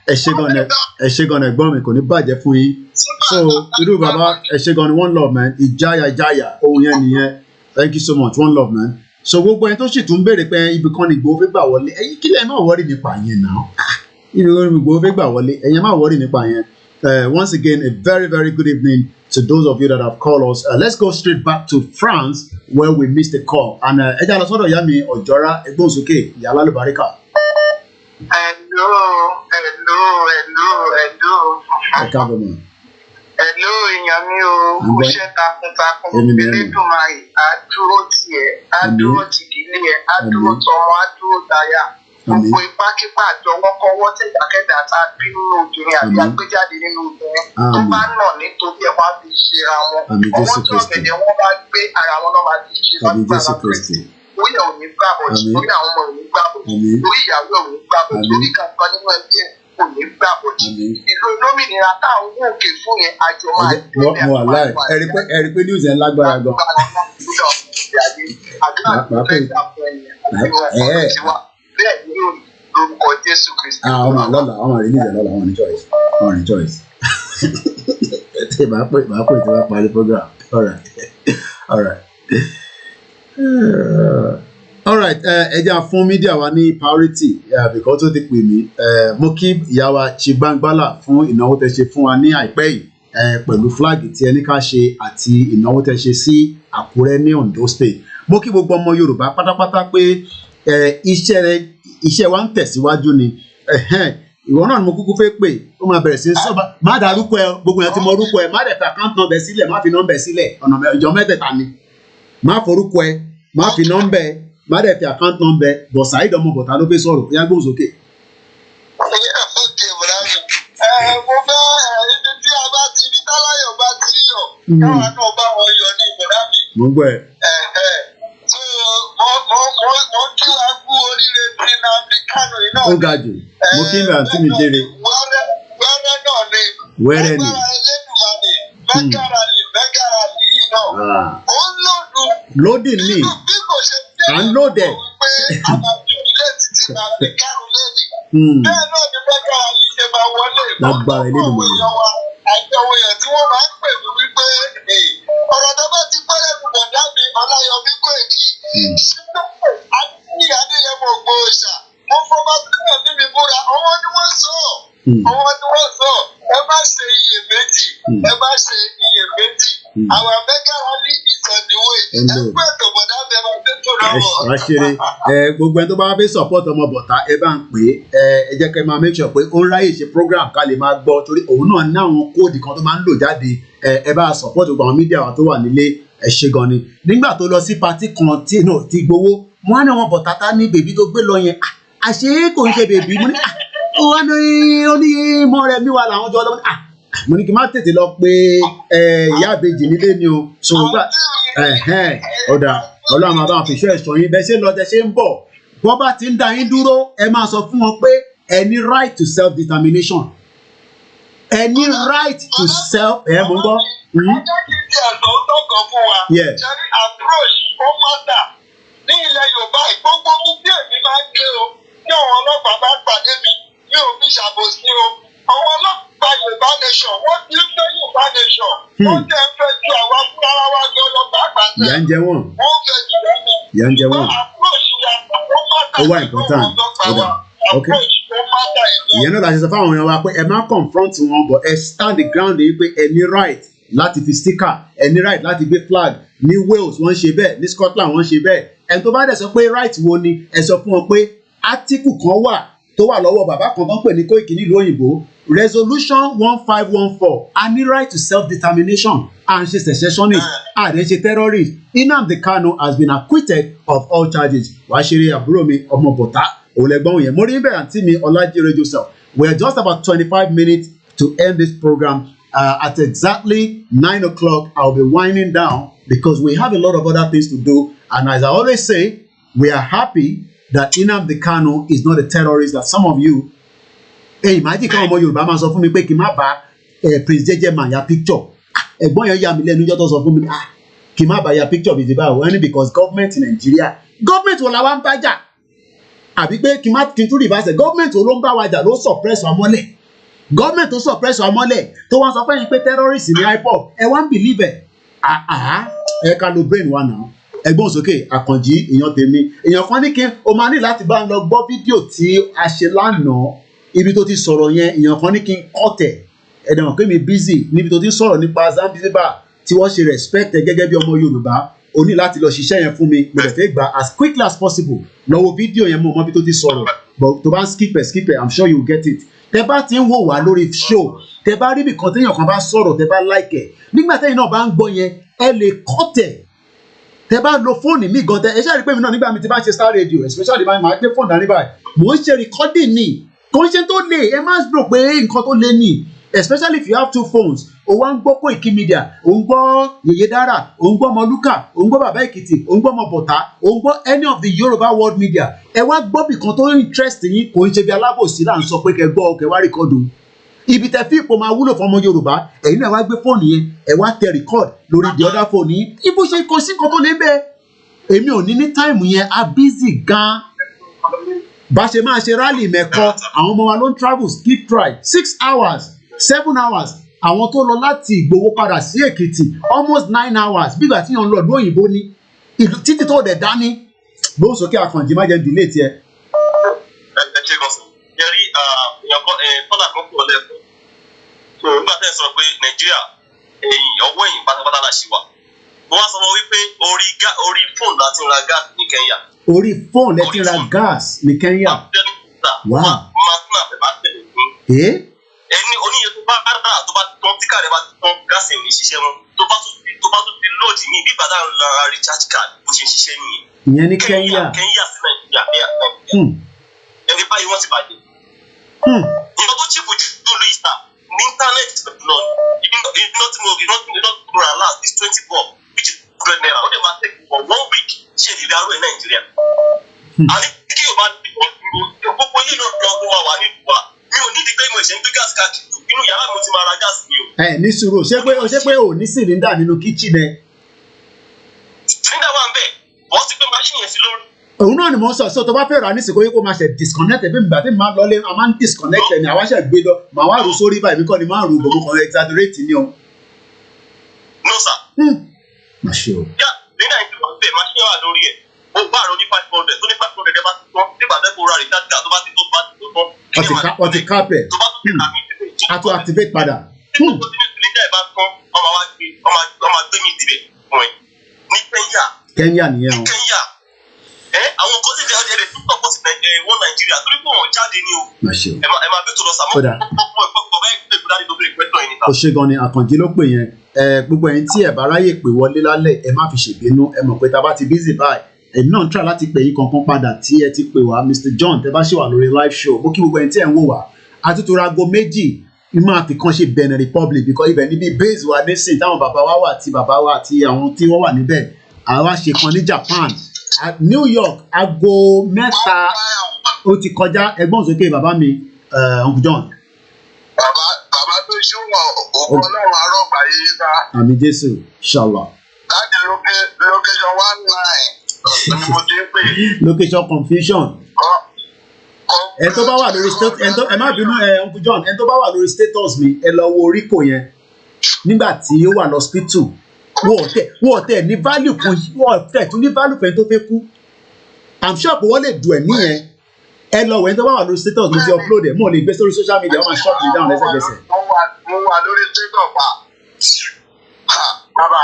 Ẹ ṣé gan ẹ̀gbọ́n mi kò ní bàjẹ́ fún yín so irú bàbá ẹ ṣé gan ni one love man ìjáyà ohun yẹn nìyẹn thank you so much one love man so gbogbo ẹni tó sì tún béèrè pé ibì kan ni Ìgbòho fẹ́ gbà wọlé ẹ̀yin kílẹ̀ máa wọ́rì nípa yẹn náà ibì kan ni Ìgbòho fẹ́ gbà wọlé ẹ̀yin máa wọ́rì nípa yẹn once again a very very good evening to those of you that have called us let's go straight back to France where we missed the call and ẹ jẹ́ àlọ́ sọ́dọ̀ ìyá mi Ọ̀jọ́rá ẹgbọ́n sókè ìyá alálùbáríkà. Hello. Ẹ káàbọ̀ mọ́. Hello, èèyàn mi o, kò ṣe takuntakun, Elédùmarè, á dúró tiẹ̀, á dúró tìdílé ẹ̀, á dúró tọmọ, á dúró táyà. Gbogbo ipákípá àjọwọ́kọ́wọ́ tí ìdákẹ́dà tá a bí nínú obìnrin àbí agbéjáde nínú obìnrin tó bá nà nítorí ẹ̀ wá fi ṣera wọn. Ọwọ́ tí ọ̀gẹ̀dẹ̀ wọn bá gbé ara wọn náà máa fi ṣe lágbára Kristi. Orí ẹ̀ ò ní gbàbọ̀dì, orí àwọn ọmọ ò ní gbàbọ̀dì, orí ìyàwó ò ní gbàbọ̀dì, orí kankan nínú ẹbí ẹ̀ kò ní gbàbọ̀dì. Ìlú olómìnira táwọn wò òkè fún yẹn àjọ máa ń gbé mo wà láì ẹ̀rí pé news ẹ̀ lágbára gan. Bẹ́ẹ̀ ni lórúkọ Jésù Kristi. Ọmọ lọ́la, ọmọ release lọ́la, ọmọ ní choice. Ọmọ ní choice. Màá pè tí wọ́n parí program. Alright, ẹ jẹ́ fún mídíà wa ní priority because ó ti pè mí. Mo kí ìyá wa Chigbangbala fún ìnáwó tẹ́ ṣe fún wa ní àìpẹ́ yìí pẹ̀lú flag tí ẹni ká ṣe àti ìnáwó tẹ́ ṣe sí Àkúrẹ́ ní Ondo State. Mo kí gbogbo ọmọ Yorùbá pátápátá pé iṣẹ́ wa ń tẹ̀síwájú ni ìwọ náà ni mo kúkú fẹ́ pè ó máa bẹ̀rẹ̀ sí í sọ́ba má dárúkọ ẹ gbogbo yẹn ti mọ orúkọ ẹ má dẹ̀ fi account number sílẹ̀ má fi number sílẹ̀ ọ̀nà ìjọ mẹ́tẹ̀ẹ̀ta ni má forúkọ ẹ má fi number má dẹ̀ fi account number bọ̀ Saheed ọmọ bọ̀tá ló fẹ́ sọ̀rọ̀ yá gbóhùn sókè. Mo fẹ́ ibi tí a bá ti ibi táláyọ̀ bá ti yọ̀ káwa náà bá wọn yọ ní ìbọ̀dá mi. Mo gbọ́ ẹ. Mo kí wa kú oríire tí Nnamdi Kanu yìí náà. Ó ga jù mo kí mi àǹtí mi jèrè. Wẹ́rẹ́ náà ni. Wẹ́rẹ́ ni. Mẹ́gàrà yìí náà. Ó ń lòdù. Lódì ni. Bí kò ṣe jẹ́ à ń lòdẹ̀. pé àbájọ ilé ti ti Nnamdi Kanu lẹ́nu. Bẹ́ẹ̀ náà ni mẹ́gàrà yìí ṣe máa wọlé. Lágbára ilé ìdìbò yìí. Àjọwò yẹn tí wọ́n máa ń pè mí wípé ọ̀rọ̀ tó bá ti pẹ́ lẹ́nu bọ̀dá mi Ọláyọmí Kóìkì. Àti Adéyẹmọ Ògbóòṣà, mo fọwọ́ sílẹ̀ níbi búra, ọwọ́ ni wọ́n sọ. Ẹ má ṣe iyèméjì, ẹ má ṣe iyèméjì. Our mega rally is on the way. Ẹgbẹ́ ètò bọ̀dá bẹ́ẹ̀ máa dé tó lọ́wọ́. Wá ṣeré gbogbo ẹni tó bá fẹ́ support ọmọ bọ̀tá ẹ bá ń pè é ẹ jẹ́ kẹ́ máa make sure pé ó ń ráyè ṣe program ká lè máa gbọ́ torí òun náà ní àwọn kóòdì kan tó máa ń lò jáde ẹ bá support gbogbo àwọn mídíà wa tó wà nílé ẹ ṣe gan ni. Nígbà tó lọ sí patí kan tí gbowó wọn á ní àwọn bọ̀tá tá ní bèbí tó gbé lọ yẹn àṣé kò ń ṣe bèbí mo ní ó ní mọ́ rẹ̀ mi wà láwọn jọ lọ́wọ́ mo ní kí n má tètè lọ pé ìyá àbèjì nílé ni o so gbà ọ̀dà ọlọ́run àbá wọn fi ṣọ́ ẹ̀ṣọ́ yín bẹ́ẹ̀ ṣe ń lọ tẹ́ ṣe ń bọ̀ wọ́n bá ti ń dá yín dúró ẹ máa sọ fún wọn pé ẹ ní right to self determination ẹ ní right to self mo ń gbọ́. Ọjọ́ kìí ti ẹ̀sọ́ tọkàn fún wa. Ṣẹ́ni approach ó mọ́tà ní ilẹ̀ Yorùbá ìgbógbó mi bí èmi máa ń gbé o tí àwọn ọlọ́pàá bá pàdé mi mi ò fi ṣàbòsí o. Àwọn ọlọ́pàá Yorùbá nation wọ́n ti ń fẹ́ Yorùbá nation. Wọ́n jẹ́ ń fẹ́ ju àwa fún ara wa gbé ọlọ́pàá àgbàṣe. Ìyà ń jẹ wọ́n. Wọ́n fẹ́ jù lẹ́nu. Ìyà ń jẹ wọ́n. Approach ya ó mọ́tà ó wà important ok ìyẹn náà láti sọ fáwọn èèyàn wa pé ẹ má confront wọn but ẹ stand the ground yìí pé ẹ ní right láti fi sticker ẹ ní right láti gbé flag ní Wales wọ́n ṣe bẹ́ẹ̀ ní Scotland wọ́n ṣe bẹ́ẹ̀ ẹni tó bá dẹ̀ sọ pé right wo ni ẹ sọ fún wọn pé article kan wà tó wà lọ́wọ́ bàbá kan tó ń pè ní Kóìkì nílùú òyìnbó resolution 1514 a ní right to self determination à ń ṣe secessionist à ń ṣe terrorist Nnamdi Kanu has been acquitted of all charges wàá ṣeré àbúrò mi ọmọ bọ̀tá òun lẹ́gbọ́n yẹn mo rí bẹ́ẹ̀ àǹtí mi Ọlájírè Joseph we are just about 25 minutes to end this program at exactly 9 o'clock I'll be winding down because we have a lot of other things to do and as I always say we are happy that Nnamdi Kanu is not a terrorist that some of you imagine káwọn ọmọ Yorùbá máa sọ fún mi pé kí n má bá Prince Jejeman ya picture ẹ̀gbọ́n yẹn yà mí lẹ́nu ìjọ́ tó sọ fún mi kí n má bá ya picture bìí báwo only because government in Nigeria government wo la wá ń bá jà àbí pé kí n tún reverse government wo ló ń bá wa jà ló suppress wa mọ́lẹ̀ government tó suppress wa mọ́lẹ̀ tó wọ́n sọ fún yín pé terrorist ní IPOB ẹ wá ń believe ẹ ká lo brain wa náà ẹ̀gbọ́n sókè Àkànjí èèyàn tèmi èèyàn kan ní kí o máa ní láti bá ń lọ gbọ́ fídíò tí a ṣe lánàá ibi tó ti sọ̀rọ̀ yẹn èèyàn kan ní kí n kọ́tẹ̀ ẹ̀dẹ̀mọ̀ pé mi busy níbi tó ti sọ̀rọ̀ nípa Zanzibar tí wọ́n ṣe respect ẹ gẹ́gẹ́ bí ọmọ Yorùbá o ní láti lọ ṣiṣẹ́ yẹn fún mi mo lè fẹ́ gbà as quickly as possible lọ́wọ́ fídíò yẹn mọ́ ọmọ bí tó ti sọ̀rọ̀ but tó bá ń skip ẹ̀ I'm sure you will get it. Tẹ bá ti ń wò wá lórí show, tẹ bá rí ibì kan téèyàn kan bá sọ̀rọ̀, tẹ bá like ẹ̀, nígbà tẹ́yìn náà bá ń gbọ́ yẹn, ẹ lè kọ́ tẹ̀. Tẹ bá lo fóònù mi gan tẹ, ẹ ṣáà rí pé mi náà nígbà mi ti bá ṣe Star Radio, especially máa gbé fóònù dání báyìí, mò ń ṣe recording ni, kò ń ṣe tó le, ẹ má rò pé nǹkan tó le ni, especially if you have two phones, o wá ń gbọ́ koikimedia, o ń gbọ́ Yèyé Dára, o ń gbọ́ Ọmọlúkà, o ń gbọ́ Bàbá Èkìtì, o ń gbọ́ Ọmọbọ̀tá, o ń gbọ́ any of the Yoruba world media, ẹ wá gbọ́ bì kan tó interest yín, kò ń ṣe bí alábòsí là ń sọ pé kẹ gbọ́ kẹ wá record o. Ibi tẹ fi ipò máa wúlò fún ọmọ Yorùbá, ẹ̀yin náà wá gbé fóònù yẹn, ẹ wá tẹ record lórí the other phone yín, ibo ṣe kò sí nǹkan tó lé bẹ́ẹ̀. Èmi ò ní time yẹn, a busy gan. Bá ṣe máa ṣe rally mẹ́kọ, àwọn ọmọ wa ló ń travel skip try 6 hours, 7 hours, àwọn tó lọ láti Ìgbòho padà sí Èkìtì almost 9 hours, bí ìgbà tí yàn ń lọ lóyìnbó ní ìlú títí tó dẹ̀ dání. Gbóhùn sókè Àkànjí má jẹ́ delay tiẹ̀. Ẹ ṣe gan sọ, yẹrí kọ́là kan kúrò lẹ́kọ̀ọ́. So nígbà tẹ́ ẹ sọ pé Nàìjíríà ọwọ́ ẹ̀yìn pátápátá la ṣì wà. Mo wá sọ wọn wípé orí fóònù láti ra gáàsì ní Kenya. Orí fóònù láti ra gáàsì ní Kenya. Wow. Máa tún àbẹ̀ bá tẹ̀lé fún. Ẹni oníyẹ tó bá rà tó bá tán tí káàdì bá tán gáàsì ò ní ṣiṣẹ́ mọ́. Tó bá tún fi lóòdì ní ìgbà tá à ń ra recharge card bó ṣe ń ṣiṣẹ́ nìyẹn. Ìyẹn ní Kenya. Kenya sí Nàìjíríà. Ẹni báyìí wọ́n ti bàjẹ́. Ìyẹn tó chíìpù jù lóyè sá ní íńtánẹ́ẹ̀tì lọ iná tí mo rà last is 20 bob which is 100 naira. Ó dẹ̀ máa take for 1 week ṣe ìdílé aró ẹ̀ Nàìjíríà. Àní kí o bá gbogbo yìí ló lọ́gbọ́n wa wà ní ìwà. Mi ò ní ìdí pé mo ṣe ń gbé gáàsì káàkiri. Inú yàrá mi ti máa ra gáàsì mi o. Ní sùúrù, ṣé pé ò ní sìlíndà nínú kíchìn ẹ? Sìlíndà wà ń bẹ̀, bọ́ sí pé máṣíìnì yẹn sí lórí. Òun náà ni mo ń sọ, tó bá fẹ́ rà nísìkò yìí kó máa ṣe disconnect bí mi gbà tí mi máa lọlé, a máa ń disconnect ẹ̀ ní àwa ṣe gbé lọ, màá wá rú sórí báyìí, mi kọ́ ni máa rú gbogbo kan exaggerate ni o. No sir. Má ṣe o. Yá ní Nàìjíríà wà bẹ́ẹ̀ máṣíìnì wà lórí ẹ̀, ó bá àrò ní 500, tó ní 500 ẹ bá ti tán, nígbà tẹ́ kó ra recharge card tó bá ti tó tán. Wọ́n ti kápẹ̀. Tó bá tún a tún activate padà. Nígbà tí sìlíndà ẹ̀ bá tán, ọmọ gbé mi dìbẹ̀ fún ẹ. Ní Kenya nìyẹn o. Kenya. Àwọn nǹkan tí ìjọba ẹ̀rẹ̀ tó tọ́pọ̀ sí wọ́n Nàìjíríà torí pé wọ́n jáde ní o. Ẹ máa bẹ́ẹ̀ tó lọ sàmọ́ ọ̀pọ̀ bẹ́ẹ̀ pé kó dárí lóbi ìpẹ́tọ̀ yìí níta. Ó ṣe gan ni Àkànjí ló pè yẹn. Gbogbo ẹ̀yin tí ẹ bá ráyè pè wọlé lálẹ́ ẹ má fi ṣèbínú, ẹ mọ̀ pé tá a bá ti busy báyìí ẹ̀yin náà ń try láti pè yín kankan padà tí ẹ ti pè wá Mr John tẹ bá ṣe wà lórí live show. Mo kí gbogbo ẹ̀yin tí ẹ ń wò wá. Àtútò rago méjì máa fi kan ṣe Benin Republic because ibẹ̀ níbi base wa nísìn táwọn bàbá wa àti àwọn tí wọ́n wà níbẹ̀ àwa ṣe kan ní Japan. New York aago 3 ó ti kọjá. Ẹgbọ́n sókè bàbá mi Uncle John. Bàbá tó ṣùwọ̀n òkú ọlọ́run arọ́gbà yìí ká. Àmín Jésù inshallah. Láti location 19 ni mo ti ń pè. Location confusion. Ẹ tó bá wà lórí status ẹ má bínú Uncle John, ẹ tó bá wà lórí status mi ẹ lọ wo oríkò yẹn nígbà tí ó wà lọ́spítù. Wọ́n tẹ̀ ní value kan, wọ́n tẹ̀ tún ní value fẹ́ tó fẹ́ kú. I'm sure pé wọ́n lè dù ẹ̀ níyẹn. Ẹ lọ wẹ̀ ní tó bá wà lórí status mo ti upload ẹ̀, mo lè gbé sórí social media, wọ́n máa shut me down lẹ́sẹ̀kẹsẹ̀. Mo wà lórí status pa. Bàbá,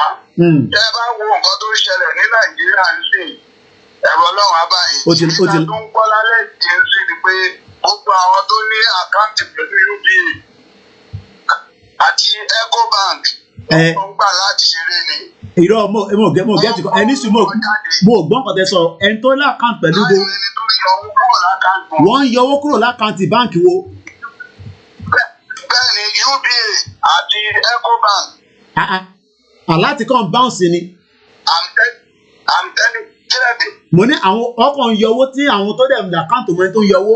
ẹ bá wo nǹkan tó ń ṣẹlẹ̀ ní Nàìjíríà ń sìn, ẹ̀rọ ọlọ́run abáyé. Ìgbà tó ń gbọ́ lálẹ́ ìdí ń sìn ni pé gbogbo àwọn tó ní àkáǹtì pẹ̀lú UBA àti Ecobank ó ń gbà láti ṣeré ni. Irọ́ mo gẹ́tì kan ẹni sùn mo gbọ́n kan tẹ sọ ẹni tó ní àkáǹtì pẹ̀lú go. Wọ́n ń yọ owó kúrò lákáǹtì báǹkì wo. Bẹ́ẹ̀ni UBA àti Ecobank. Aláàtì kan bounce ni. I'm telling you. Mo ní àwọn ọkọ̀ ń yọ owó tí àwọn tó dẹ̀ ní àkáǹtì mọ́ ẹni tó ń yọ owó.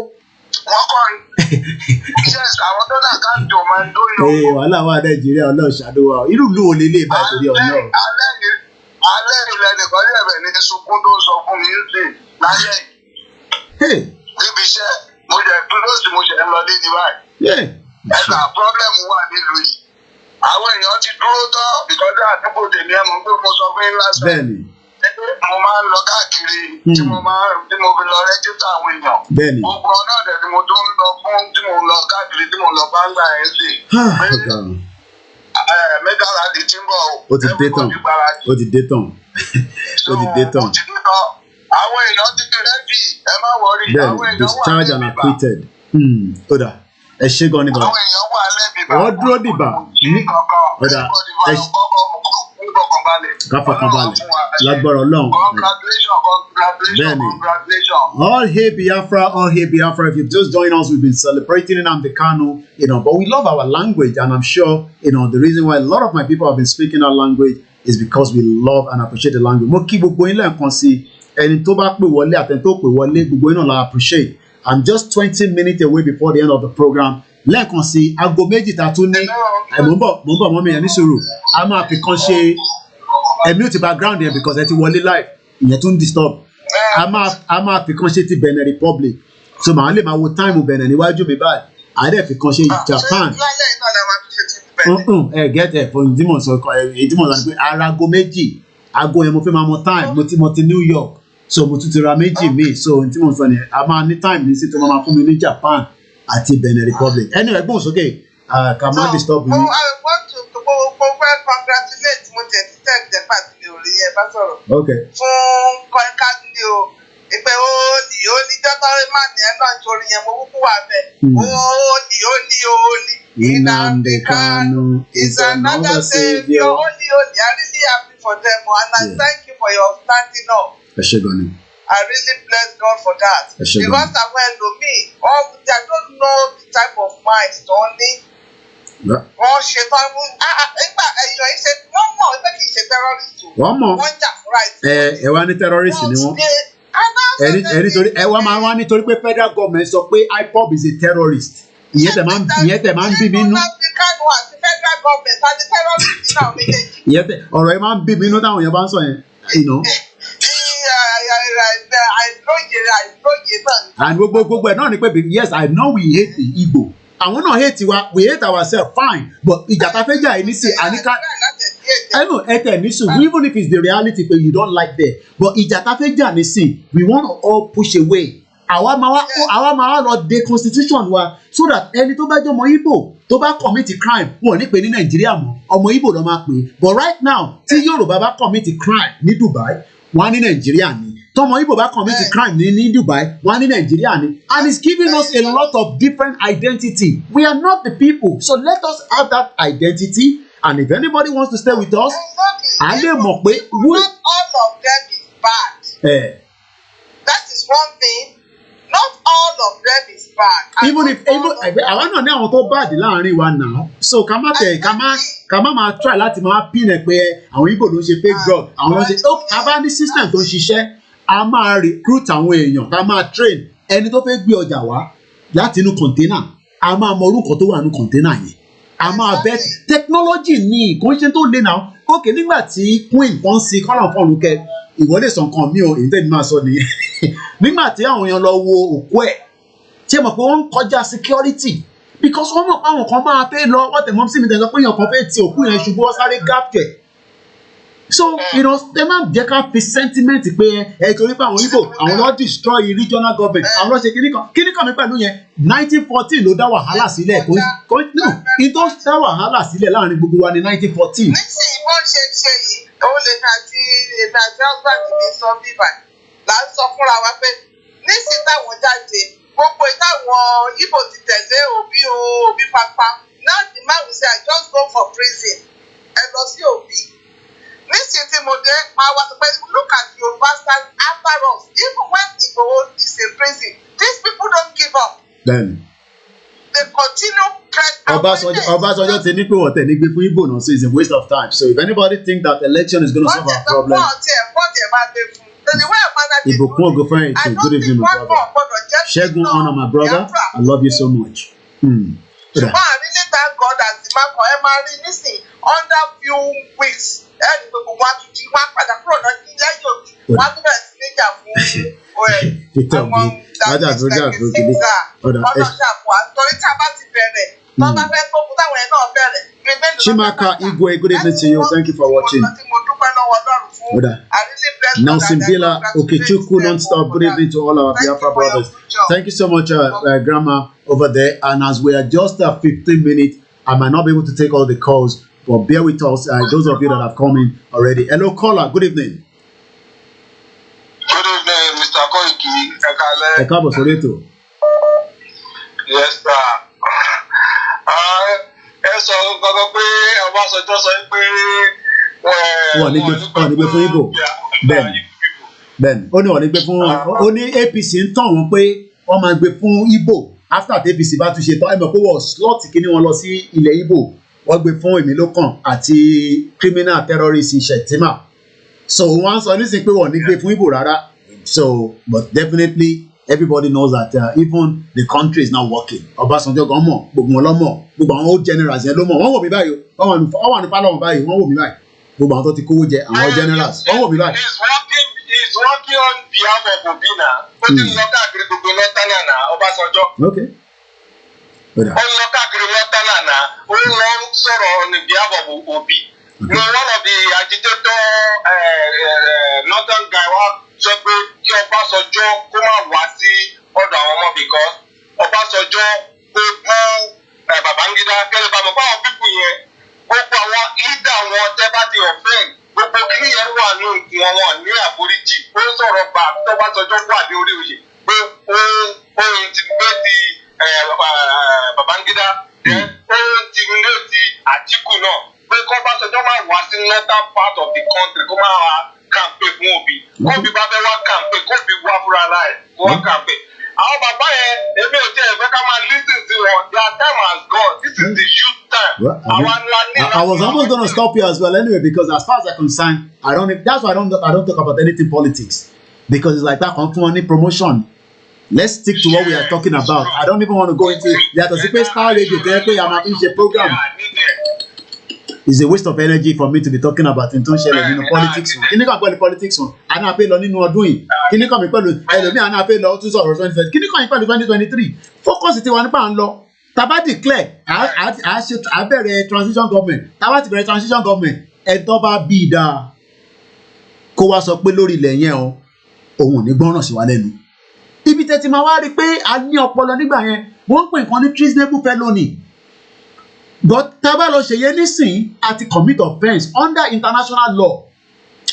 Wọ́n kọ́ yes àwọn tó ní àkáǹtì ọmọ ẹni tó ń yọ owó. Wàhálà wà Nàìjíríà Ọlọ́run ṣàdúrà irú ìlú wo lè lè bá ìtòrí ọ̀nà. Alẹ́ ilẹ̀ nìkan ní ẹ̀bẹ̀ ní sunkún tó ń sọ fún mi ń sè lálẹ́. Níbi iṣẹ́ mo jẹ dúró sí mo ṣe ń lọ dé ní báyìí. Ẹ̀ka pọ́blẹ́mù wà nílùú yìí. Àwọn èèyàn ti dúró tán ìkọ́jú àdúgbò tèmi ẹ̀ mọ̀ pé mo sọ fún yín lásán. Bẹ́ẹ̀ni. Mo máa ń lọ káàkiri tí mo fi lọ rẹ́jísítà àwọn èèyàn. Bẹ́ẹ̀ni. Gbogbo ọ̀nà ọ̀dẹ̀ ni mo tó ń lọ fún tí mo lọ káàkiri tí mo lọ bá ń gbà ẹ̀ sí. Mẹ́gà láti tí ń bọ̀ ó ti dé tán. Àwọn Then discharged and acquitted. Oda. Ẹ ṣé gan ni bàbá. Wọ́n dúró dìbà. Oda. Káfọ̀kànbalẹ̀. Lágbára Ọlọ́run. Congratulations. All hail Biafra, all hail Biafra. If you've just joined us, we've been celebrating Nnamdi Kanu, but we love our language, and I'm sure, the reason why a lot of my people have been speaking our language is because we love and appreciate the language. Mo kí gbogbo yín lẹ́ẹ̀kan sí ẹni tó bá pè wọlé àtẹni tó pè wọlé gbogbo yín náà la appreciate. I'm just 20 minutes away before the end of the program. Lẹ́ẹ̀kan sí aago méjì tá a tún ní. Mo ń bọ̀ mọ́mí ẹ̀ ní sùúrù. A máa fi kan ṣe mute background yẹn because ẹ ti wọlé live. Ìyẹn tún disturb. A máa fi kan ṣe ti Benin Republic. So màá lè máa wo time Benin níwájú mi báyìí. A dẹ̀ fi kan ṣe Japan. Get it for ìdímọ̀ sọ ìdímọ̀ sọ pé arago méjì aago yẹn mo fẹ́ máa mọ time mo ti New York so mo tún ti ra méjì mi so ìdímọ̀ sọ ni a máa ní time ní sí tó máa fún mi ní Japan àti Benin Republic anyway gbọ́n sókè kà má disturb mi. I want to congratulate mo tẹ̀ sí tẹ̀ jẹ́ pàtó mi ò rí ẹ bá sọ̀rọ̀. Fún kọ́ńkàdì ni o ìpè ó ní dọ́tọ́rì má ní ẹ náà nítorí yẹn mo kúkú wà bẹ́ẹ̀ ó ní. Nnamdi Kanu is another savior. Holy, I really happy for them, and I thank you for your standing up. I really bless God for that. Because I went to me, I don't know the type of mind Tony. Wọ́n ṣe tán nígbà ẹ̀yọ́ yìí ṣe wọ́n mọ̀ ẹgbẹ́ kìí ṣe terrorist o. Wọ́n mọ̀ wọ́n jà fún right. Ẹ wá ní terrorist ni wọ́n. Ẹ wá nítorí pé federal government sọ pé IPOB is a terrorist. Ìyẹn tẹ̀ máa ń bí mi nú. Ọ̀rọ̀ ẹ máa ń bí mi nú táwọn èèyàn bá ń sọ yẹn. And gbogbo ẹ̀ náà ni pé yes I know we hate the Igbo. Àwọn náà hate wa we hate ourselves fine but ìjà ta fẹ́ jà ẹ̀ ní sí àníká. Ẹ tẹ̀ ní sùn even if it's the reality pé you don't like there but ìjà ta fẹ́ jà ní sí we want to all push away. Àwa máa lọ de constitution wa so that ẹni tó bá jẹ́ ọmọ Igbo tó bá commit crime wọn ò ní pè ní Nàìjíríà mọ́ ọmọ Igbo ló máa pè but right now tí Yorùbá bá commit crime ní Dubai wọ́n á ní Nàìjíríà ni tọmọ Igbo bá commit crime ní Dubai wọ́n á ní Nàìjíríà ni and it's giving us a lot of different identity we are not the people so let us have that identity and if anybody wants to stay with us a lè mọ̀ pé. Not all of them is bad. That is one thing. Not all of them is bad. Even àwọn náà ní àwọn tó bad láàrin wa náà so ká má máa try láti máa pin ẹ pé àwọn Igbo ló ń ṣe fake drug àwọn ló ń ṣe ká bá ní system tó ń ṣiṣẹ́ a máa recruit àwọn èèyàn ká máa train ẹni tó fẹ́ gbé ọjà wá láti inú container a máa mọ orúkọ tó wà nínú container yẹn a máa bẹ technology ní kò ń ṣe tó le náà ok nígbà tí queen kan sí kọ́nà fọ́ọ̀nù kẹ ìwọlé sàn kan mi ò èyí tẹ́lẹ̀ máa sọ nìyẹn nígbà tí àwọn èèyàn lọ wo òkú ẹ̀ tí ẹ mọ̀ pé wọ́n ń kọjá security because wọ́n mọ̀ pé àwọn kan máa fẹ́ lọ wọ́n tẹ̀ mọ́ sí mi tẹ̀ sọ pé èèyàn kan fẹ́ ti òkú yẹn ṣubú wọ́n sáré gapẹ̀ so ẹ má jẹ́ ká fi sentiment pé ẹ torí pé àwọn Igbo àwọn lọ destroy regional government àwọn lọ ṣe kíní kan mi pẹ̀lú yẹn 1914 ló dá wàhálà sílẹ̀ kò ní tó dá wàhálà sílẹ̀ láàrin gbogbo wa ní 1914. nísìnyí bó ṣe yìí òun lè ní àti husband mi sọ bíbá là ń sọ fúnra wa pé nísìnyí táwọn jáde gbogbo ìtàwọn Igbo ti tẹ̀lé òbí pápá now the man will say I just go for prison ẹ lọ sí òbí nísìnyí tí mo dé máa wá sọ pé look at Yoruba stand after us even when Igboho is in prison these people don't give up. They continue press. Ọbásanjọ́ ti ní pé wọ́n tẹ̀ ní gbé fún Igbo náà so it's a waste of time so if anybody think that election is going to solve our problem. Ìbùkún ògo fún ètò good evening my brother Ṣẹ́gun honor my brother I love you so much. Ṣùgbọ́n I really thank God as the man for MRE nísìn under few weeks ẹni gbogbo wọn tún jí wọn padà kúrò náà ní lẹ́yìn òbí wọn tún bẹ̀rẹ̀ sí ní jà fún àwọn ọlọ́ṣàfù àtọ́rí tí a bá ti bẹ̀rẹ̀ tó bá fẹ́ tó kú táwọn ẹ̀ náà bẹ̀rẹ̀. Chimaka Igwe, good evening to you. Thank you for watching. Nelson Villa, Okechukwu non-stop. Good evening to all our Biafra brothers. Thank you so much, Grandma over there. And as we are just 15 minutes, I might not be able to take all the calls, but bear with us. Those of you that have come in already. Hello, caller. Good evening. Good evening, Mr. ẹ káàbọ̀ sórí ètò. Yes sir. Ẹ sọ gbọ́dọ̀ pé Ọbásanjọ́ sọ pé wọ́n ní gbé fún Igbo bẹ́ẹ̀ni ó ní wọ́n ní gbé fún ó ní APC ń tàn wọ́n pé wọ́n máa gbé fún Igbo after tí APC bá tún ṣe tán ẹ mọ̀ pé wọ́n slot kíní wọn lọ sí ilẹ̀ Igbo wọ́n gbé fún Èmilókàn àti criminal terrorist Shettima so wọ́n sọ nísìnyí pé wọ́n ní gbé fún Igbo rárá so but definitely everybody knows that even the country is not working Ọbásanjọ́ gan mọ̀ gbogbo wọn lọ́mọ̀ gbogbo àwọn old generals yẹn ló mọ̀ wọ́n wò mí báyìí wọ́n wà ní pálọ̀ báyìí wọ́n wò mí báyìí gbogbo àwọn tó ti kówó jẹ àwọn generals wọ́n wò mí báyìí. He's working on behalf of Obi na ó ti lọ káàkiri gbogbo lọ́tánà náà Ọbásanjọ́. Ó lọ káàkiri lọ́tánà náà ó lọ sọ̀rọ̀ on behalf of Obi. No, one of the agitator northern guy wa sọ pé kí Ọbásanjọ́ kó má wá sí ọ̀dọ̀ àwọn ọmọ because Ọbásanjọ́ ó bú Babangida kẹ́lẹ́ bá mọ̀ fún àwọn pípù yẹn gbogbo àwọn leader wọn tẹ́ bá ti offend gbogbo kí yẹn wà ní wọn ní àforíjì ó sọ̀rọ̀ pa Ọbásanjọ́ wà ní orí oyè pé ó intimidate Babangida ó intimidate Àtíkù náà pé kọ́ Ọbásanjọ́ máa wá sí northern part of the country kó máa wá campaign fún Obi kóbi bá fẹ́ wá campaign kóbi wá fúnra láì kó wá campaign. Àwọn bàbá yẹn èmi ò tiẹ̀ fẹ́ ká máa listen sí wọn their time has gone this is the youth time. I was almost gonna stop you as well anyway because as far as I'm concerned that's why I don't talk about anything politics because it's like that kan fún wọn ní promotion. Let's stick to what we are talking about. I don't even want to go into yàtọ̀ sí pé Star Radio tẹ́ pé a máa fi ṣe program. It's a waste of energy for me to be talking about nǹkan ṣẹlẹ̀ nínú politics wọn. Kíní kan pẹ̀lú politics wọn, àná àpè lọ nínú ọdún yìí. Kíní kan mi pẹ̀lú ẹlòmíì àná àpè lọ tún sọ̀rọ̀ 2020. Kíní kan yìí pẹ̀lú 2023. Focus ti wà nípa à ń lọ. Tàbá declare, à bẹ̀rẹ̀ transition government. Tàbá ti bẹ̀rẹ̀ transition government. Ẹ̀tọ́ bá bí i dáa. Kó wá sọ pé lórí ilẹ̀ yẹn o, òun ò ní gbọ́ràn sí wa lẹ́nu. Ibi tẹ́tí máa wá rí pé a ní ọpọlọ nígbà yẹn. Wọ́n ń pè nǹkan ní treasonable felony. But tábà lọ ṣèyẹ nísìnyí àti commit offence under international law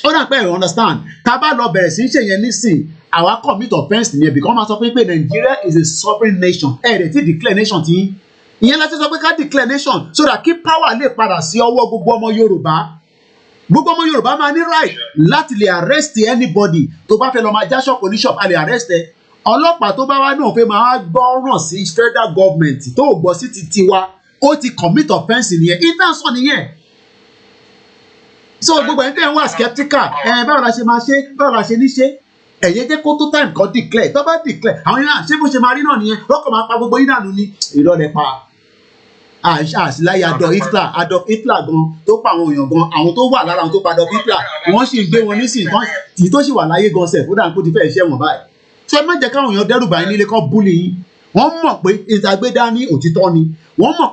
ó dà pé you understand tábà lọ bẹ̀rẹ̀ sí í ṣèyẹ nísìnyí àwa commit offence nìyẹn because wọ́n máa sọ pé Nigeria is a sovereign nation ẹ̀rẹ̀ tí declare nation ti ìyẹn láti sọ pé ká declare nation so that kí power lè padà sí ọwọ́ gbogbo ọmọ Yorùbá máa ní right láti lè arrest anybody tó bá fẹ́ lọ máa já shop oníṣọ̀p a lè arrest ẹ ọlọ́pàá tó bá wá náà fẹ́ máa gbọ́ràn sí federal government tó gbọ́ sí ti tiwa ó ti commit offence nìyẹn intention nìyẹn so gbogbo ẹni tẹ́ ń wà skeptical báwo la ṣe máa ṣe báwo la ṣe ní ṣe ẹ̀yẹ́ jẹ́ kó tó time kan declare tó bá declare àwọn yẹn ṣé bó ṣe máa rí náà nìyẹn lọ́kọ̀ máa pa gbogbo yín dànù ní ìrọ̀lẹ́ pa àṣìláyà Adolf Hitler gan tó pa àwọn èèyàn gan àwọn tó wà lára àwọn tó pa Adolf Hitler wọ́n sì ń gbé wọn nísìnyí tó sì wà láyé gan sef ó dà kó ti fẹ́ ṣẹ́ wọn báyìí so ẹ má jẹ́ káwọn èèyàn dẹ́rù báyìí nílé kọ́ búlì yín wọ́n mọ̀ pé ìtàgbédá ní òtítọ́ ni wọ́n mọ̀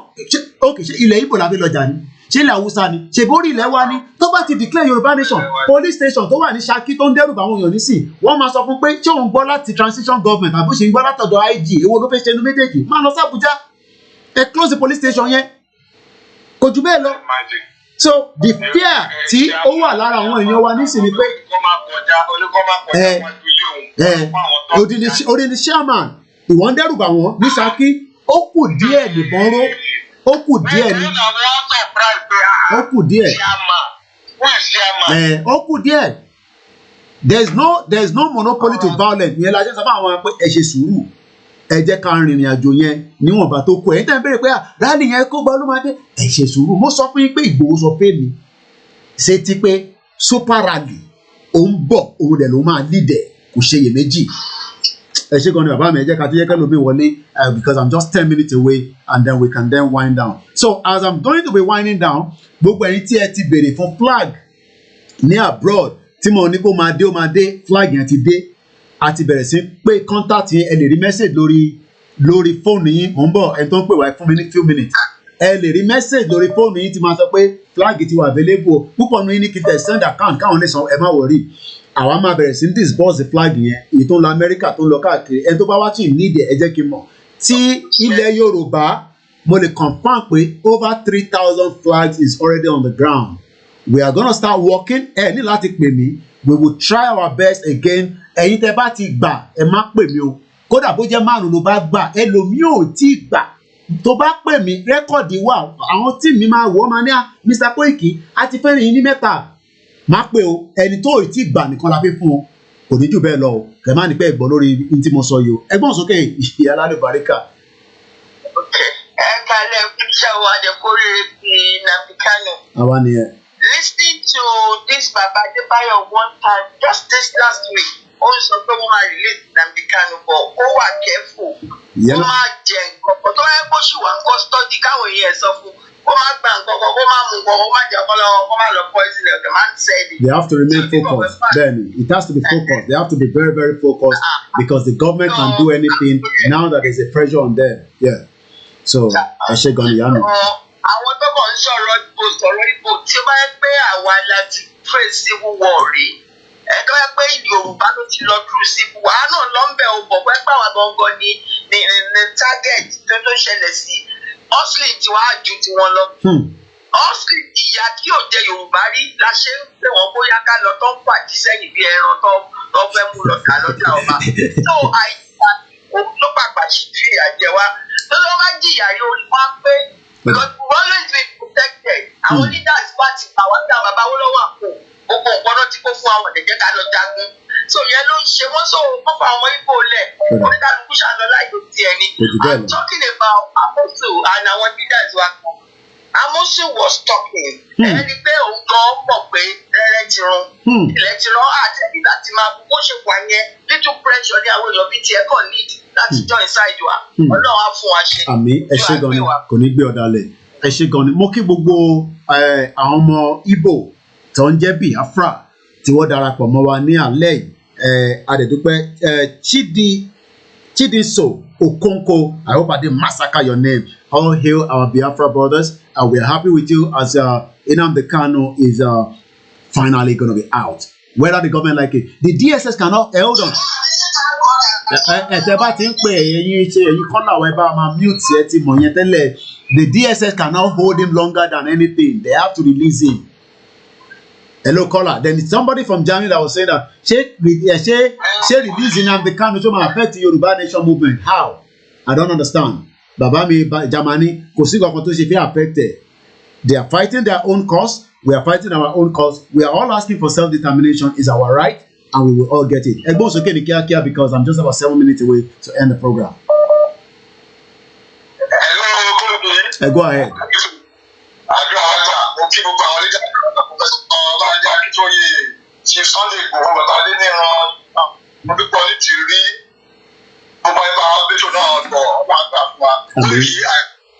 ṣé ilẹ̀ Ìgbò la fi lọ́jà ni ṣé ilẹ̀ Haúsá ni ṣe borí ilẹ̀ wa ni tó bá ti declare Yorùbá nation police station tó wà ní Ṣakí tó ń dẹ́rù bá àwọn èèyàn nísìn wọ́n máa sọ fún pé ṣé òun gbọ́ láti transition government àbí ṣe ń gbọ́ látọ̀dọ̀ IG èwo ló fẹ́ ṣe inú méjèèjì máa lọ sí Àbújá ẹ close the police station yẹn kò jù bẹ́ẹ̀ lọ so the fear tí ó wà lára àwọn èèyàn wa nísìn ni pé odindi chairman ìwọ́n dẹ́rù bá wọn ní Ṣakí ó kù díẹ̀ nìbọn ró ó kù díẹ̀ ni ó kù díẹ̀ ó kù díẹ̀ there is no monopoly to violence yẹn la ṣe sábà àwọn pé ẹ ṣe sùúrù ẹ jẹ́ ká rìnrìn àjò yẹn níwọ̀nba tó kù ẹ̀yin tẹ́ ń béèrè pé rálì yẹn kó gbọ́ ló máa dé ẹ ṣe sùúrù mo sọ fún yín pé Ìgbòho sọ pé mi ṣe ti pé super rally òun bọ̀ òun dẹ̀ ló máa lead ẹ̀ kò ṣe iyèméjì ẹ ṣe gan ni bàbá mi ẹ jẹ́ ká tó yẹ kẹ́lò mi wọlé because I'm just 10 minutes away and then we can then wind down so as I'm going to be winding down gbogbo ẹ̀yin tí ẹ ti béèrè fún flag ní abroad tí mo ní kó máa dé flag yẹn ti dé a ti bẹ̀rẹ̀ sí pé contact yẹn ẹ lè rí message lórí fóònù yín mò ń bọ̀ ẹni tó ń pè wá fún mi ní few minutes ẹ lè rí message lórí fóònù yín tí máa sọ pé flag ti wà available púpọ̀ nínú yín ní kí n tẹ̀ send account káwọn lè san ẹ má worry àwa máa bẹ̀rẹ̀ sí disburse flag yẹn èyí tó ń lọ Amẹ́ríkà tó ń lọ káàkiri ẹni tó bá wá tí ì need ẹ jẹ́ kí n mọ̀ tí ilẹ̀ Yorùbá mo lè confirm pé over 3,000 flags is already on the ground we are gonna start working ẹ ní láti pè mí we will try our best again ẹ̀yin tẹ́ bá ti gbà ẹ má pè mí o kódà bó jẹ́ márùn ló bá gbà ẹlòmíì ò tí ì gbà tó bá pè mí rẹ́kọ̀dì wà àwọn tí mi máa wọ́ máa ní Mr. Koiki a ti fẹ́ràn yín ní mẹ́ta má pé o ẹni tó ì tí ì gbà nìkan la fi fún o kò ní jù bẹ́ẹ̀ lọ o kẹ̀ má ní pẹ́ gbọ́ lórí ní tí mo sọ yìí o ẹgbọ́n sókè ìyá alálẹ̀ baríkà. ẹ kálẹ̀ kúṣẹ́ wa jẹ́ kórè ti Nnamdi Kanu. àwa nìyẹn. Listening to this Baba Adebayo one time just this last week ó ń sọ pé wọ́n máa release Nnamdi Kanu bọ̀ ó wà careful ó máa jẹ nǹkan kan tó yẹ kó ṣì wà ń kọ́ study káwọn èèyàn sọ fún ó máa gba nǹkan kan kó máa mú nǹkan kan ó máa jẹ ọkọ lọ́wọ́ kó máa lọ poison ẹ̀ ọ̀dọ̀ máa ń sẹ́ẹ̀lì. They have to remain focused. Then it has to be focused. They have to be very, very focused because the government can do anything now that there's a pressure on them. Yeah. So ẹ ṣe gan ni ìyá mi. Àwọn tó kàn ń sọ̀rọ̀ ibo tí ó bá yẹ pé àwa láti pray civil war rí ẹ tó yẹ pé Yorùbá ló ti lọ through civil war náà lọ́nbẹ̀ ò bọ̀ pé àwọn gangan ni target tó ṣẹlẹ̀ sí hustling tí wàá ju tiwọn lọ. Hustling ìyá tí ò jẹ Yorùbá rí la ṣe ń pè wọ́n bóyá ká lọ tó ń pàdé sẹ́yìn bí ẹran tó fẹ́ mú lọ dá lọ́jà ọba. So àìsàn ló pàpà sí ìyà jẹ wá lọ́dọ̀ wá jìyà yóò wá pé because we always be protected. Àwọn leaders wá ti pa wọ́n tí àwọn bàbá wọ́n lọ́wọ́ àpò gbogbo nǹkan náà ti kó fún àwọn ẹ̀jẹ̀ ká lọ jagun. So yẹn ló ń ṣe wọ́n so wọ́n fa àwọn Igbo lẹ̀ oníkàlùkù ṣàlọ́ láì tó tiẹ̀ ni. I'm talking about Amosu and àwọn leaders wa kan. Amosu was talking. Ẹni pé òun gan mọ̀ pé rẹ́rẹ́ ti run. Ilẹ̀ ti rán àtẹ̀lé láti máa bó ṣe wà yẹn little pressure ní àwọn èèyàn bíi tiẹ̀ kàn need láti join side wa. Ọlọ́run á fún wa ṣe. Àmín ẹ ṣé gan ni kò ní gbé ọ̀dàlẹ̀ ẹ ṣé gan ni mo kí gbogbo àwọn ọmọ Igbo tó ń jẹ́ Biafra tí wọ́n darapọ̀ mọ́ wa ní alẹ́ yìí adẹ̀dúpẹ́ Chidiso Okonko I hope I didn't massacre your name. All hail our Biafra brothers and we are happy with you as Nnamdi Kanu is finally going to be out whether the government like it. The DSS cannot hold on. Ẹ̀tẹ̀ bá ti ń pè ẹ̀yin kọ́nà àwọn ẹ̀bá máa mute ẹ̀ ti mọ̀ yẹn tẹ́lẹ̀. The DSS cannot hold him longer than anything. They have to release him. Hello caller. Then it's somebody from Germany that was saying that ṣé releasing Nnamdi Kanu ṣó máa affect the Yoruba nation movement? How? I don't understand. Bàbá mi Germany kò sí kankan tó ṣe fi affected. They are fighting their own cause. We are fighting our own cause. We are all asking for self-determination. It's our right and we will all get it. Ẹgbọ́n sókè ní kíákíá because I'm just about 7 minutes away to end the program. Go ahead. Chief Sunday Igboho bàbá dé ní ìran mo dúpọ̀ ní ti rí gbogbo ẹ̀bá bẹ́tò náà lọ wọ́n á gbà fún wa. Lórí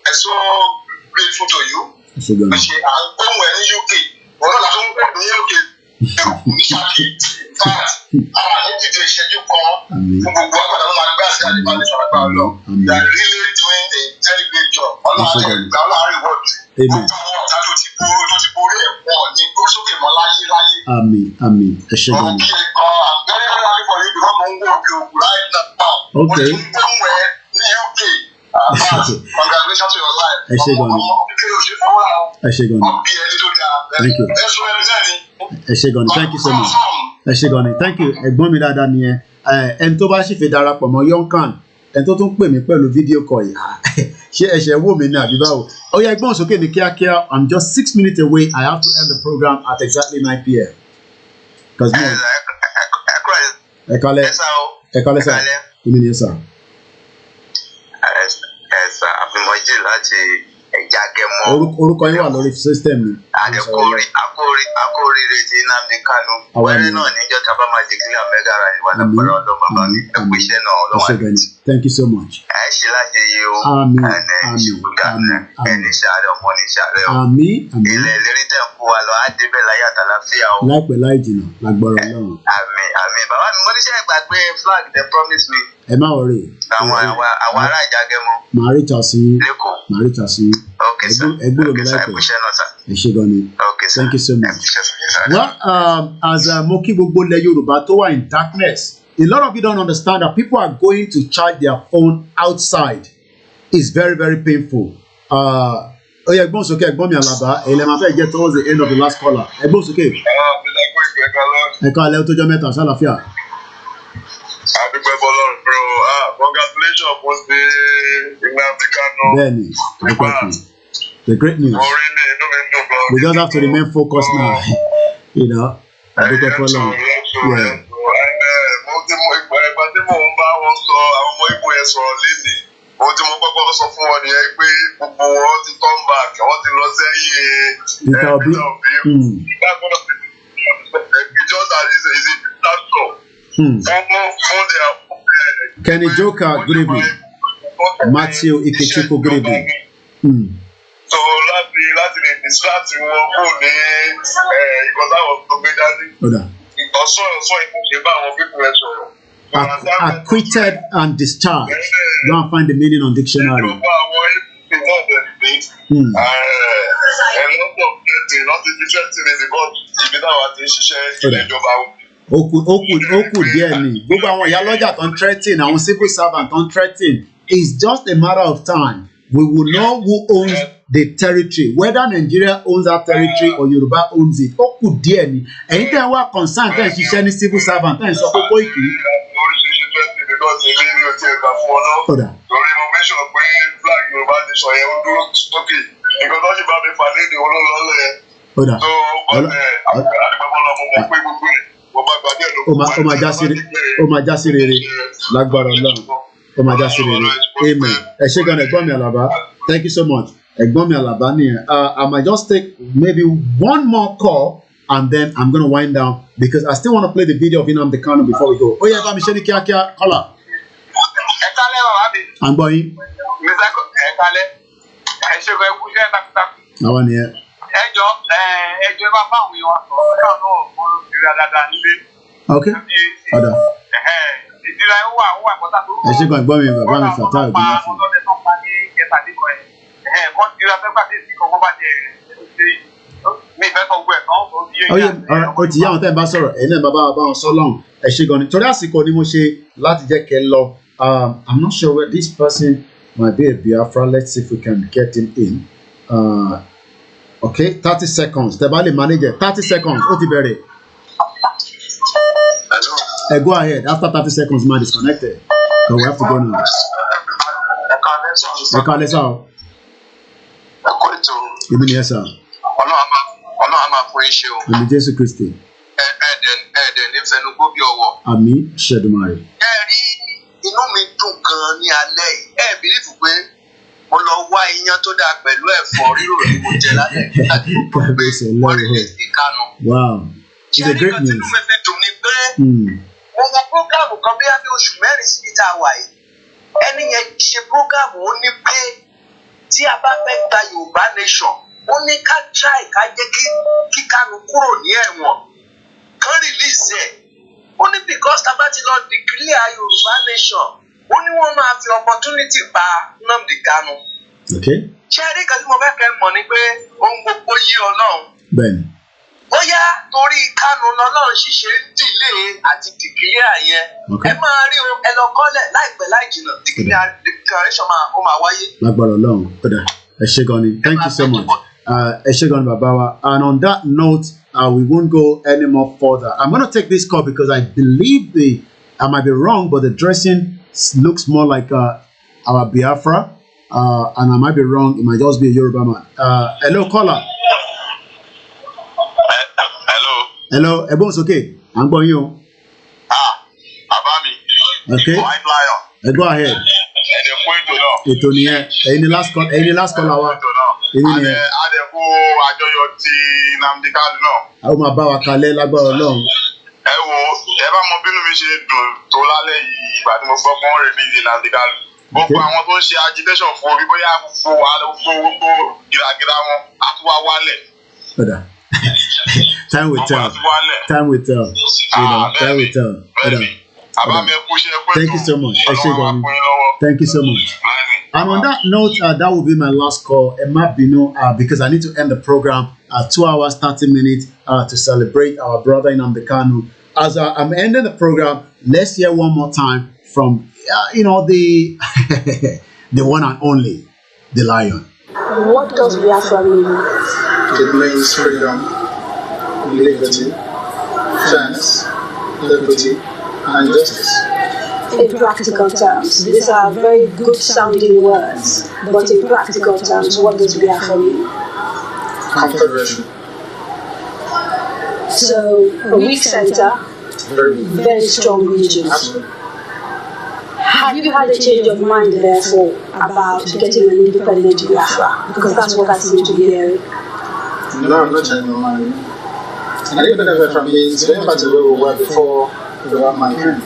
I so grateful to you. Ṣé à ń gbóhùn ẹ̀ ní UK wọ́n náà látún gbóhùn ní UK ní Ṣákì fat àwọn àyẹ̀dìdì ìṣẹ́jú kan fún gbogbo àgbàdo náà máa gbé àṣẹ àdìbò àti ìṣọ̀rọ̀ àgbà lọ. They are really doing a very great job. Ọlọ́run àgbà ọlọ́run reward. Gbogbo àwọn ọ̀tá tó ti borí ẹ̀wọ̀n ní gbósókè mọ́ láyé. Àmín ẹ ṣé gan ni. I'm very happy for you because mo ń wo òkè òkú right now. Okay. Mo ti ń gbóhùn ẹ ní UK. Congratulations to your life. Ẹ ṣé gan ni. Ẹ ṣé gan ni. Thank you. Ẹ ṣé gan ni. Thank you so much. Ẹ ṣé gan ni. Thank you. Ẹ̀gbọ́n mi dáadáa nìyẹn. Ẹni tó bá sì fi darapọ̀ mọ́ Yonkan ẹni tó tún pè mí pẹ̀lú fídíò kọ̀ yìí ṣé ẹ̀ṣẹ̀ wò mí ní àbí báwo. Ó yá ẹgbọ́n sókè ní kíákíá. I'm just 6 minutes away. I have to end the program at exactly 9 p.m. Because no. Ẹ kálẹ́ sá. Kí ni ẹ sá? Ẹ̀sà àfimọ́jì láti ẹ̀já gẹ́mọ́. Orúkọ yín wà lórí system ni. Akóríire ti Nnamdi Kanu. Wẹ́rẹ́ náà níjọ́ tábà máa declare mega rally wà lápẹ̀rẹ̀ ọ̀dọ́ bàbá mi. Ẹ̀kú iṣẹ́ náà ọlọ́wà ní. Thank you so much. Ẹ ṣe láti yé o. Àmín. Ẹni ṣàárẹ̀ ọmọ ní ṣàárẹ̀ o. Àmín. Ilẹ̀ ìlérí tẹ̀ ń kó wa lọ, á débẹ̀ láyé àtàláfíà o. Láìpẹ́ láì jìnnà lágbára Ọlọ́run. Àmín. Bàbá mi mo níṣẹ́ ìgbàgbé flag they promise me. Ẹ má wọrí. Àwọn ará Ìjàgẹmọ. Màá rí ìtàsí. Lẹ́kọ̀ọ́. Màá rí ìtàsí. Okay sir. Ẹgbúrò mi láìpẹ́. Ẹ ṣé gan ni. Okay sir. Thank you so much. Well, as mo kí gbogbo ilẹ̀ Yorùbá tó wà in darkness, a lot of you don't understand that people are going to charge their phone outside. It's very, very painful. Ó yá ẹ̀gbọ́n sókè ẹ̀gbọ́n mi Àlàbá èyí lè máa fẹ́ get towards the end of the last caller. Ẹ̀gbọ́n sókè. Ẹ káalẹ́ tó jọ́ mẹ́ta ṣàlàfíà. Happy birthday, bro. Congratulations for the Nnamdi Kanu. Benny, the great news. We just have to remain focused now. You know, happy birthday long. Yeah. Ohun tí mo kọ́kọ́ sọ fún wọn nìyẹn pé gbogbo wọn ti come back, wọ́n ti lọ sẹ́yìn Peter Obi. Just as is a disaster. Kenny Joker, good evening. Matthew Ikechukwu, good evening. So láti lè distract wọn kò ní ìkọ́sáwọ̀ tó gbé dání. Ọ̀sán ìkúnṣe bá àwọn pípọ̀ ẹ̀ sọ̀rọ̀. Acquitted and discharged. Go and find the meaning on dictionary. Oku díẹ̀ ni gbogbo àwọn ìyálọ́jà tó ń threaten àwọn civil servant tó ń threaten. It's just a matter of time. We will know who owns the territory, whether Nigeria owns that territory or Yoruba owns it. Oku díẹ̀ ni ẹ̀yin tẹ́ ẹ wá concern tẹ́ ẹ ṣiṣẹ́ ní civil servant tẹ́ ẹ sọ pé Koiki. Torí mo mention pé flag Yorùbá nation yẹn ó dúró sókè nǹkan tó ṣe bá mi fà léde olólọ́lọ́ yẹn. So àdìgbàbọ̀lọ́ mo mọ̀ pé gbogbo ẹ̀ mo bá gbàdé ẹ̀ ló kó máa já sí rere lágbára Ọlọ́run ó máa já sí rere amen. Ẹ ṣé gan ẹ̀gbọ́n mi Àlàbá, thank you so much. Ẹ̀gbọ́n mi Àlàbá nìyẹn. I might just take maybe one more call and then I'm going to wind down because I still want to play the video of Nnamdi Kanu before we go. Ó yẹ bá mi ṣe ní kíákíá kọ́là. Ẹ kálẹ̀ bàbá mi. À ń gbọ́ yín. Ẹ kálẹ̀. Ẹ ṣe kọ́ ẹkú iṣẹ́ takuntakun. Àwọn nìyẹn. Ẹjọ́ bá fáwọn èèyàn wa sọ̀rọ̀ náà mo ìrìn àdàdà nílé. Ok, ọ̀dà. Ìdíra ó wà pọ́tà tó. Ẹ ṣe kan ẹ̀gbọ́n mi bàbá mi fàtà òbí náà fún. Ọlọ́dẹ tó ń pa ní ìjẹta nígbà yẹn. Kọ́ ìdíra fẹ́ pàdé sí kọ́kọ́ bá jẹ mi ìfẹ́ sọ gbogbo ẹ̀ tán ó di èyí. Ó ti yá àwọn tẹ́ ẹ bá sọ̀rọ̀ ẹ̀yin náà bàbá wọn sọ lọ́hùn. Ẹ ṣe gan ni torí àsìkò ni mo ṣe láti jẹ́ kẹ́ lọ. I'm not sure where this person might be a Biafra. Let's see if we can get him in. Okay, 30 seconds. Tẹ́ bá lè manage it. 30 seconds. Ó ti bẹ̀rẹ̀. Go ahead. After 30 seconds, man disconnected. So we have to go now. Ẹ kálẹ́ sá o. Ibi ni ẹ sá. Ọlọ́run máa fún yín ṣe o. Àmì Jésù Kristi. Ẹ̀ẹ́dẹ̀ ní fẹnugbó bí ọwọ́. Àmì Ṣẹ̀dùmarè. Ẹ rí inú mi dùn gan-an ní alẹ́ yìí. Ẹ bìlífù pé mo lọ wá iyán tó dáa pẹ̀lú ẹ̀fọ́ rírò tí mo jẹ lálẹ́ láti gbọ́ pé wọ́n rí lè sí Kanu. Wow, it's a great news. Ṣé ẹni kan tí mo fẹ́ dùn ni pé mo wo prógámù kan bí abẹ́ oṣù mẹ́rin sí ìta wà yìí. Ẹni yẹn ṣe prógámù ó ní pé tí a bá fẹ́ gba Yorùbá nation ó ní ká try ká jẹ́ kí Kanu kúrò ní ẹ̀wọ̀n kán release ẹ̀. Ó ní because tá a bá ti lọ declare Yorùbá nation ó ní wọ́n máa fi opportunity pa Nnamdi Kanu. Ṣé ẹ̀rí kan tí mo fẹ́ kẹ́ mọ̀ ni pé ohun gbogbo yí Ọlọ́run. Bẹ́ẹ̀ni. Bóyá torí Kanu lọ́lọ́run ṣiṣẹ́ ń dìlé àti declare yẹn. Ẹ máa rí ẹ lọ kọ́lẹ̀ láìpẹ́ láì jìnnà declaration ó máa wáyé. Lágbára Ọlọ́run kódà ẹ ṣé gan ni thank you so much. Ẹ ṣé gan ni bàbá wa and on that note we won't go any more further. I'm gonna take this call because I believe I might be wrong but the dressing looks more like our Biafra and I might be wrong. It might just be a Yoruba man. Hello caller. Hello, Ebon's okay. I'm going you. Abami. Okay. Go ahead. Ètò nìyẹn. Ẹ̀yin ni last call. Wa. Adẹ̀kú àjọyọ̀ ti Nnamdi Kanu náà. Àwọn máa bá wa kalẹ̀ lágbára Ọlọ́run. Ẹ wo ẹ bá mọ bínú mi ṣe dùn tó lálẹ́ yìí ìgbà tí mo gbọ́ pé wọ́n release Nnamdi Kanu. Gbogbo àwọn tó ń ṣe agitation fún orí bóyá fún gbogbo gíragíra wọn á tún wá wálẹ̀. Time will tell. Time will tell. Time will tell. Thank you so much. Thank you so much. And on that note, that will be my last call. Emma Bino, because I need to end the program at 2 hours, 30 minutes to celebrate our brother Nnamdi Kanu. As I'm ending the program, let's hear one more time from, the the one and only, the lion. What does Biafra mean? It means freedom, liberty, fairness, equity, and justice. in practical terms? These are very good sounding words, but in practical terms, what does Biafra mean? Confederation. So, a weak center, very strong regions. Absolutely. Have you had a change of mind, therefore, about getting an independent Biafra? Because that's what I seem to be hearing. No, I'm not changing my mind. An independent Biafra means going back to where we were before we were mankind.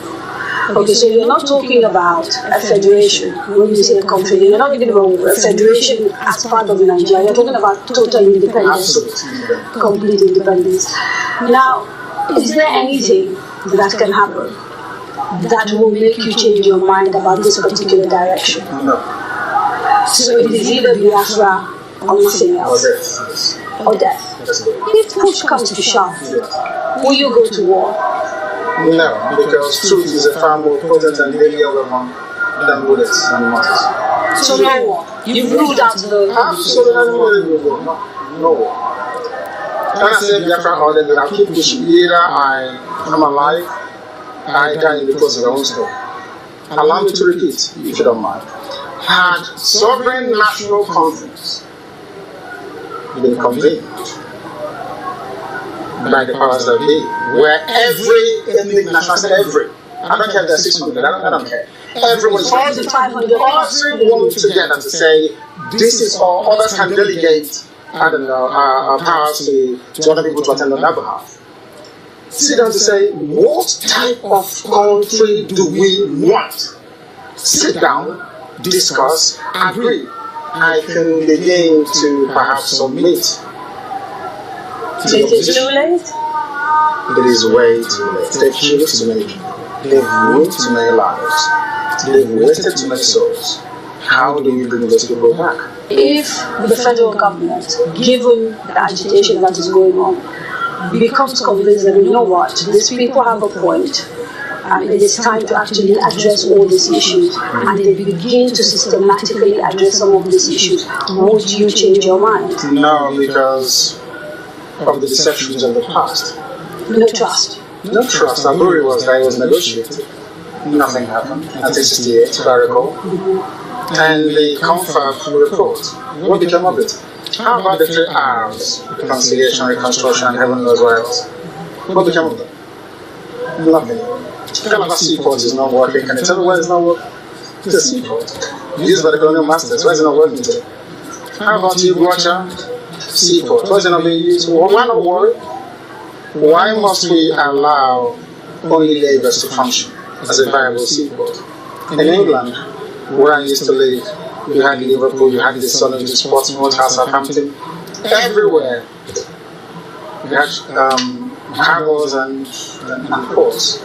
Okay, so you're not talking about a federation when you say a country. You're not talking about a federation as part of Nigeria. You're talking about total independence, complete independence. Now, is there anything that can happen that will make you change your mind about this particular direction? No. So it is either Biafra or nothing else. Or death. If push comes to shove, will you go to war? No, because truth is a far more potent and deadlier weapon than bullets and mortars. So no war. You've ruled out the... Absolutely no war. When I say Biafra or then I keep pushing. Either I am alive, I die in the course of my own story. Allow me to repeat, if you don't mind. Had sovereign national conference been convened by the powers that be, where every ethnic national, every, I don't care if there's 600, I don't care. Everyone together to say, this is all, others can delegate, I don't know, powers to other people to attend on their behalf. Sit down to say, what type of country do we want? Sit down, discuss, agree. I can begin to perhaps submit. Is it too late? It is way too late. They've killed too many people. They've ruined too many lives. They've wasted too many souls. How do we bring those people back? If the federal government, given the agitation that is going on, becomes convinced that, you know what, these people have a point, and it is time to actually address all these issues, and they begin to systematically address some of these issues, would you change your mind? No, because of the deceptions of the past. No trust. No trust. Aburi was that it was negotiated. Nothing happened. 1968, if I recall. And the confab report. What became of it? How about the 3 R's? Reconciliation, reconstruction, and heaven knows what else. What became of them? Nothing. Calabar Seaport is not working. Can you tell me why it's not working? It's a seaport. Used by the colonial masters. Why is it not working today? How about IGBOHO seaport? Why is it not being used? Why not worry? Why must we allow only Lagos to function as a viable seaport? In England, where I used to live, you had Liverpool, you had the Southern, you Portsmouth, Southampton, everywhere. You had harbors and ports.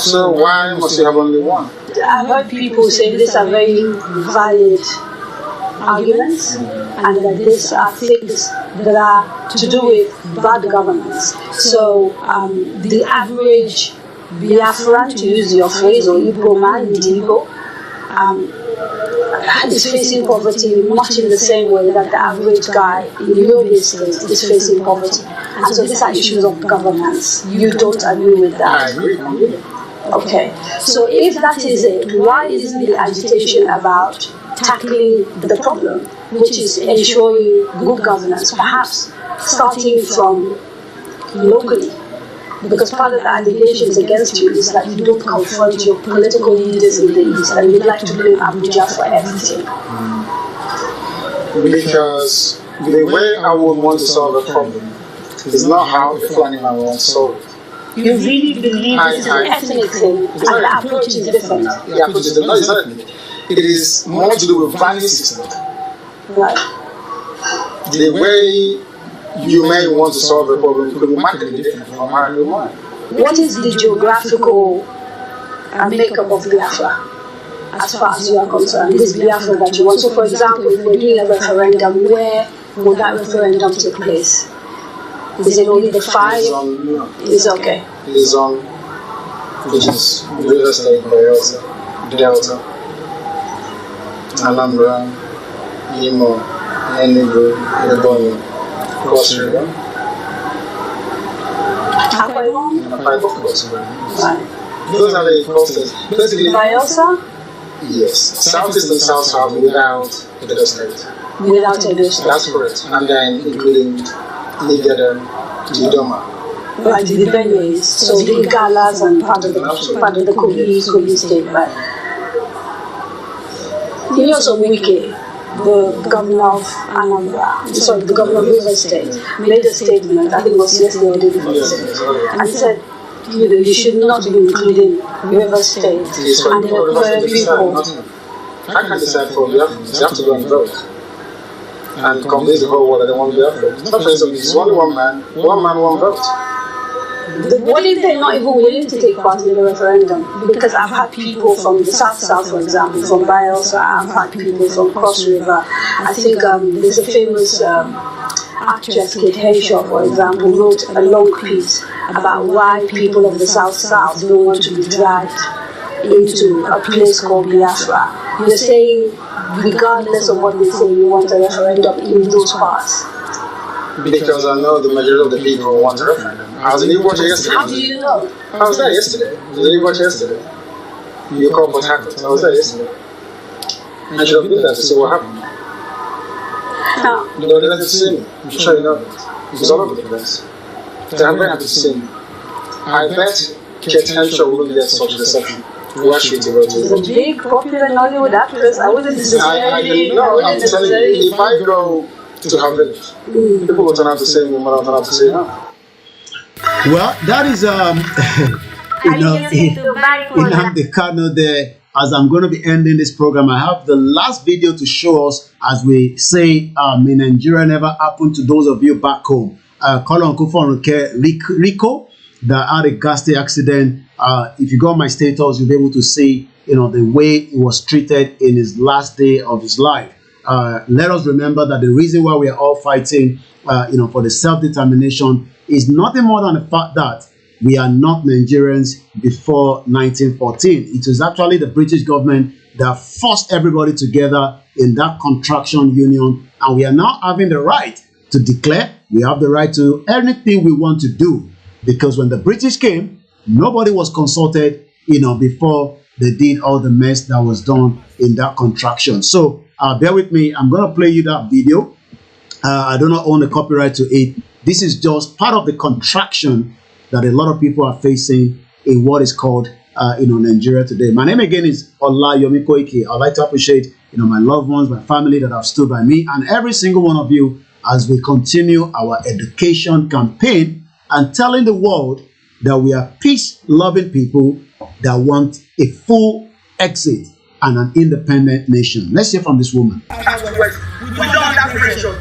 So why must you have only one? I've heard people say these are very valid arguments, and that these are things that are to do with bad governance. So the average Biafran, to use your phrase, or Igbo man, Igbo, is facing poverty much in the same way that the average guy in Yoruba state is facing poverty. And so these are issues of governance. You don't agree with that? I agree. Okay. So if that is it, why isn't the agitation about tackling the problem, which is ensuring good governance, perhaps starting from locally? Because part of the allegations against you is that you don't confront your political leaders in the East, and you'd like to blame Abuja for everything. Because the way I would want to solve a problem is not how the Fulani man wants to solve it. You really believe this is an ethnic thing, and the approach is different? The approach is different. No, it's not ethnic. It is more to do with value system. Right. The way you may want to solve a problem could be markedly different from how you want. What is the geographical makeup of Biafra, as far as you are concerned? This Biafra that you want. So, for example, if we're doing a referendum, where would that referendum take place? Is it only the 5? It's okay. It's on, which is River State, Bayelsa, Delta, Anambra, Imo, Enugu, Ebonyi, Cross River. Akwa Ibom? Akwa Ibom Cross River. Right. Those are the process. Basically, Bayelsa? yes. Southeast and South without Edo State. Without Edo State. That's correct. And then including Nigeria, Idoma. Right, the Benues, so the Igalas and part of the Kogi state, right? He also Wike, the governor of the governor of Rivers State, made a statement, I think it was yesterday or the day before, and said, you should not be including Rivers State and the Kokoros people. I can't decide for Biafra. You have to go and vote. And convince the whole world that they want Biafra. It's not so it's only one man, one vote. What if they're not even willing to take part in the referendum? Because I've had people from the South, for example, from Bayelsa, I've had people from Cross River. I think there's a famous actress, Kate Henshaw, for example, wrote a long piece about why people of the South don't want to be dragged into a place called Biafra. You're saying, regardless of what they say, you want a referendum in those parts. Because I know the majority of the people want a referendum. I was in Igboho yesterday. How do you know? I was there yesterday. I was in Igboho yesterday. You called Port Harcourt. I was there yesterday. I should have been there to see what happened. You know, they had to see me. I'm sure you know that. It was all over the place. They had very happy to see me. I bet Kate Henshaw wouldn't get such a reception. Why should you go to She's a big, popular Nollywood actress. I wouldn't necessarily. No, I'm telling you, if I go to her village, people will turn out to say me, will turn out to say no. Well, that is Nnamdi Kanu there. As I'm going to be ending this program, I have the last video to show us as we say in Nigeria never happened to those of you back home. Rico that had a ghastly accident. If you go on my status, you'll be able to see the way he was treated in his last day of his life. Let us remember that the reason why we are all fighting for the self-determination is nothing more than the fact that we are not Nigerians before 1914. It was actually the British government that forced everybody together in that contraction union, and we are now having the right to declare. We have the right to anything we want to do, because when the British came, nobody was consulted, before they did all the mess that was done in that contraction. So bear with me. I'm going to play you that video. I do not own the copyright to it. This is just part of the contraction that a lot of people are facing in what is called, Nigeria today. My name again is Olayomi Koiki. I'd like to appreciate, my loved ones, my family that have stood by me, and every single one of you as we continue our education campaign and telling the world that we are peace-loving people that want a full exit and an independent nation. Let's hear from this woman. We don't have pressure.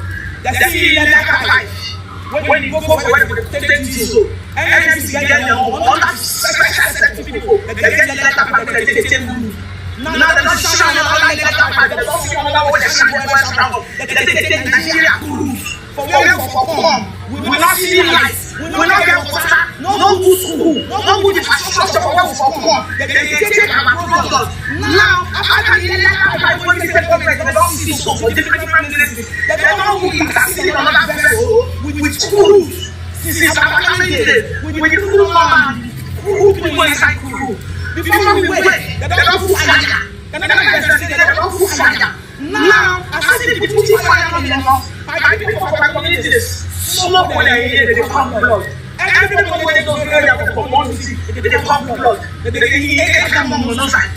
When you go for the take so, NFC get their own other special set of people. They get letter by the take move. Now they don't show another letter by the don't see another way they show around. They take Nigeria cruise. For where we come, we will not see lights. We will not get water. No good school. No good infrastructure for where we come. They take our products. Now, after the letter by when they take government, they don't see so for different places. They don't move in another vessel with crews. Since our family day, with the crew man, who people inside crew. Before we wait, they don't put fire. They don't put fire. Now, I see the people fire on them. I people for my communities. Smoke when they hear they come blood. Everybody when they go area of community, they come blood. They hear them on the side.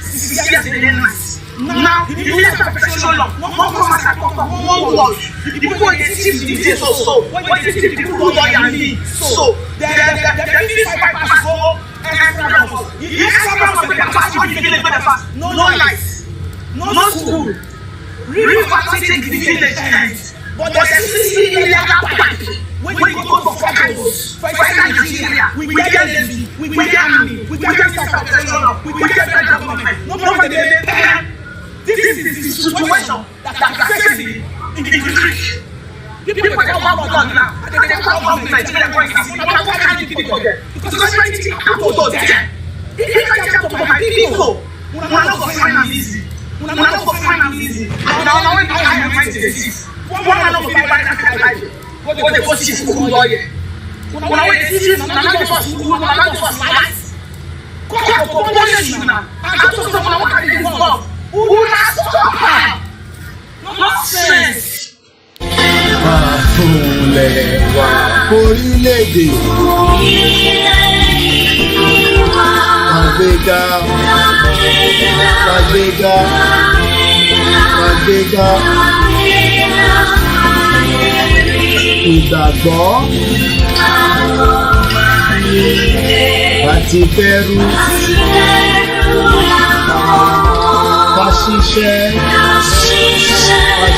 Now, if you let a professional law, one come as I talk about one word. The people when they see the details so, when they see the people who lawyer and me, so, they're 55 go extra hours. The extra hours they can pass you the village when they pass. No lights, no school. River take the village ends. But there's still illegal pipe. When we go for fighters, for Nigeria, we get Navy, we get Army, we get Professional, we get federal government. Nobody they pay. This is the situation that are facing in the country. People that want God now, they come out in Nigeria going to see what kind of people there. Because when you people there, if you can't talk to my people, we are not going to find them easy. We are not going to find them easy. Now when I am going to this, one man of the people that life. What they go see school lawyer. When I went to see, I'm not going to school, I'm not going to life. Nonsense. Orílẹ̀-èdè. Àgbéga. Àgbéga. Àgbéga. Ìgbàgbọ́. Àti bẹ̀rù. Ká ṣiṣẹ́. Ká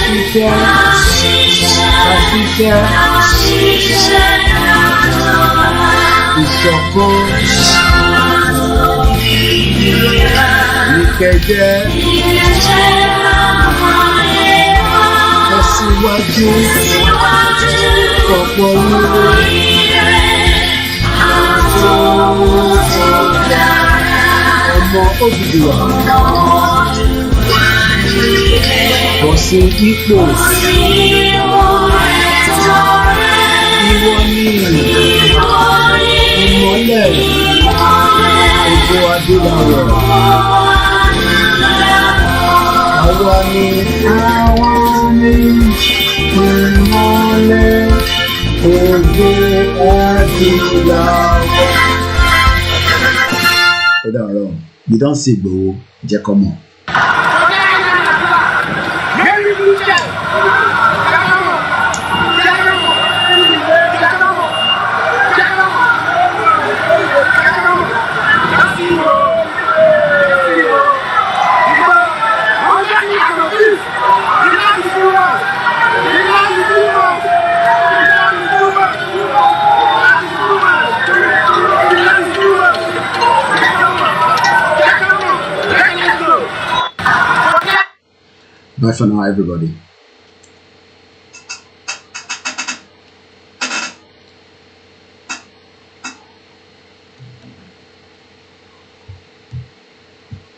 ṣiṣẹ́. Ìṣọ̀kan. Ìkẹjẹ. Tẹ̀síwájú. Ọ̀pọ̀ ọmọ Odùduwà. Bọ̀ sí ipò. Ìwọ ni ìmọ́lẹ̀ ògo adúláwọ̀. Àwa ni ìmọ́lẹ̀ ògo adúláwọ̀. Ó dára, you don see Igboho, jẹ́ kọ́ mọ̀. Bye for now, everybody.